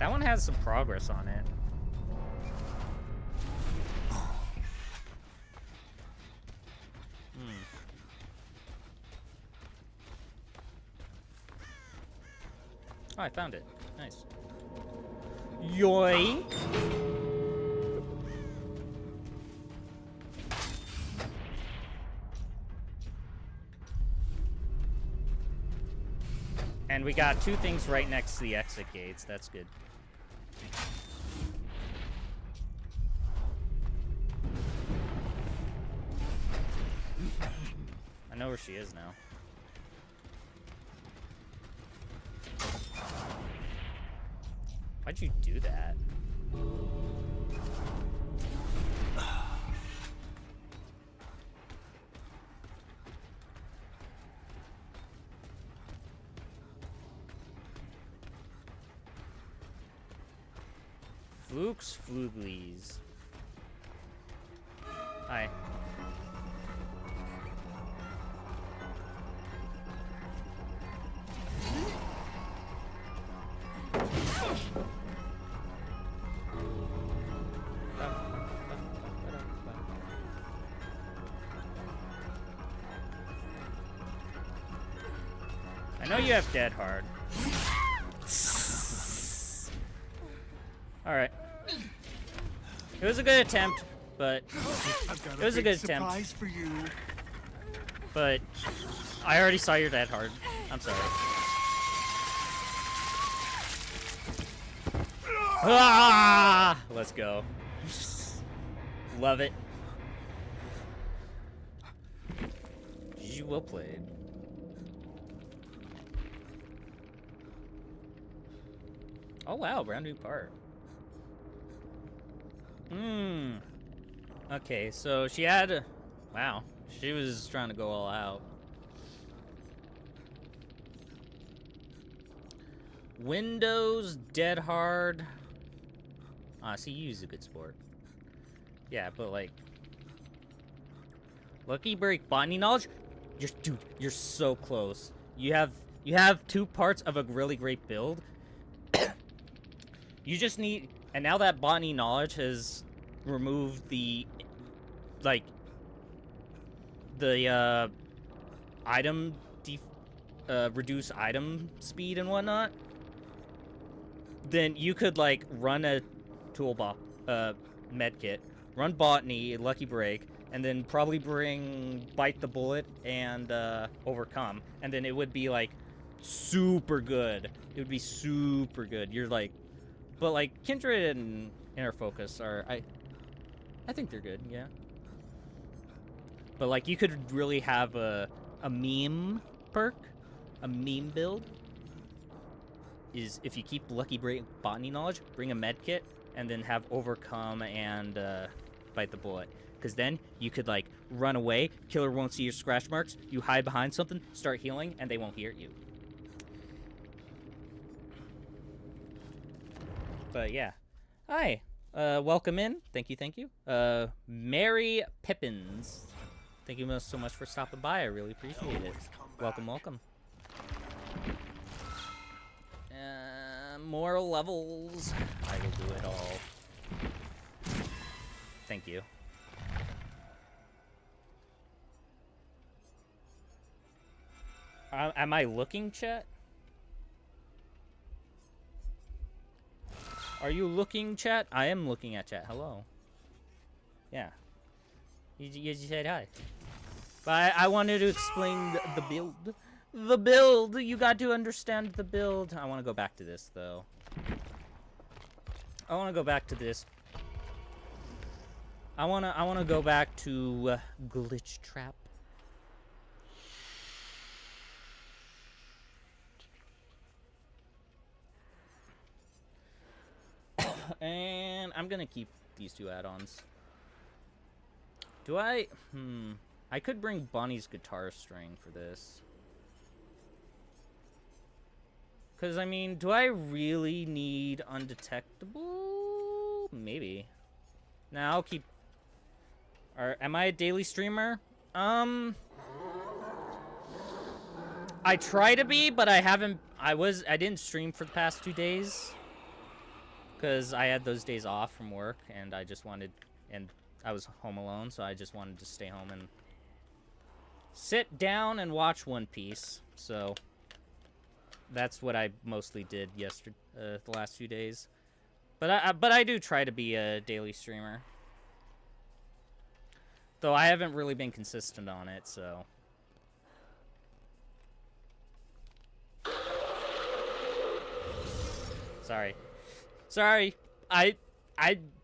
That one has some progress on it. Oh, I found it. Nice. Yoink! And we got 2 things right next to the exit gates. That's good. I know where she is now. Why'd you do that? Flukes, Fluglies. Hi. I know you have Dead Hard. Alright. It was a good attempt, but... It was a good attempt. For you. But... I already saw your Dead Hard. I'm sorry. Ah! Let's go. Love it. GG, well played. Oh wow, brand new part. Okay, so she had... Wow, she was trying to go all out. Windows, Dead Hard. CU's a good sport. Yeah, but like... Lucky Break Botany Knowledge? Dude, you're so close. You have 2 parts of a really great build. You just need... And now that Botany Knowledge has removed the... Like... The, item... reduce item speed and whatnot. Then you could, like, run a toolbox... medkit. Run Botany, Lucky Break. And then probably bring Bite the Bullet and, Overcome. And then it would be, like, super good. It would be super good. You're, like... But, like, Kindred and Inner Focus are... I think they're good, yeah. But, like, you could really have a meme perk. A meme build. Is if you keep Lucky Break Botany Knowledge, bring a medkit, and then have overcome and bite the bullet. Because then you could, like, run away, killer won't see your scratch marks, you hide behind something, start healing, and they won't hear you. But yeah. Hi. Welcome in. Thank you, thank you. Mary Pippins. Thank you so much for stopping by. I really appreciate it. Welcome, welcome. More levels. I will do it all. Thank you. Am I looking, chat? Are you looking, chat? I am looking at chat. Hello. Yeah. You said hi. But I wanted to explain the build. The build! You got to understand the build. I want to go back to this, though. I want to go back to this. I want to go back to Glitch Trap. And I'm gonna keep these two add-ons. Do I? I could bring Bonnie's guitar string for this. Because, I mean, do I really need undetectable? Maybe. Nah, I'll keep... am I a daily streamer? I try to be, but I haven't... I didn't stream for the past 2 days. Because I had those days off from work, and I just wanted... And I was home alone, so I just wanted to stay home and... sit down and watch One Piece. So... that's what I mostly did yesterday, the last few days. But I do try to be a daily streamer. Though I haven't really been consistent on it, so... Sorry. Sorry.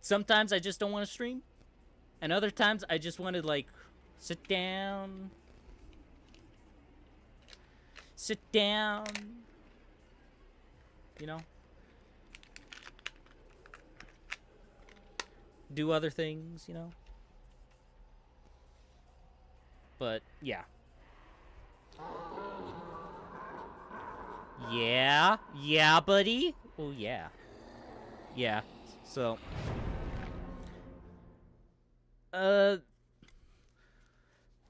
Sometimes I just don't want to stream. And other times I just want to, like, sit down. Sit down. You know? Do other things, you know? But, yeah. Yeah? Yeah, buddy? Oh, yeah. Yeah. So... though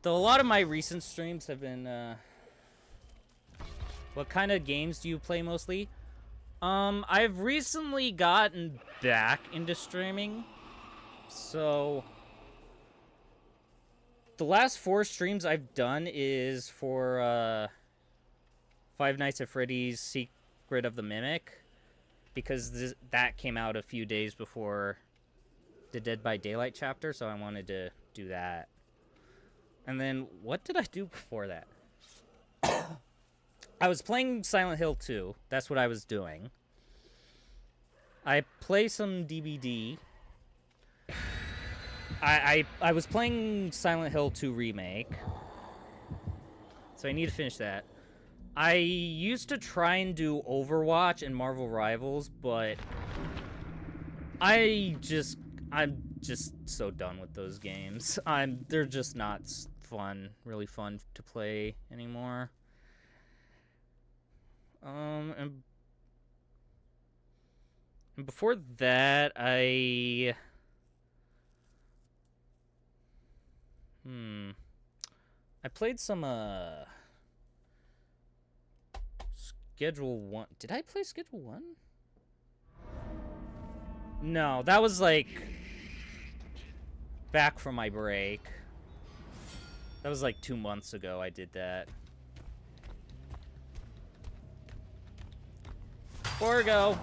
a lot of my recent streams have been, what kind of games do you play mostly? I've recently gotten back into streaming, so the last 4 streams I've done is for, Five Nights at Freddy's Secret of the Mimic, because that came out a few days before the Dead by Daylight chapter, so I wanted to do that. And then, what did I do before that? I was playing Silent Hill 2. That's what I was doing. I play some DBD. I was playing Silent Hill 2 Remake. So I need to finish that. I used to try and do Overwatch and Marvel Rivals, but I'm just so done with those games. They're just not really fun to play anymore. And before that, I played some Schedule 1. Did I play Schedule 1? No, that was like back from my break. That was like 2 months ago I did that. 4 go.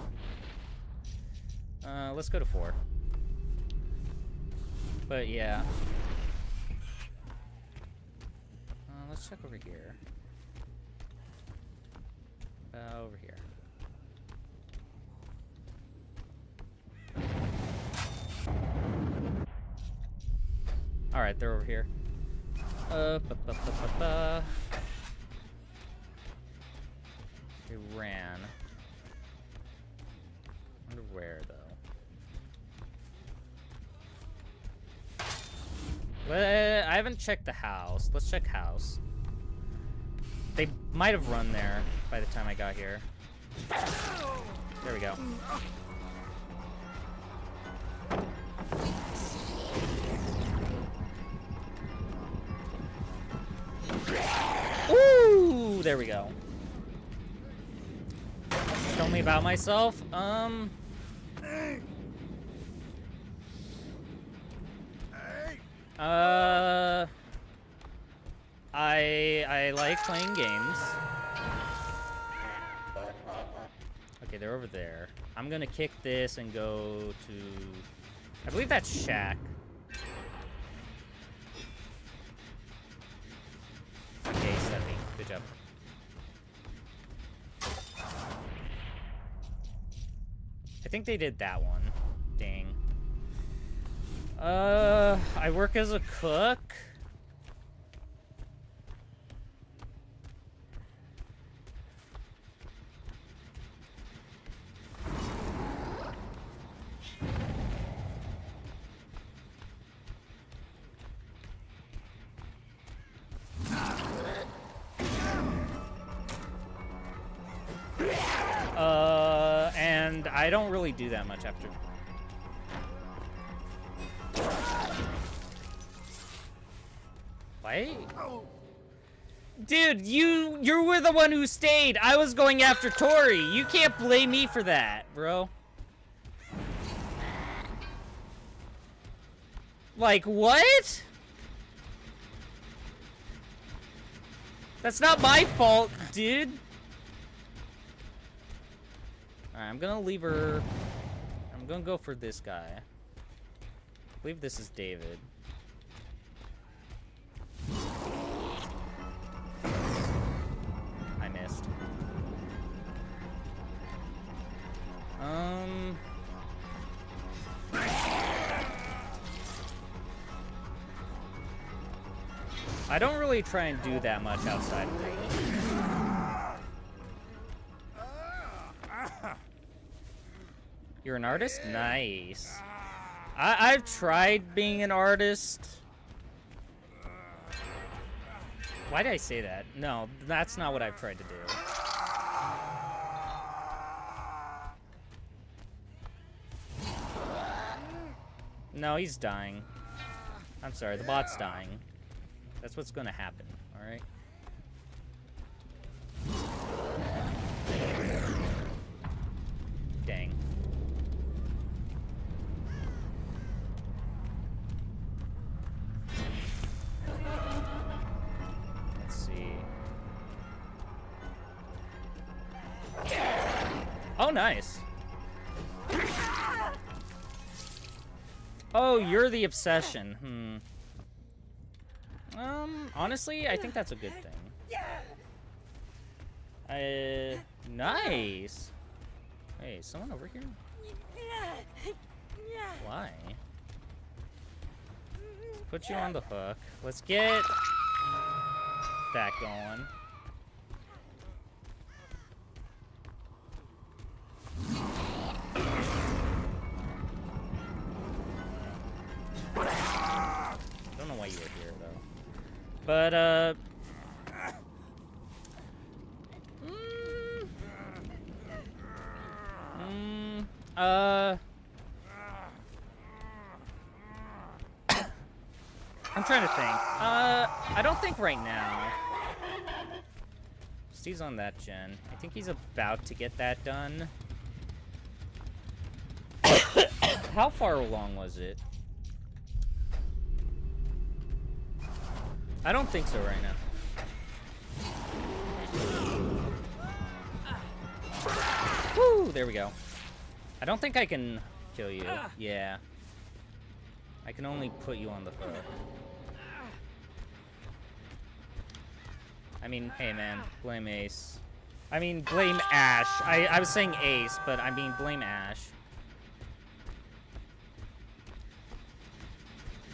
Let's go to 4. But yeah. Let's check over here. Over here. Alright, they're over here. They ran. Wonder where, though. I haven't checked the house. Let's check house. They might have run there by the time I got here. There we go. Ooh, there we go. Tell me about myself. I like playing games. Okay, they're over there. I'm gonna kick this and go to... I believe that's Shack. Okay, 70. Good job. I think they did that one. Dang. I work as a cook. And I don't really do that much after. Why? Dude, you were the one who stayed. I was going after Tori. You can't blame me for that, bro. Like, what? That's not my fault, dude. Alright, I'm gonna leave her. I'm gonna go for this guy. I believe this is David. I missed. I don't really try and do that much outside of things. You're an artist? Nice. I've tried being an artist. Why did I say that? No, that's not what I've tried to do. No, he's dying. I'm sorry, the bot's dying. That's what's gonna happen, alright? Dang. Let's see. Oh, nice. Oh, you're the obsession. Honestly, I think that's a good thing. Nice. Hey, someone over here? Why? Put you on the hook. Let's get that going. Don't know why you were here, though. But, I'm trying to think. I don't think right now. Steve's on that gen. I think he's about to get that done. How far along was it? I don't think so right now. Woo! There we go. I don't think I can kill you. Yeah. I can only put you on the hook. I mean, hey man, blame Ace. I mean, blame Ash. I was saying Ace, but I mean, blame Ash.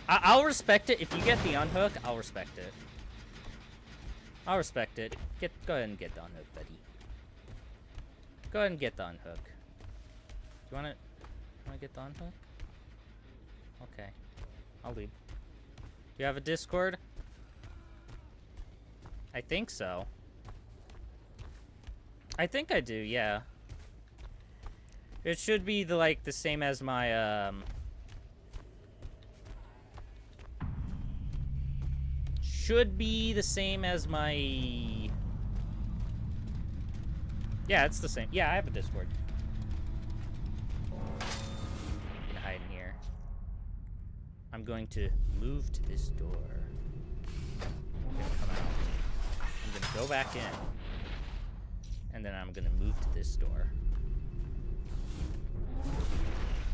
I'll respect it. If you get the unhook, I'll respect it. I'll respect it. Go ahead and get the unhook, buddy. Go ahead and get the unhook. You wanna get the unhook? Okay. I'll leave. You have a Discord? I think so. I think I do, yeah. It should be the same as my should be the same as my... Yeah, it's the same. Yeah, I have a Discord. I'm gonna hide in here. I'm going to move to this door. I'm gonna come out. I'm gonna go back in. And then I'm gonna move to this door.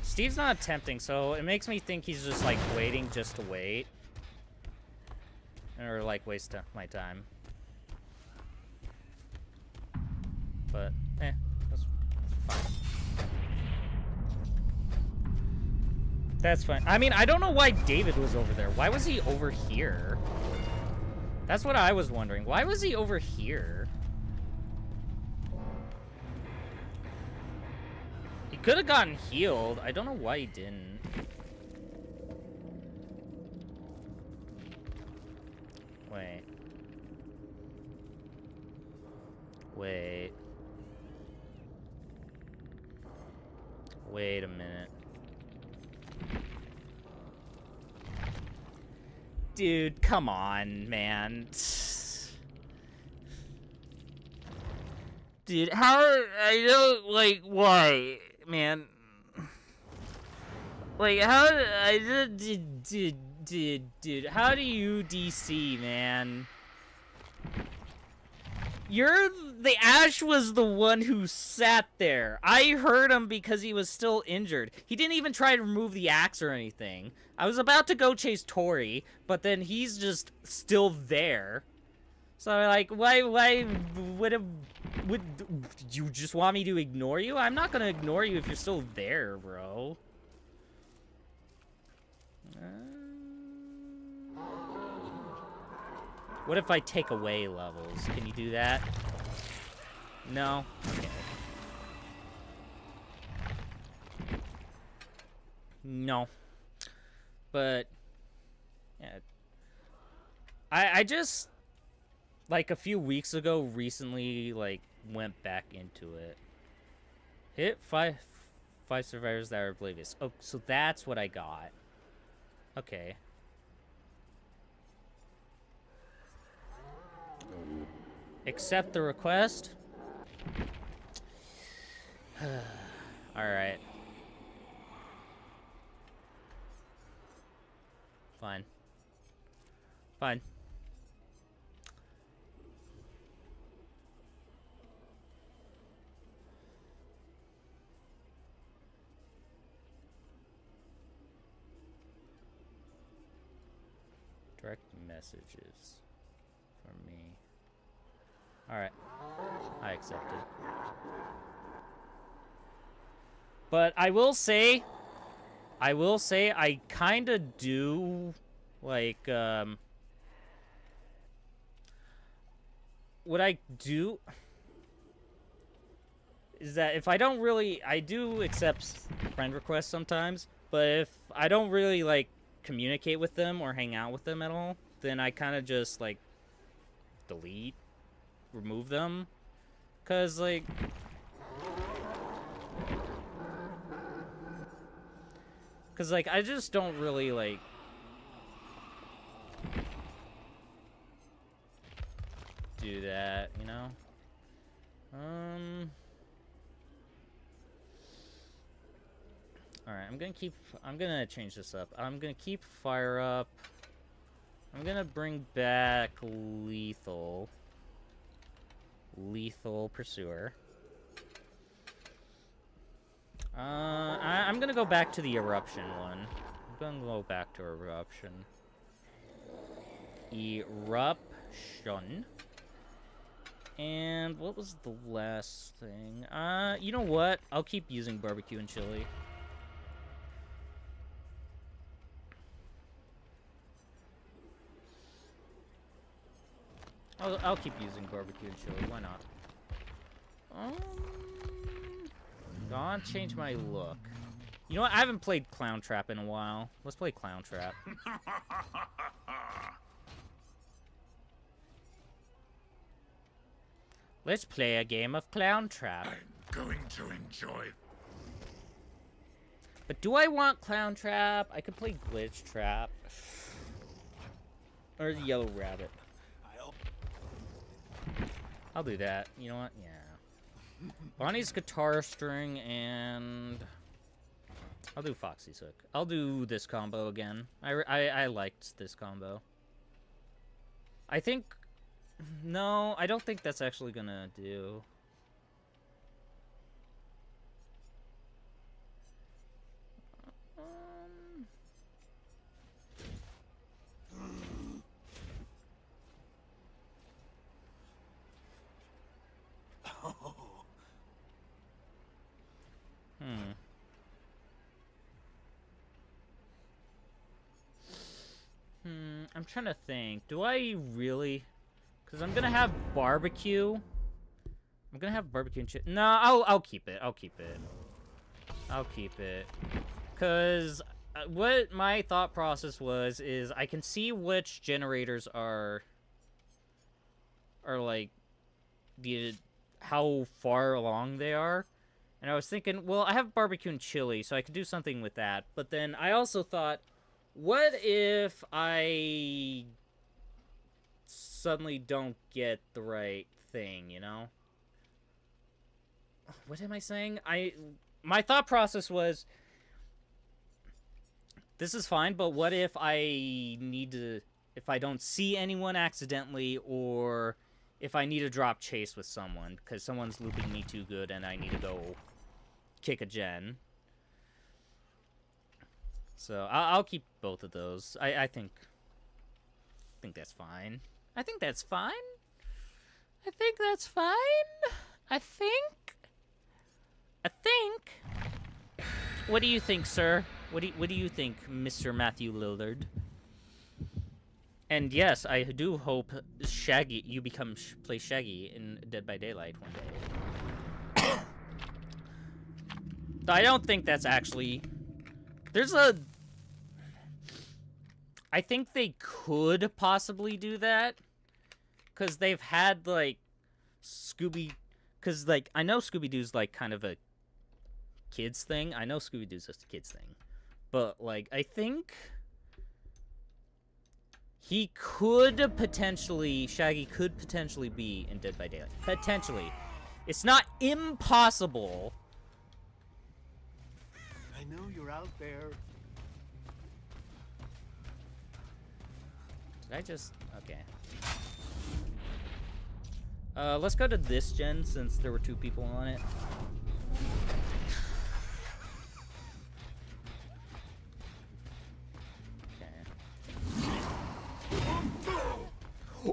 Steve's not attempting, so it makes me think he's just like waiting just to wait. Or like waste my time. But, that's fine. That's fine. I mean, I don't know why David was over there. Why was he over here? That's what I was wondering. Why was he over here? He could have gotten healed. I don't know why he didn't. Wait. Wait. Wait a minute. Dude, come on, man. Dude, how... I don't, like, why, man? Like, how... Dude, how do you DC, man? The Ash was the one who sat there. I heard him because he was still injured. He didn't even try to remove the axe or anything. I was about to go chase Tori, but then he's just still there. So, like, why would you just want me to ignore you? I'm not gonna ignore you if you're still there, bro. What if I take away levels? Can you do that? No? Okay. No. But, yeah. I just, like, a few weeks ago, recently, like, went back into it. Hit five survivors that are oblivious. Oh, so that's what I got. Okay. Accept the request. Alright. Fine. Fine. Direct messages from me. Alright. I accepted. But I will say I kinda do, like, what I do is that if I don't really, I do accept friend requests sometimes, but if I don't really, like, communicate with them or hang out with them at all, then I kind of just, like, delete, remove them, because, like, I just don't really, like, do that, you know? Alright, I'm gonna change this up. I'm gonna keep fire up. I'm gonna bring back lethal pursuer. I'm gonna go back to the eruption one. I'm gonna go back to eruption. Eruption. And what was the last thing? You know what? I'll keep using barbecue and chili. I'll keep using barbecue and chili. Why not? I'll change my look. You know what? I haven't played Clown Trap in a while. Let's play Clown Trap. Let's play a game of Clown Trap. I'm going to enjoy. But do I want Clown Trap? I could play Glitch Trap. Or Yellow Rabbit. I'll do that. You know what? Yeah. Bonnie's Guitar String and... I'll do Foxy's Hook. I'll do this combo again. I liked this combo. I think... No, I don't think that's actually gonna do. I'm trying to think. Do I really... Because I'm gonna have barbecue. I'm gonna have barbecue and shit. No, I'll keep it. I'll keep it. I'll keep it. Because what my thought process was is I can see which generators are like how far along they are. And I was thinking, well, I have barbecue and chili, so I could do something with that. But then I also thought, what if I suddenly don't get the right thing, you know? What am I saying? My thought process was, this is fine, but what if I if I don't see anyone accidentally, or if I need to drop chase with someone, because someone's looping me too good and I need to go kick a gen. So I'll keep both of those. I think that's fine. I think that's fine. I think that's fine. I think. What do you think, sir? What do you think, Mr. Matthew Lillard? And yes, I do hope Shaggy, you play Shaggy in Dead by Daylight one day. I don't think that's actually... I think they could possibly do that. Because they've had, like, Scooby... Because, like, I know Scooby-Doo's, like, kind of a kids thing. I know Scooby-Doo's just a kids thing. But, like, I think... Shaggy could potentially be in Dead by Daylight. Potentially. It's not impossible. I know you're out there. Did I just... Okay. Let's go to this gen since there were 2 people on it.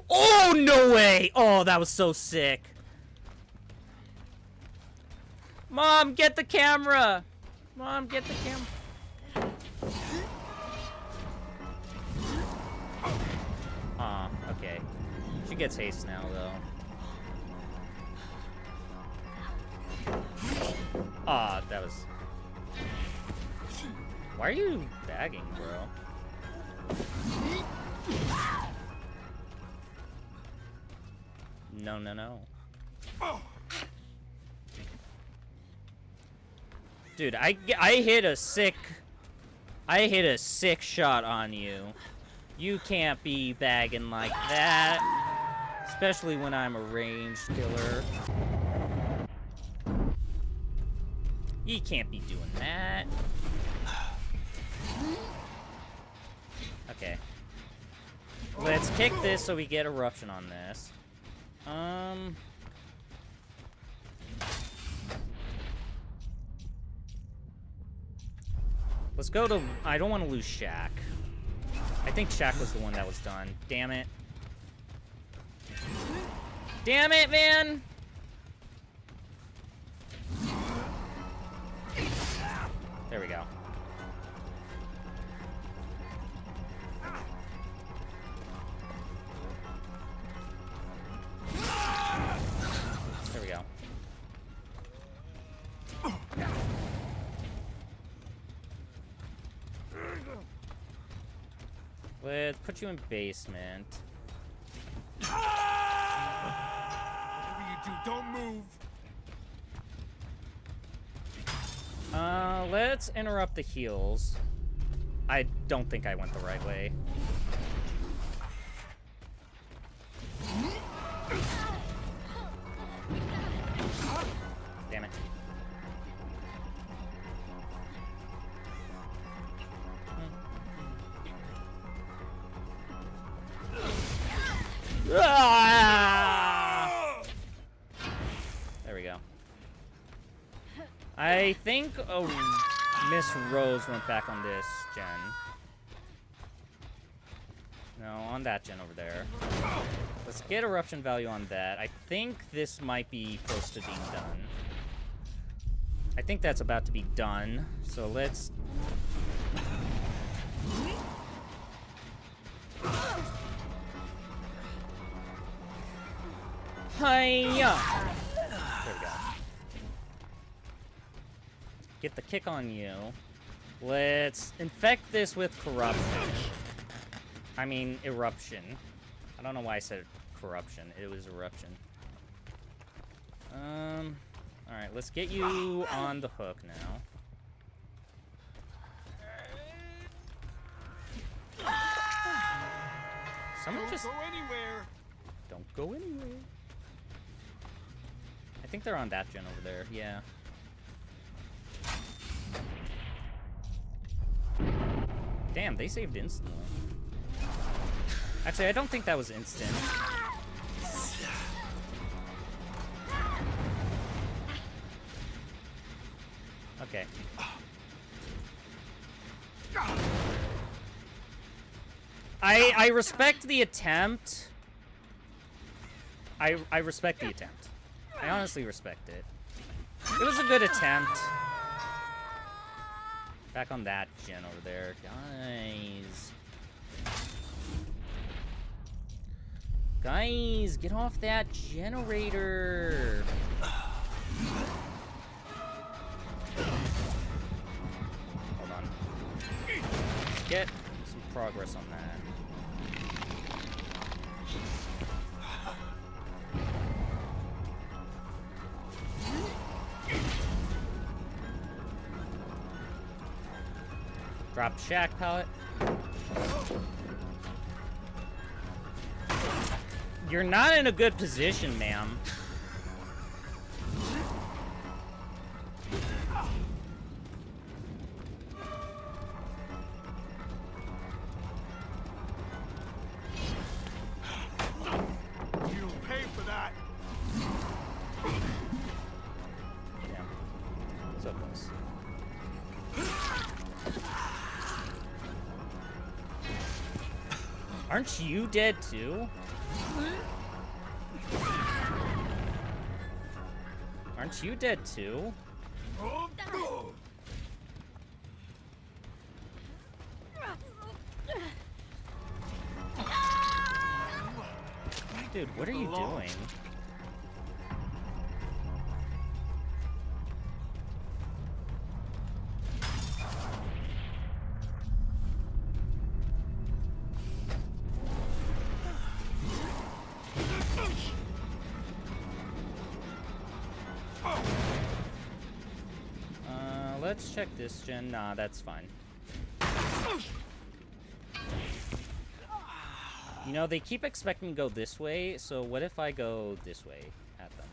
Oh, no way! Oh, that was so sick. Mom, get the camera! Mom, get the camera. Aw, okay. She gets haste now, though. Aw, that was... Why are you bagging, bro? No, no, no. Dude, I hit a sick shot on you. You can't be bagging like that. Especially when I'm a ranged killer. You can't be doing that. Okay. Let's kick this so we get eruption on this. Let's go to... I don't want to lose Shaq. I think Shaq was the one that was done. Damn it. Damn it, man! There we go. There we go. Let's put you in basement. Whatever you do, don't move. Let's interrupt the heals. I don't think I went the right way. Damn it. Ah! There we go. I think Miss Rose went back on this gen. No, on that gen over there. Let's get eruption value on that. I think this might be close to being done. I think that's about to be done. So let's... Hiya! There we go. Get the kick on you. Let's infect this with corruption. I mean, eruption. I don't know why I said corruption. It was eruption. Alright, let's get you on the hook now. Someone just... Don't go anywhere. Don't go anywhere. I think they're on that gen over there, yeah. Damn, they saved instantly. Actually, I don't think that was instant. Okay. I respect the attempt. I respect the attempt. I honestly respect it. It was a good attempt. Back on that gen over there. Guys. Guys, get off that generator. Hold on. Let's get some progress on that. Drop shack pallet. You're not in a good position, ma'am. You'll pay for that. Damn. So close. Aren't you dead too? Aren't you dead too? Dude, what are you doing? Let's check this gen. Nah, that's fine. You know, they keep expecting me to go this way, so what if I go this way at them?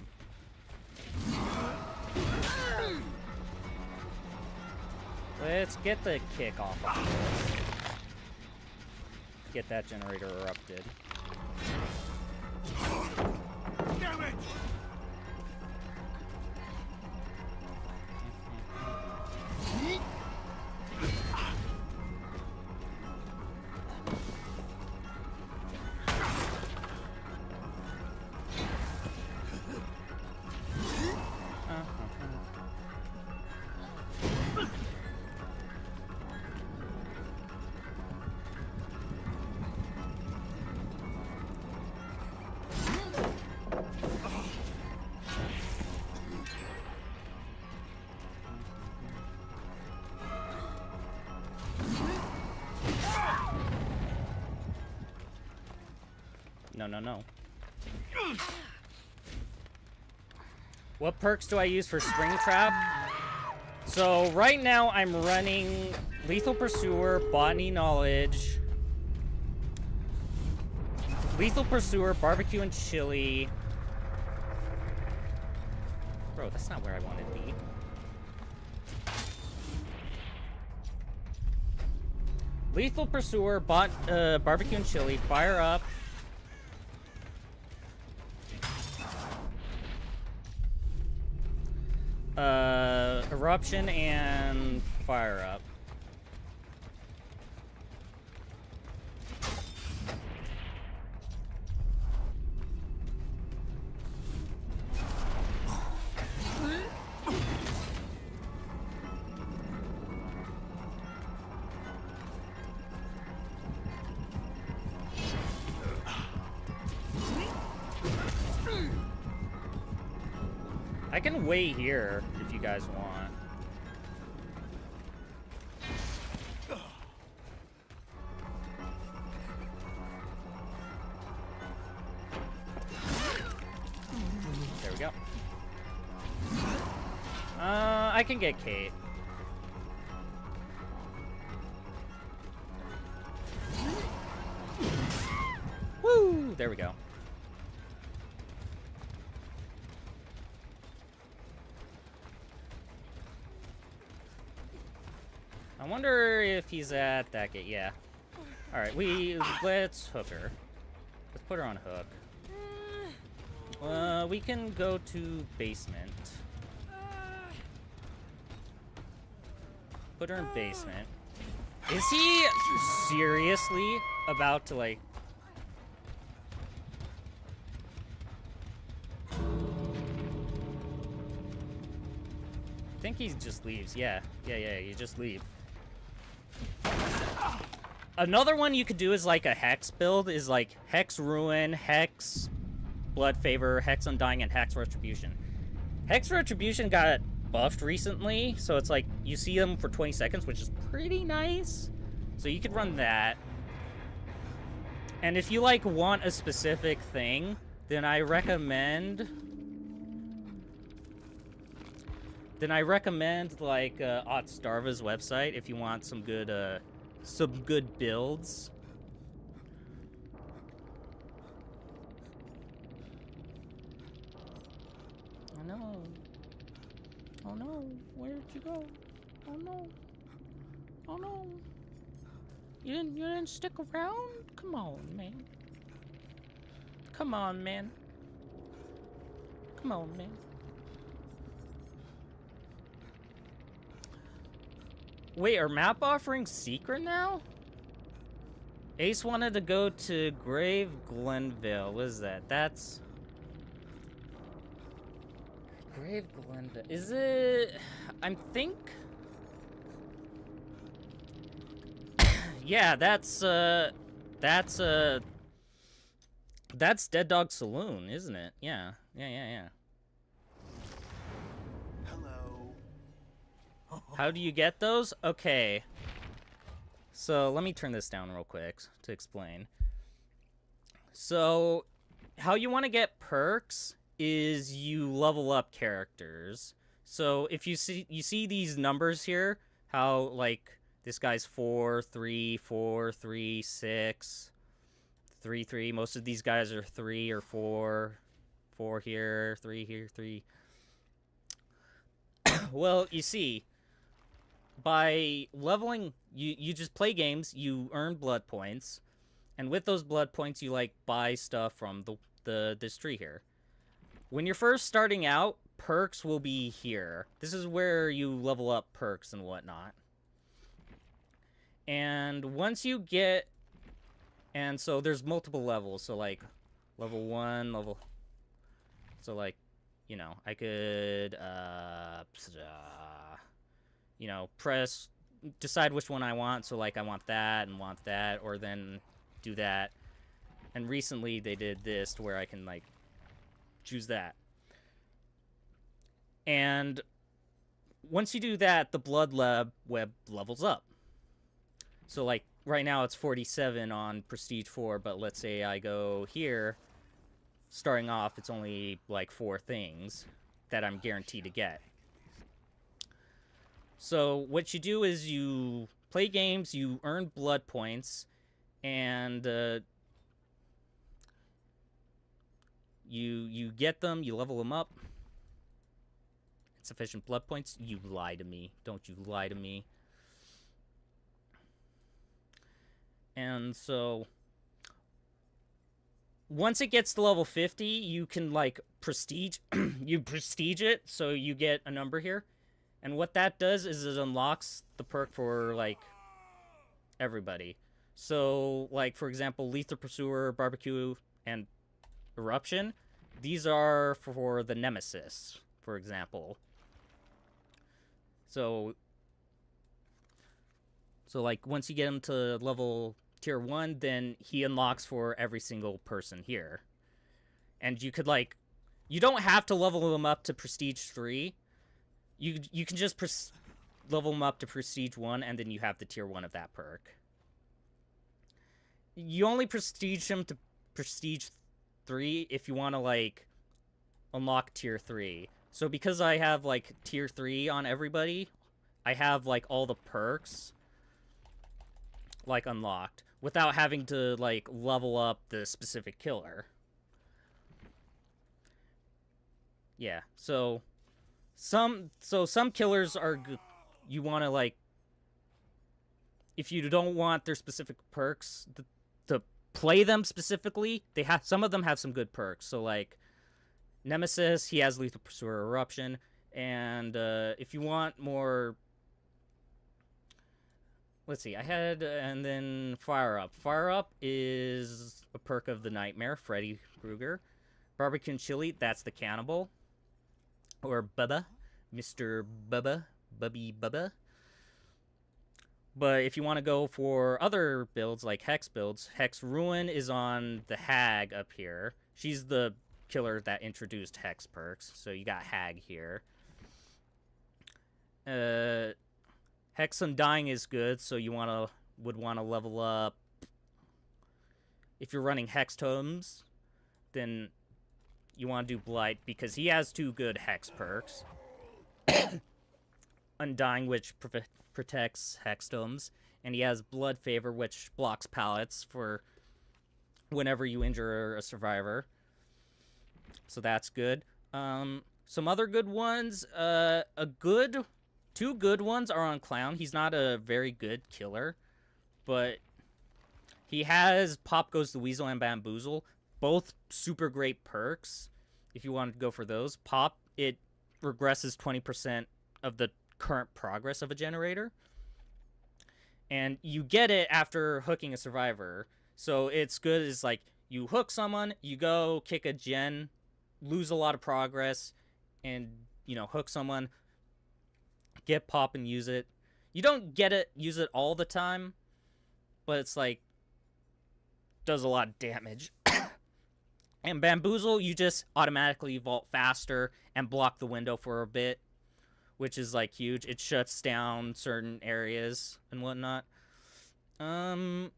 Let's get the kick off of this. Get that generator erupted. Damn it! No, no, no. What perks do I use for Springtrap? So right now I'm running Lethal Pursuer, Botany Knowledge, Lethal Pursuer, Barbecue and Chili. Bro, that's not where I want to be. Lethal Pursuer, Barbecue and Chili, Fire Up. Eruption and Fire Up. I can wait here if you guys want. There we go. I can get Kate. Woo! There we go. I wonder if he's at that gate. Yeah. All right, let's hook her. Let's put her on hook. We can go to basement. Put her in basement. Is he seriously about to, like... I think he just leaves. Yeah, you just leave. Another one you could do is like a Hex build, is like Hex Ruin, Hex Blood Favor, Hex Undying, and Hex Retribution. Hex Retribution got buffed recently, so it's like you see them for 20 seconds, which is pretty nice. So you could run that. And if you like want a specific thing, then I recommend like Otstarva's website if you want some good builds. Oh no. Oh no. Where'd you go? Oh no. Oh no. You didn't stick around? Come on, man. Come on, man. Come on, man. Wait, are map offerings secret now? Ace wanted to go to Grave Glenville. What is that? That's... Grave Glenville. Is it... I think... Yeah, that's Dead Dog Saloon, isn't it? Yeah. How do you get those? Okay. So, let me turn this down real quick to explain. So, how you want to get perks is you level up characters. So, if you see these numbers here, how, like, this guy's 4, 3, 4, 3, 6, 3, 3. Most of these guys are 3 or 4. 4 here, 3 here, 3. Well, you see... By leveling, you just play games, you earn blood points, and with those blood points, you, like, buy stuff from this tree here. When you're first starting out, perks will be here. This is where you level up perks and whatnot. And once you get... And so there's multiple levels, so, like, level 1, level... So, like, you know, I could, you know, decide which one I want. So, like, I want that, or then do that. And recently they did this to where I can, like, choose that. And once you do that, the blood web levels up. So, like, right now it's 47 on Prestige 4, but let's say I go here, starting off, it's only like 4 things that I'm guaranteed to get. So what you do is you play games, you earn blood points, and you get them, you level them up. Insufficient blood points? You lie to me. Don't you lie to me. And so once it gets to level 50, you can like prestige you prestige it, so you get a number here. And what that does is it unlocks the perk for like everybody. So like for example, Lethal Pursuer, Barbecue, and Eruption, these are for the Nemesis, for example. So like once you get him to level tier 1, then he unlocks for every single person here. And you could like, you don't have to level them up to Prestige 3. You can just level them up to Prestige 1, and then you have the tier 1 of that perk. You only prestige him to Prestige 3 if you want to like unlock tier 3. So because I have like tier 3 on everybody, I have like all the perks like unlocked without having to like level up the specific killer. Yeah, so some killers are you want to like, if you don't want their specific perks to play them specifically, they have, some of them have some good perks. So like Nemesis, he has Lethal Pursuer, Eruption, and if you want more, let's see, I had, and then Fire Up. Fire Up is a perk of the Nightmare, Freddy Krueger. Barbecue and Chili, that's the Cannibal. Or Bubba, Mr. Bubba, Bubby Bubba. But if you want to go for other builds, like Hex builds, Hex Ruin is on the Hag up here. She's the killer that introduced Hex perks, so you got Hag here. Hex Undying is good, so you would want to level up. If you're running Hex Totems, then you want to do Blight, because he has 2 good Hex perks. Undying, which protects Hex Totems, and he has Blood Favor, which blocks pallets for whenever you injure a survivor. So that's good. Some other good ones, 2 good ones are on Clown. He's not a very good killer, but he has Pop Goes the Weasel and Bamboozle. Both super great perks if you want to go for those. Pop, it regresses 20% of the current progress of a generator. And you get it after hooking a survivor. So it's good as like, you hook someone, you go kick a gen, lose a lot of progress, and, you know, hook someone, get Pop and use it. You don't use it all the time, but it's like, does a lot of damage. And Bamboozle, you just automatically vault faster and block the window for a bit, which is like huge. It shuts down certain areas and whatnot. Don't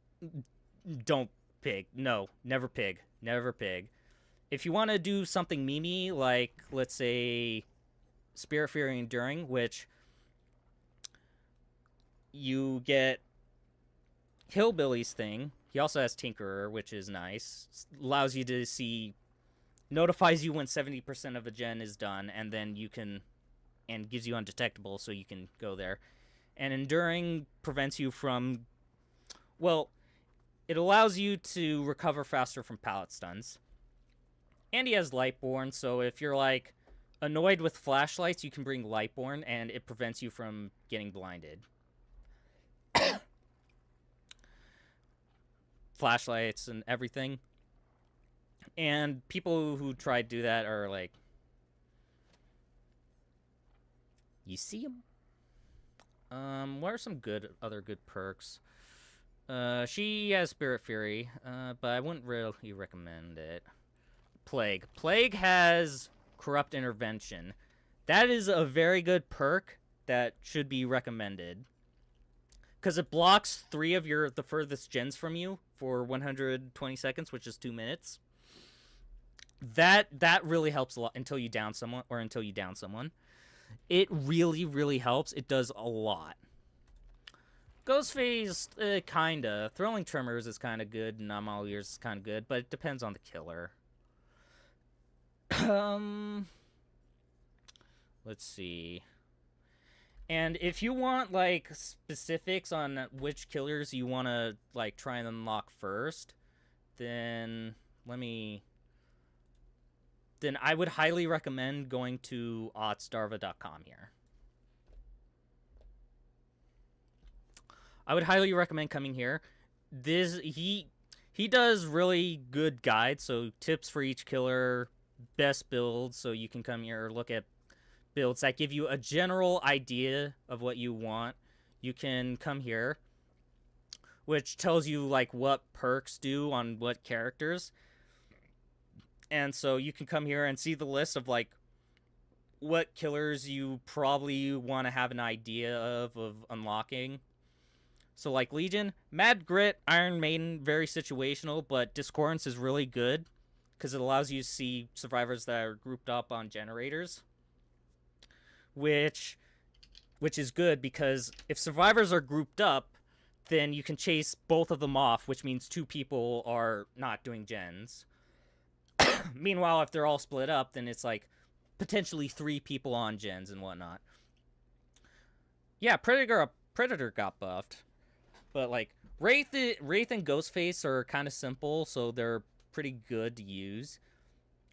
pig. No, never pig. Never pig. If you want to do something memey, like, let's say, Spirit Fury Enduring, which you get Hillbilly's thing. He also has Tinkerer, which is nice. Allows you to see, notifies you when 70% of a gen is done, and then you can, and gives you undetectable, so you can go there. And Enduring prevents you from, well, it allows you to recover faster from pallet stuns. And he has Lightborn, so if you're, like, annoyed with flashlights, you can bring Lightborn, and it prevents you from getting blinded. Flashlights and everything. And people who try to do that are like, you see them? What are some other good perks? She has Spirit Fury, but I wouldn't really recommend it. Plague. Plague has Corrupt Intervention. That is a very good perk that should be recommended. because it blocks 3 of the furthest gens from you for 120 seconds, which is 2 minutes. That really helps a lot until you down someone. It really, really helps. It does a lot. Ghostface, kinda. Throwing Tremors is kind of good, and Numb All Ears is kind of good, but it depends on the killer. Let's see. And if you want, like, specifics on which killers you want to, like, try and unlock first, then then I would highly recommend going to otsdarva.com here. I would highly recommend coming here. He does really good guides, so tips for each killer, best builds, so you can come here, look at builds that give you a general idea of what you want. You can come here, which tells you, like, what perks do on what characters. And so you can come here and see the list of, like, what killers you probably want to have an idea of unlocking. So, like, Legion, Mad Grit, Iron Maiden, very situational, but Discordance is really good because it allows you to see survivors that are grouped up on generators, which is good because if survivors are grouped up, then you can chase both of them off, which means 2 people are not doing gens. Meanwhile, if they're all split up, then it's like potentially 3 people on gens and whatnot. Yeah, Predator got buffed. But, like, Wraith and Ghostface are kind of simple, so they're pretty good to use.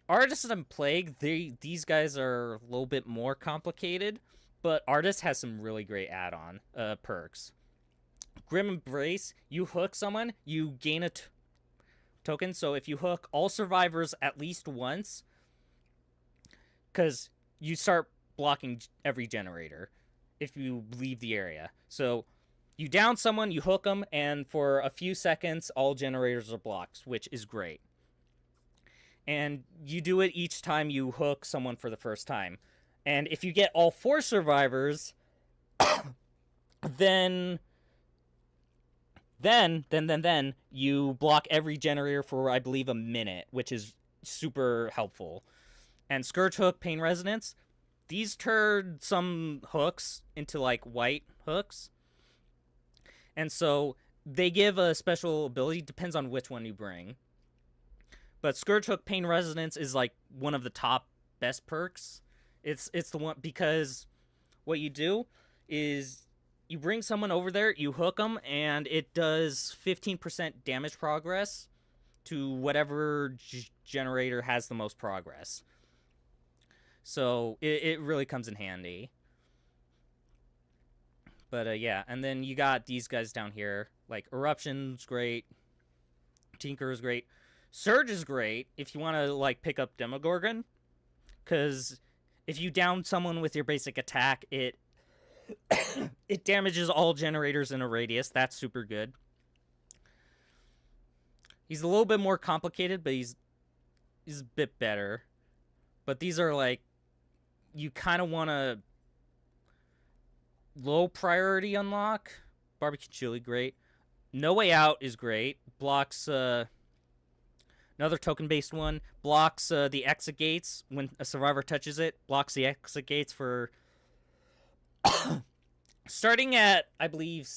Artist and Plague, these guys are a little bit more complicated, but Artist has some really great add-on perks. Grim Embrace, you hook someone, you gain a token, so if you hook all survivors at least once, because you start blocking every generator if you leave the area. So you down someone, you hook them, and for a few seconds, all generators are blocked, which is great. And you do it each time you hook someone for the first time. And if you get all 4 survivors, then you block every generator for, I believe, a minute, which is super helpful. And Scourge Hook, Pain Resonance, these turn some hooks into, like, white hooks. And so they give a special ability, depends on which one you bring. But Scourge Hook, Pain Resonance is, like, one of the top best perks. It's the one, because what you do is you bring someone over there, you hook them, and it does 15% damage progress to whatever generator has the most progress. So it really comes in handy. But yeah, and then you got these guys down here. Like, Eruption's great. Tinker is great. Surge is great if you want to, like, pick up Demogorgon. Because if you down someone with your basic attack, it damages all generators in a radius. That's super good. He's a little bit more complicated, but he's a bit better. But these are, like, you kind of want to low priority unlock. Barbecue Chili, great. No Way Out is great. Blocks another token based one. Blocks the exit gates when a survivor touches it. Blocks the exit gates for starting at, I believe,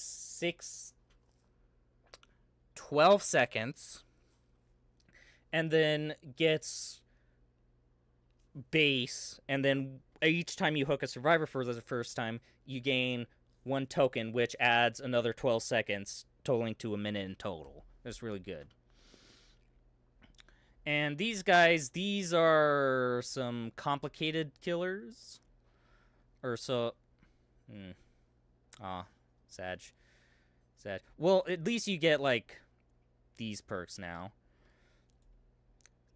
12 seconds, and then gets base, and then each time you hook a survivor for the first time, you gain 1 token, which adds another 12 seconds, totaling to a minute in total. That's really good. And these guys, these are some complicated killers. Or so... Sad. Well, at least you get, like, these perks now.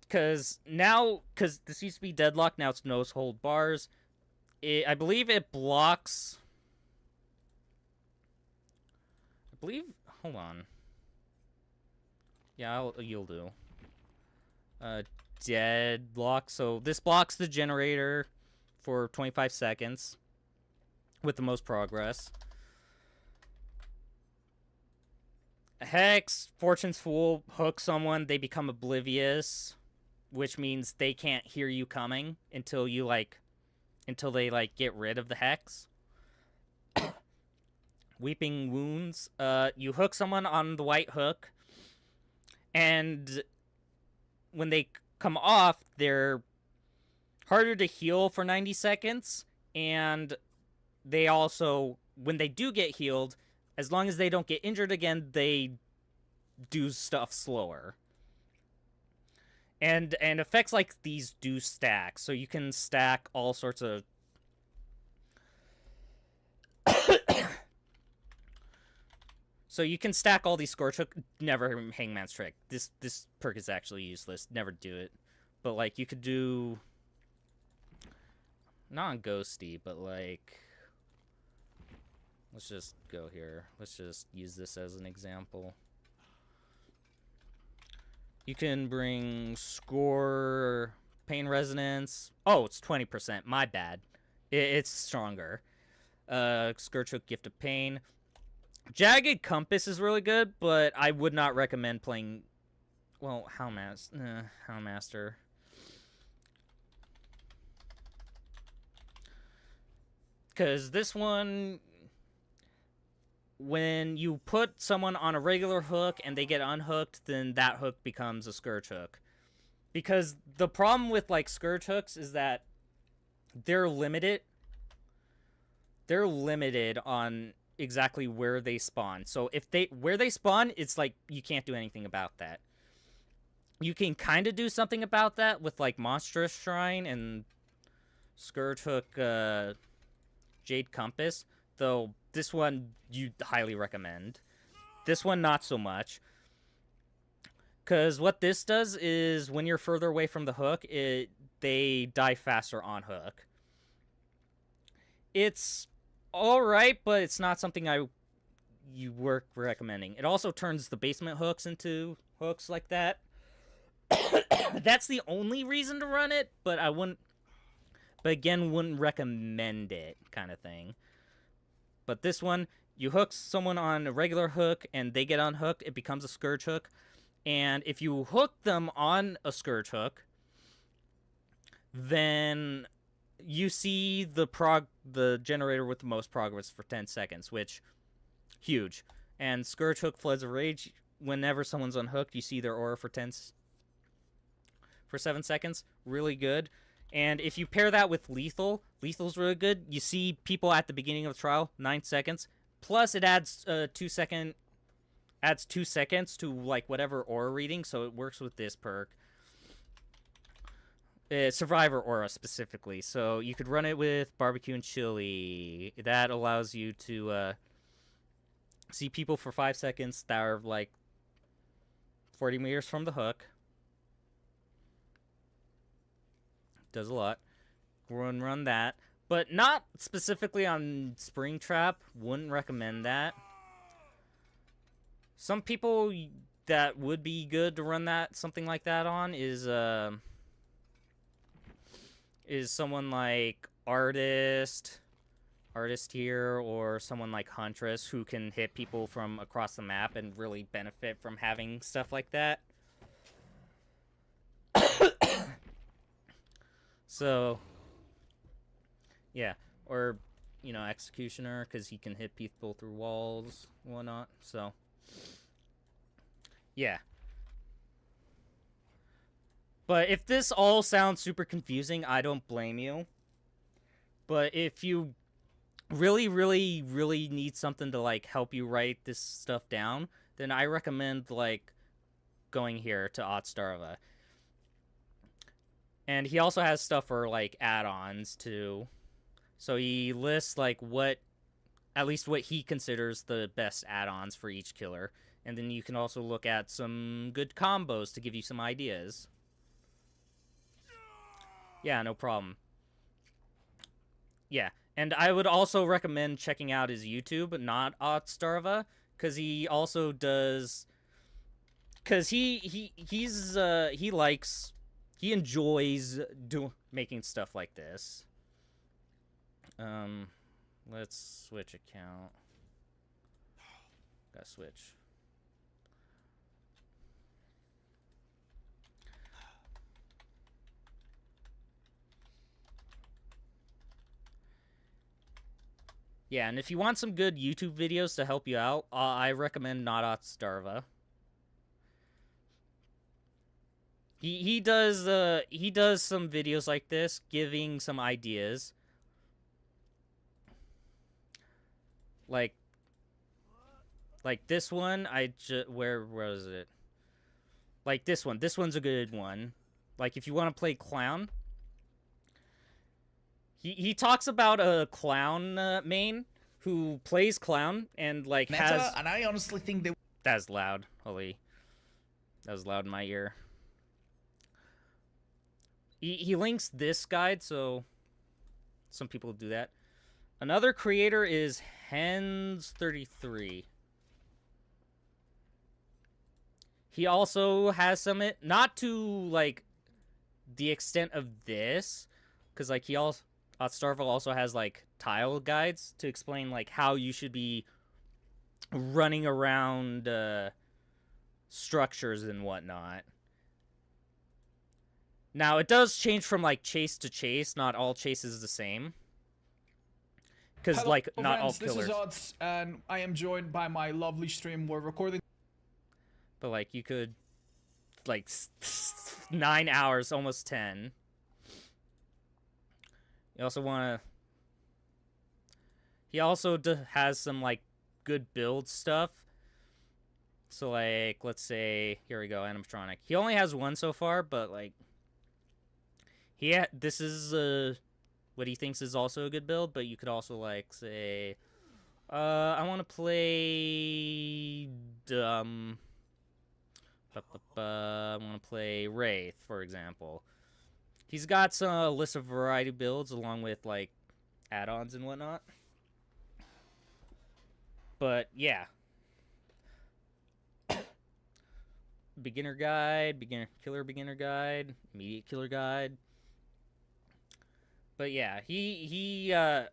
Because this used to be Deadlock, now it's No Hold Bars. I believe it blocks... Hold on. Yeah, you'll do. Deadlock. So this blocks the generator for 25 seconds with the most progress. Hex, Fortune's Fool, hook someone, they become oblivious, which means they can't hear you coming until you until they get rid of the hex. Weeping Wounds, you hook someone on the white hook, and when they come off, they're harder to heal for 90 seconds, and they also, when they do get healed, as long as they don't get injured again, they do stuff slower. And effects like these do stack, so you can stack all sorts of so you can stack all these Scorch Hook. Never Hangman's Trick. This perk is actually useless. Never do it. But you could do not on Ghosty, but let's just go here. Let's just use this as an example. You can bring Score, Pain Resonance. Oh, it's 20%. My bad. It's stronger. Scourge Hook, Gift of Pain. Jagged Compass is really good, but I would not recommend playing... Well, Houndmaster. Because this one... When you put someone on a regular hook and they get unhooked, then that hook becomes a Scourge Hook. Because the problem with, Scourge Hooks is that they're limited. They're limited on exactly where they spawn. So where they spawn, it's you can't do anything about that. You can kind of do something about that with Monstrous Shrine and Scourge Hook Jade Compass, though this one you highly recommend. This one not so much. Because what this does is when you're further away from the hook, they die faster on hook. It's alright, but it's not something you were recommending. It also turns the basement hooks into hooks like that. That's the only reason to run it, but I wouldn't... But again, wouldn't recommend it, kind of thing. But this one, you hook someone on a regular hook and they get unhooked, it becomes a Scourge Hook. And if you hook them on a Scourge Hook, then you see the generator with the most progress for 10 seconds, which, huge. And Scourge Hook, Floods of Rage, whenever someone's unhooked, you see their aura for 7 seconds. Really good. And if you pair that with Lethal's really good. You see people at the beginning of the trial, 9 seconds. Plus, it adds 2 seconds to whatever aura reading, so it works with this perk. Survivor aura specifically. So you could run it with Barbecue and Chili. That allows you to see people for 5 seconds that are 40 meters from the hook. Does a lot. Run that. But not specifically on Springtrap. Wouldn't recommend that. Some people that would be good to run something like that on is someone like Artist here, or someone like Huntress, who can hit people from across the map and really benefit from having stuff like that. So, yeah. Or, Executioner, because he can hit people through walls and whatnot. So, yeah. But if this all sounds super confusing, I don't blame you. But if you really, really, really need something to, help you write this stuff down, then I recommend, going here to Ottstarva. And he also has stuff for, add-ons, too. So he lists, what he considers the best add-ons for each killer. And then you can also look at some good combos to give you some ideas. Yeah, no problem. Yeah, and I would also recommend checking out his YouTube, not Ottstarva, because he also does... Because he enjoys making stuff like this. Let's switch account. Gotta switch. Yeah, and if you want some good YouTube videos to help you out, I recommend Not Starva. He does some videos like this, giving some ideas. Like this one, where was it? Like this one. This one's a good one. Like if you want to play clown, he talks about a clown main who plays clown and like has. And I honestly think That's loud. Holy, that was loud in my ear. He links this guide, so some people do that. Another creator is Hens33. He also has some, not to like the extent of this, because like he also, Starval also has like tile guides to explain like how you should be running around structures and whatnot. Now, it does change from, like, chase to chase. Not all chases the same. Because, like, not all killers. This is Odds, and I am joined by my lovely stream. We're recording. But, like, you could, like, 9 hours, almost 10. You also want to... He also has some, like, good build stuff. So, like, let's say... Here we go, animatronic. He only has one so far, but, like... This is what he thinks is also a good build, but you could also like say, I want to play I want to play Wraith, for example. He's got a list of variety builds along with like add-ons and whatnot. But yeah, beginner guide, killer beginner guide, immediate killer guide. But yeah, yeah,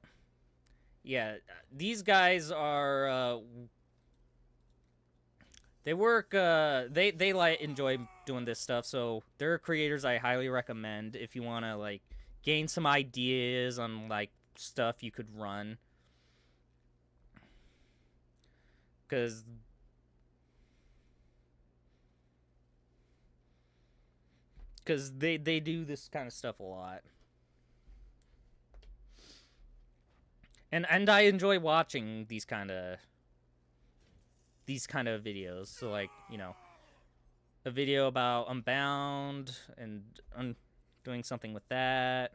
these guys are, they work, they like enjoy doing this stuff, so they're creators I highly recommend if you want to, like, gain some ideas on, like, stuff you could run. Because they do this kind of stuff a lot. And I enjoy watching these kind of videos. So like, you know, a video about Unbound and doing something with that.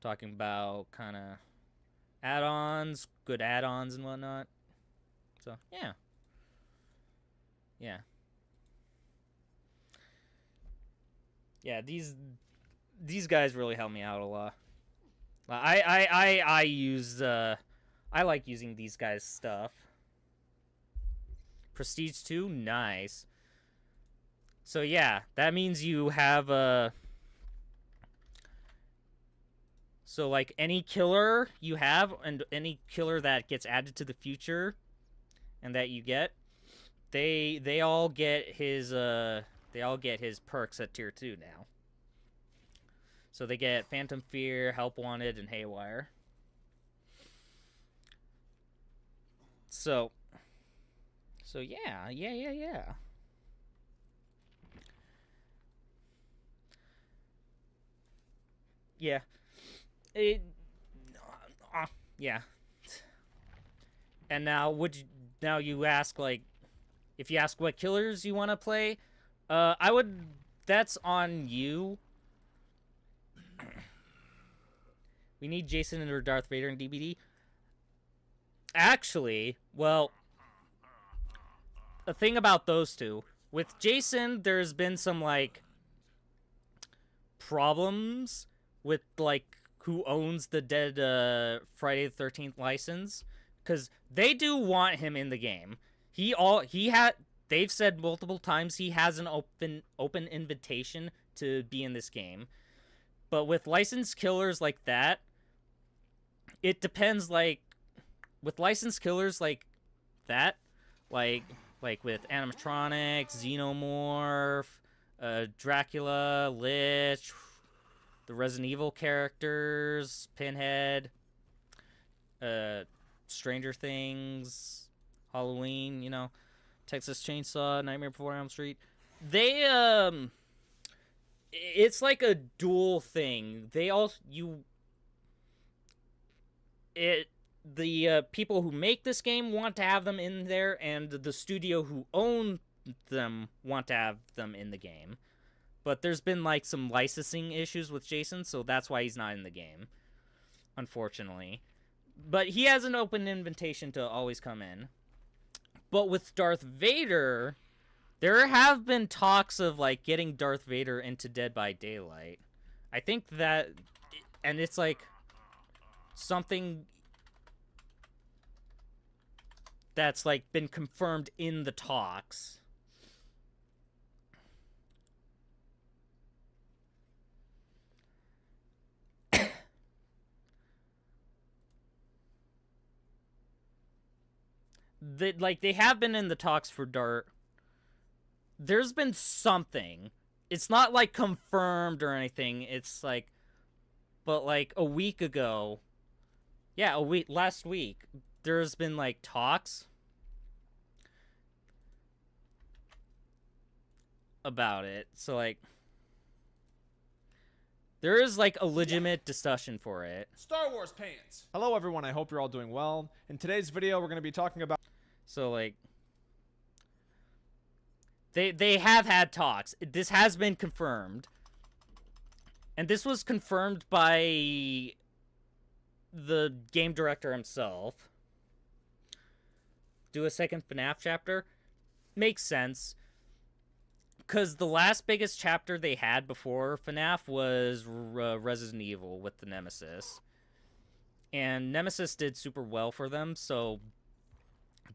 Talking about kind of add-ons, good add-ons and whatnot. So, yeah. Yeah. Yeah, these guys really help me out a lot. I use I like using these guys' stuff. Prestige 2, nice. So yeah, that means you have so like any killer you have and any killer that gets added to the future and that you get, they all get his perks at tier 2 now. So they get Phantom Fear, Help Wanted, and Haywire. So yeah. Yeah. Yeah. And now you ask, like, if you ask what killers you want to play, that's on you. We need Jason or Darth Vader in DBD. Actually, well, the thing about those two, with Jason, there's been some, like, problems with, like, who owns the dead Friday the 13th license, because they do want him in the game. They've said multiple times he has an open invitation to be in this game. But with licensed killers like that, it depends, like, with licensed killers like that, like with animatronics, xenomorph, Dracula, Lich, the Resident Evil characters, Pinhead, Stranger Things, Halloween, you know, Texas Chainsaw, Nightmare Before Elm Street. They it's like a dual thing. They also the people who make this game want to have them in there, and the studio who own them want to have them in the game. But there's been like some licensing issues with Jason, so that's why he's not in the game, unfortunately. But he has an open invitation to always come in. But with Darth Vader, there have been talks of like getting Darth Vader into Dead by Daylight. I think that, and it's like something that's like been confirmed in the talks. They have been in the talks for Dart. There's been something. It's not like confirmed or anything. It's like, but like a week ago, yeah, last week, there's been like talks about it. So like, there is like a legitimate discussion for it. Star Wars pants. Hello everyone, I hope you're all doing well. In today's video, we're going to be talking about... So like, they have had talks. This has been confirmed. And this was confirmed by the game director himself. Do a second FNAF chapter? Makes sense. Because the last biggest chapter they had before FNAF was Resident Evil with the Nemesis. And Nemesis did super well for them, so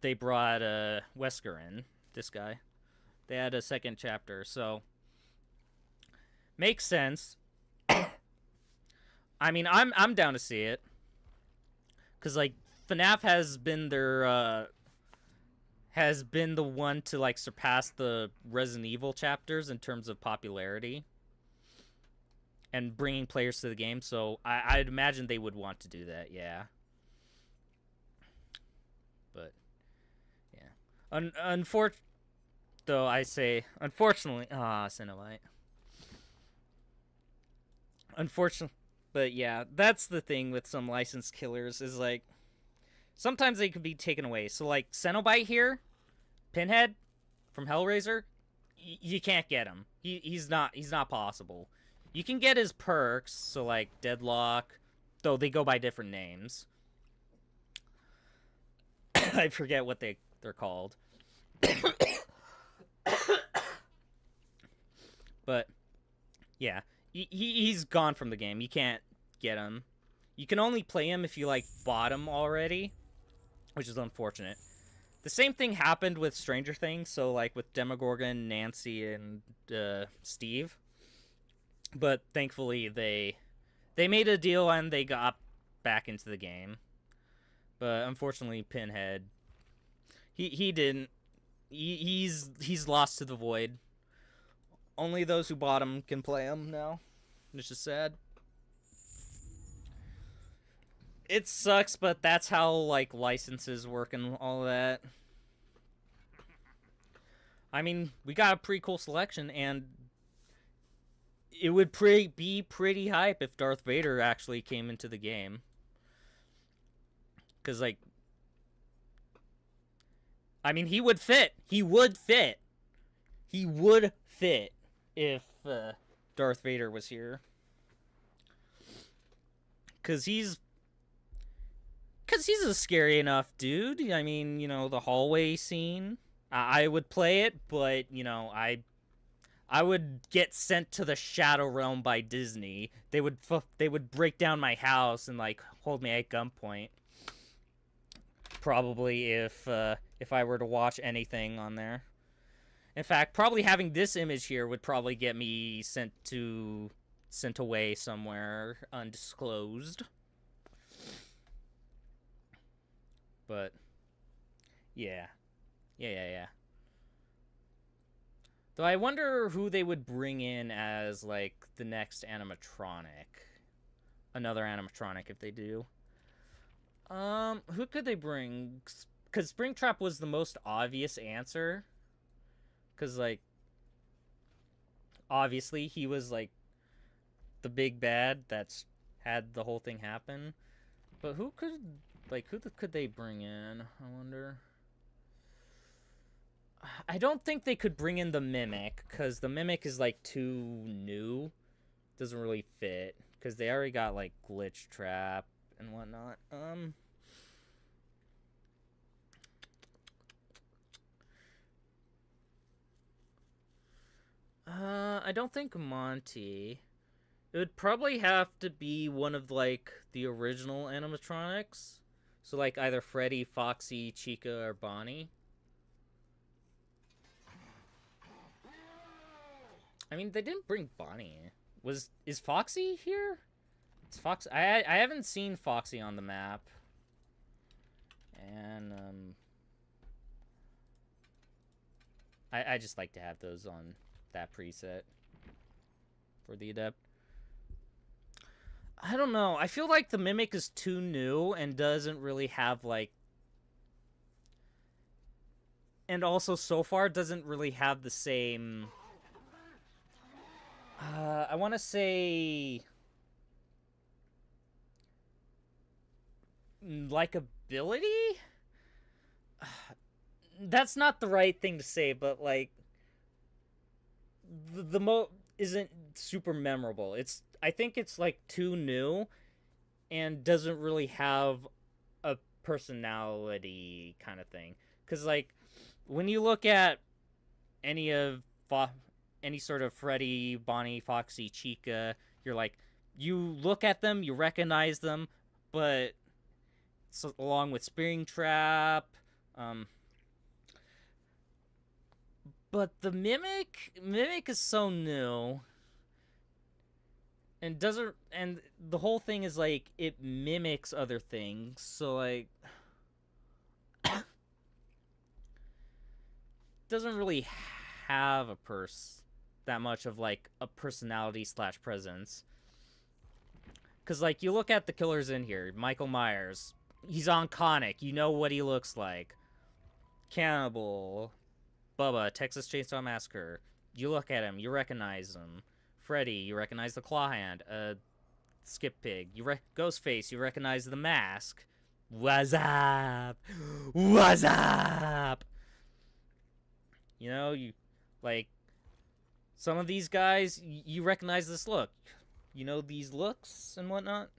they brought Wesker in, this guy. They had a second chapter, so makes sense. I mean, I'm down to see it. Cause like FNAF has been their has been the one to like surpass the Resident Evil chapters in terms of popularity and bringing players to the game. So I'd imagine they would want to do that, yeah. But yeah, though I say unfortunately, Cenobite. Unfortunately, but yeah, that's the thing with some licensed killers is like sometimes they could be taken away. So like Cenobite here, Pinhead from Hellraiser, you can't get him. He's not possible. You can get his perks, so like Deadlock, though they go by different names. I forget what they're called. But yeah, he's gone from the game. You can't get him. You can only play him if you like bought him already, which is unfortunate. The same thing happened with Stranger Things, so like with Demogorgon, Nancy, and Steve. But thankfully they made a deal and they got back into the game. But unfortunately, Pinhead, he didn't. He's lost to the void. Only those who bought him can play him now, which is sad. It sucks, but that's how like licenses work and all that. I mean, we got a pretty cool selection, and it would be pretty hype if Darth Vader actually came into the game. Because, like, I mean, he would fit. He would fit. He would fit if Darth Vader was here. Because he's a scary enough dude. I mean, you know, the hallway scene. I would play it, but, you know, I would get sent to the Shadow Realm by Disney. They would break down my house and, like, hold me at gunpoint. Probably if I were to watch anything on there. In fact, probably having this image here would probably get me sent away somewhere undisclosed. But yeah. Though I wonder who they would bring in as like the next animatronic. Another animatronic if they do. Who could they bring? Because Springtrap was the most obvious answer. Because, like, obviously he was, like, the big bad that's had the whole thing happen. But who could, like, could they bring in? I wonder. I don't think they could bring in the Mimic, because the Mimic is, like, too new. Doesn't really fit, because they already got, like, Glitch Trap and whatnot. I don't think Monty. It would probably have to be one of, like, the original animatronics. So, like, either Freddy, Foxy, Chica, or Bonnie. I mean, they didn't bring Bonnie. Is Foxy here? Is Fox? I haven't seen Foxy on the map. And, I just like to have those on that preset for the Adept. I don't know. I feel like the Mimic is too new and doesn't really have, like... And also, so far, doesn't really have the same... I want to say... likability? That's not the right thing to say, but, like... The isn't super memorable. I think it's, like, too new and doesn't really have a personality kind of thing. Because, like, when you look at any sort of Freddy, Bonnie, Foxy, Chica, you're like, you look at them, you recognize them, but along with Springtrap, but the Mimic is so new. And the whole thing is, like, it mimics other things, so, like, doesn't really have that much of, like, a personality / presence. Because, like, you look at the killers in here, Michael Myers, he's iconic, you know what he looks like. Cannibal, Bubba, Texas Chainsaw Massacre, you look at him, you recognize him. Freddy, you recognize the claw hand. Skip Pig, Ghostface, you recognize the mask. What's up? What's up? You know, like, some of these guys, you recognize this look. You know these looks and whatnot.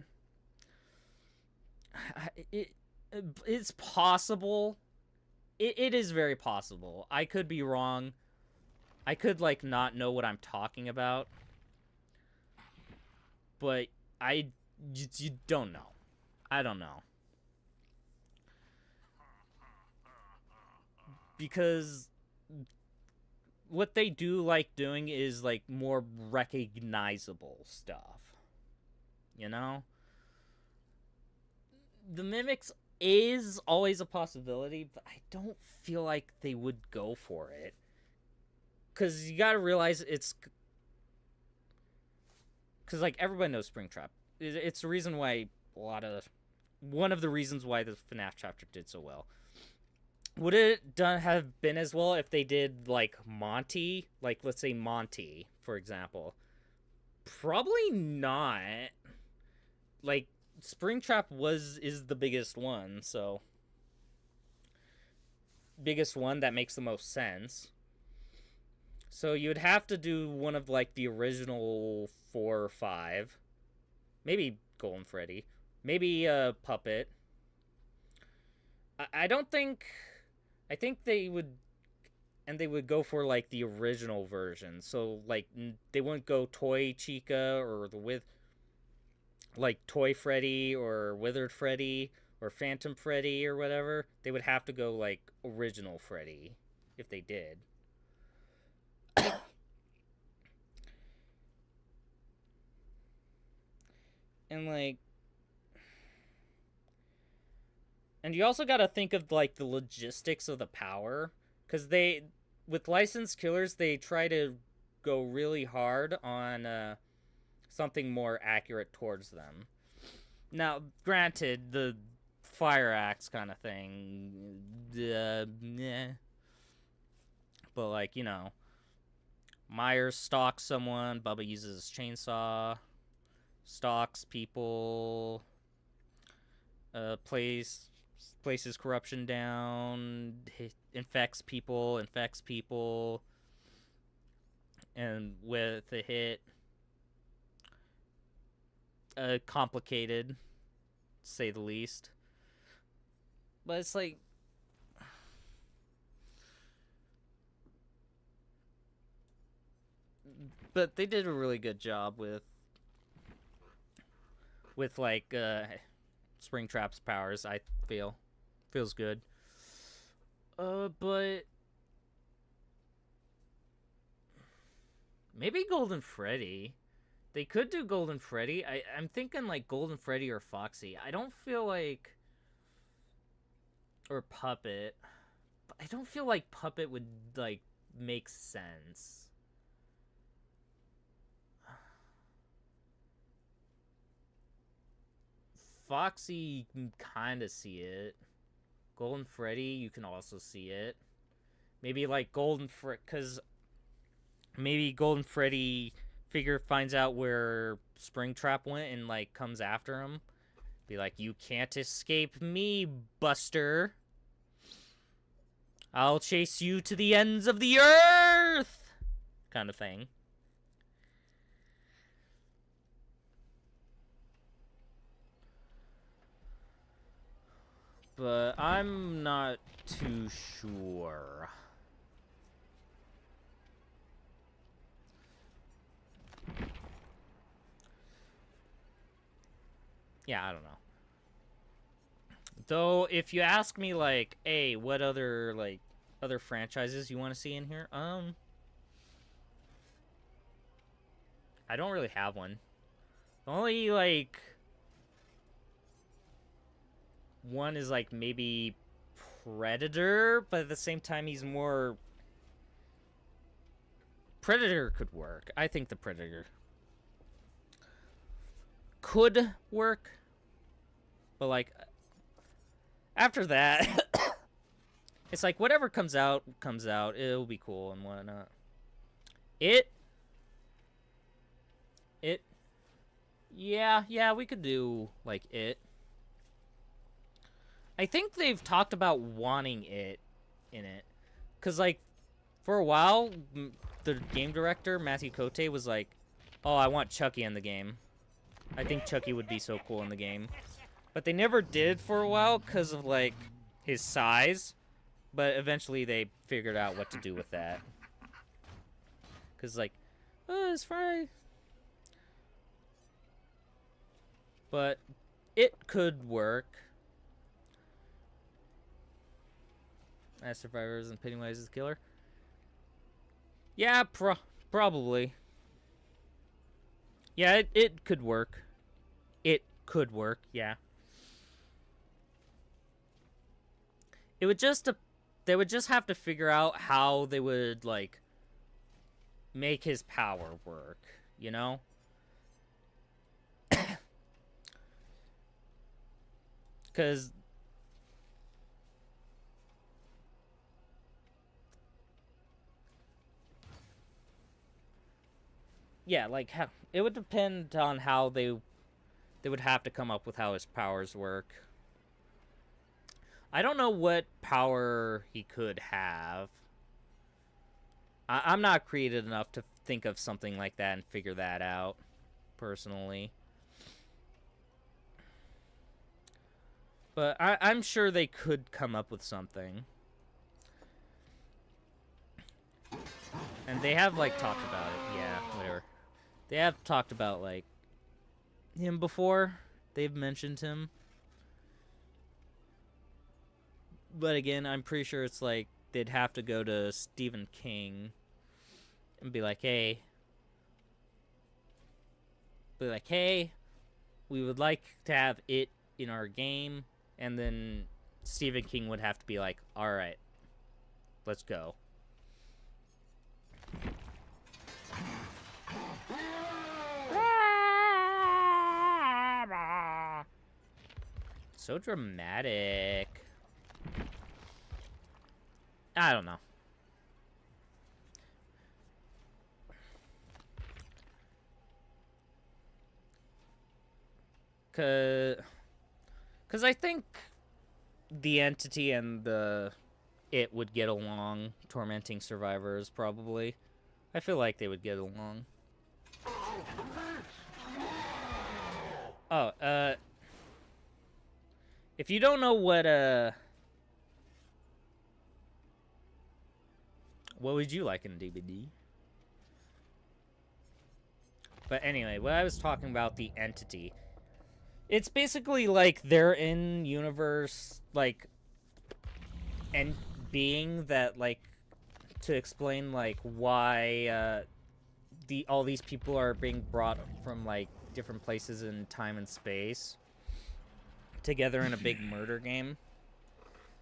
It's possible. It is very possible. I could be wrong. I could, like, not know what I'm talking about. But you don't know. I don't know. Because what they do like doing is, like, more recognizable stuff. You know? The Mimics is always a possibility, but I don't feel like they would go for it. Because you gotta realize it's... Because, like, everybody knows Springtrap. It's the reason why one of the reasons why the FNAF chapter did so well. Would it have been as well if they did, like, Monty? Like, let's say Monty, for example. Probably not. Like, Springtrap is the biggest one, so... Biggest one that makes the most sense. So you'd have to do one of, like, the original 4 or 5. Maybe Golden Freddy. Maybe Puppet. I don't think... I think they would... And they would go for, like, the original version. So, like, they wouldn't go Toy Chica or like, Toy Freddy or Withered Freddy or Phantom Freddy or whatever. They would have to go, like, original Freddy if they did. And, like... And you also gotta think of, like, the logistics of the power. Because with licensed killers, they try to go really hard on something more accurate towards them. Now, granted, the fire axe kind of thing. Nah. But, like, you know, Myers stalks someone, Bubba uses his chainsaw, stalks people, places corruption down, infects people, and with a hit, complicated, to say the least. But it's like, but they did a really good job with like Springtrap's powers. I feels good. But maybe Golden Freddy. They could do Golden Freddy. I'm thinking like Golden Freddy or Foxy. I don't feel like, or Puppet. I don't feel like Puppet would like make sense. Foxy, you can kind of see it. Golden Freddy, you can also see it. Maybe like because maybe Golden Freddy finds out where Springtrap went and like comes after him. Be like, you can't escape me, Buster. I'll chase you to the ends of the earth! Kind of thing. But I'm not too sure. Yeah, I don't know. Though, if you ask me, like, hey, what other franchises you want to see in here? I don't really have one. The only, like, one is, like, maybe Predator, but at the same time, he's more... Predator could work. I think the Predator could work. But, like, after that, it's like, whatever comes out. It'll be cool and whatnot. Yeah, we could do, like, it. I think they've talked about wanting it in it. Because, like, for a while, the game director, Matthew Cote, was like, oh, I want Chucky in the game. I think Chucky would be so cool in the game. But they never did for a while because of, like, his size. But eventually they figured out what to do with that. Because, like, oh, it's fine. But it could work. As survivors and Pennywise is the killer. Yeah, probably. Yeah, it could work. It could work, yeah. It would just... They would just have to figure out how they would, like, make his power work, you know? Because... Yeah, like, how, it would depend on how they would have to come up with how his powers work. I don't know what power he could have. I'm not creative enough to think of something like that and figure that out, personally. But I'm sure they could come up with something. And they have, like, talked about it. Yeah, whatever. They have talked about, like, him before. They've mentioned him. But again, I'm pretty sure it's like they'd have to go to Stephen King and be like, hey, we would like to have it in our game. And then Stephen King would have to be like, all right, let's go. so dramatic. I don't know. Cause I think the entity and it would get along, tormenting survivors, probably. I feel like they would get along. Oh, if you don't know what would you like in DBD? But anyway, what I was talking about, the entity. It's basically like they're in universe, like, and being that, like, to explain, like, why, all these people are being brought from, like, different places in time and space together in a big murder game.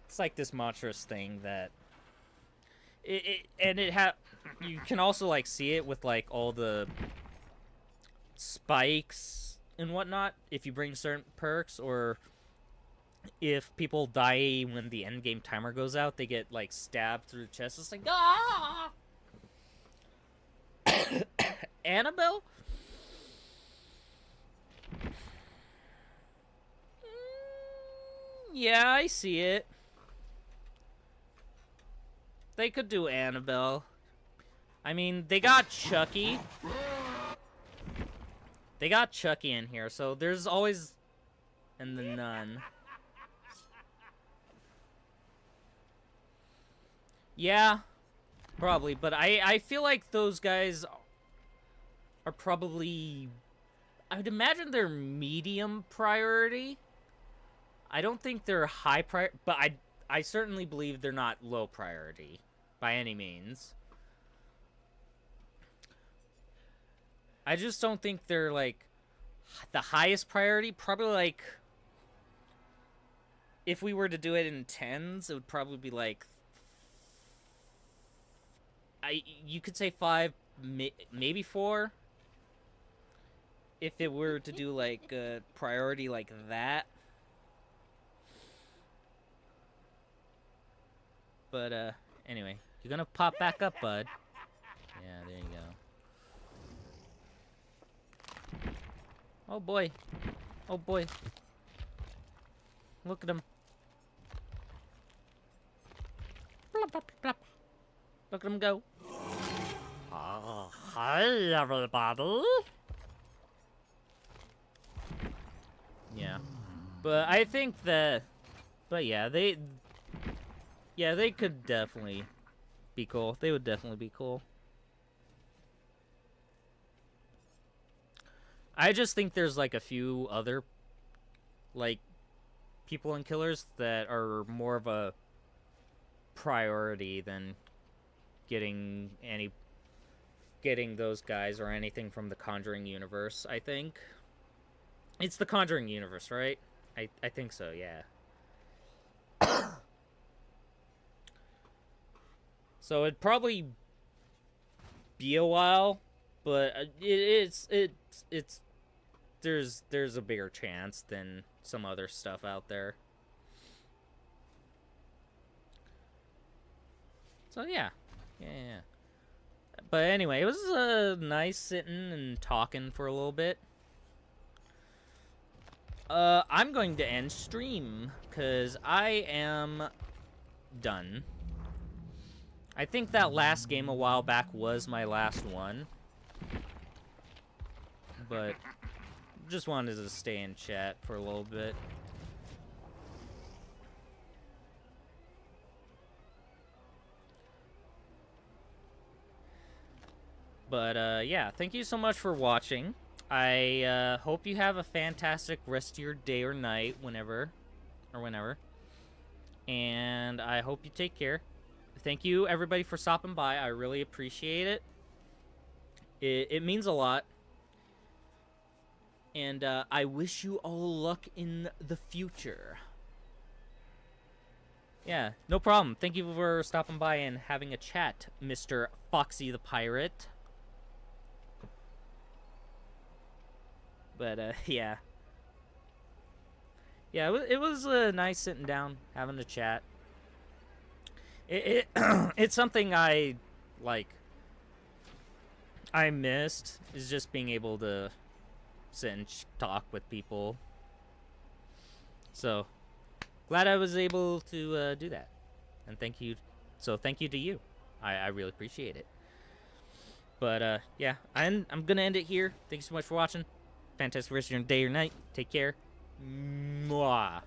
It's like this monstrous thing that you can also, like, see it with, like, all the spikes and whatnot if you bring certain perks, or if people die when the end game timer goes out, they get, like, stabbed through the chest. It's like, ah! Annabelle? Yeah, I see it. They could do Annabelle. I mean, they got Chucky. They got Chucky in here, so there's always... And the Nun. Yeah, probably, but I feel like those guys are probably... I would imagine they're medium priority. I don't think they're high priority, but I certainly believe they're not low priority by any means. I just don't think they're, like, the highest priority. Probably, like, if we were to do it in tens, it would probably be, like, you could say 5, maybe 4. If it were to do, like, a priority like that. But, anyway. You're gonna pop back up, bud. Yeah, there you go. Oh, boy. Oh, boy. Look at him. Plop, plop, plop. Look at him go. Hi, everybody. Yeah. But I think that... But yeah, they could definitely be cool. They would definitely be cool. I just think there's, like, a few other, like, people and killers that are more of a priority than getting those guys or anything from the Conjuring universe, I think. It's the Conjuring universe, right? I think so, yeah. So it'd probably be a while, but it's there's a bigger chance than some other stuff out there. So yeah. But anyway, it was nice sitting and talking for a little bit. I'm going to end stream because I am done. I think that last game a while back was my last one. But just wanted to stay in chat for a little bit. But yeah, thank you so much for watching. I hope you have a fantastic rest of your day or night, whenever. And I hope you take care. Thank you, everybody, for stopping by. I really appreciate it. It means a lot. And I wish you all luck in the future. Yeah, no problem. Thank you for stopping by and having a chat, Mr. Foxy the Pirate. But, yeah. yeah, it was nice sitting down, having a chat. It's something I like. I missed is just being able to sit and talk with people. So glad I was able to do that, and thank you. So thank you to you. I really appreciate it. But yeah, I'm gonna end it here. Thank you so much for watching. Fantastic rest of your day or night. Take care. Mwah.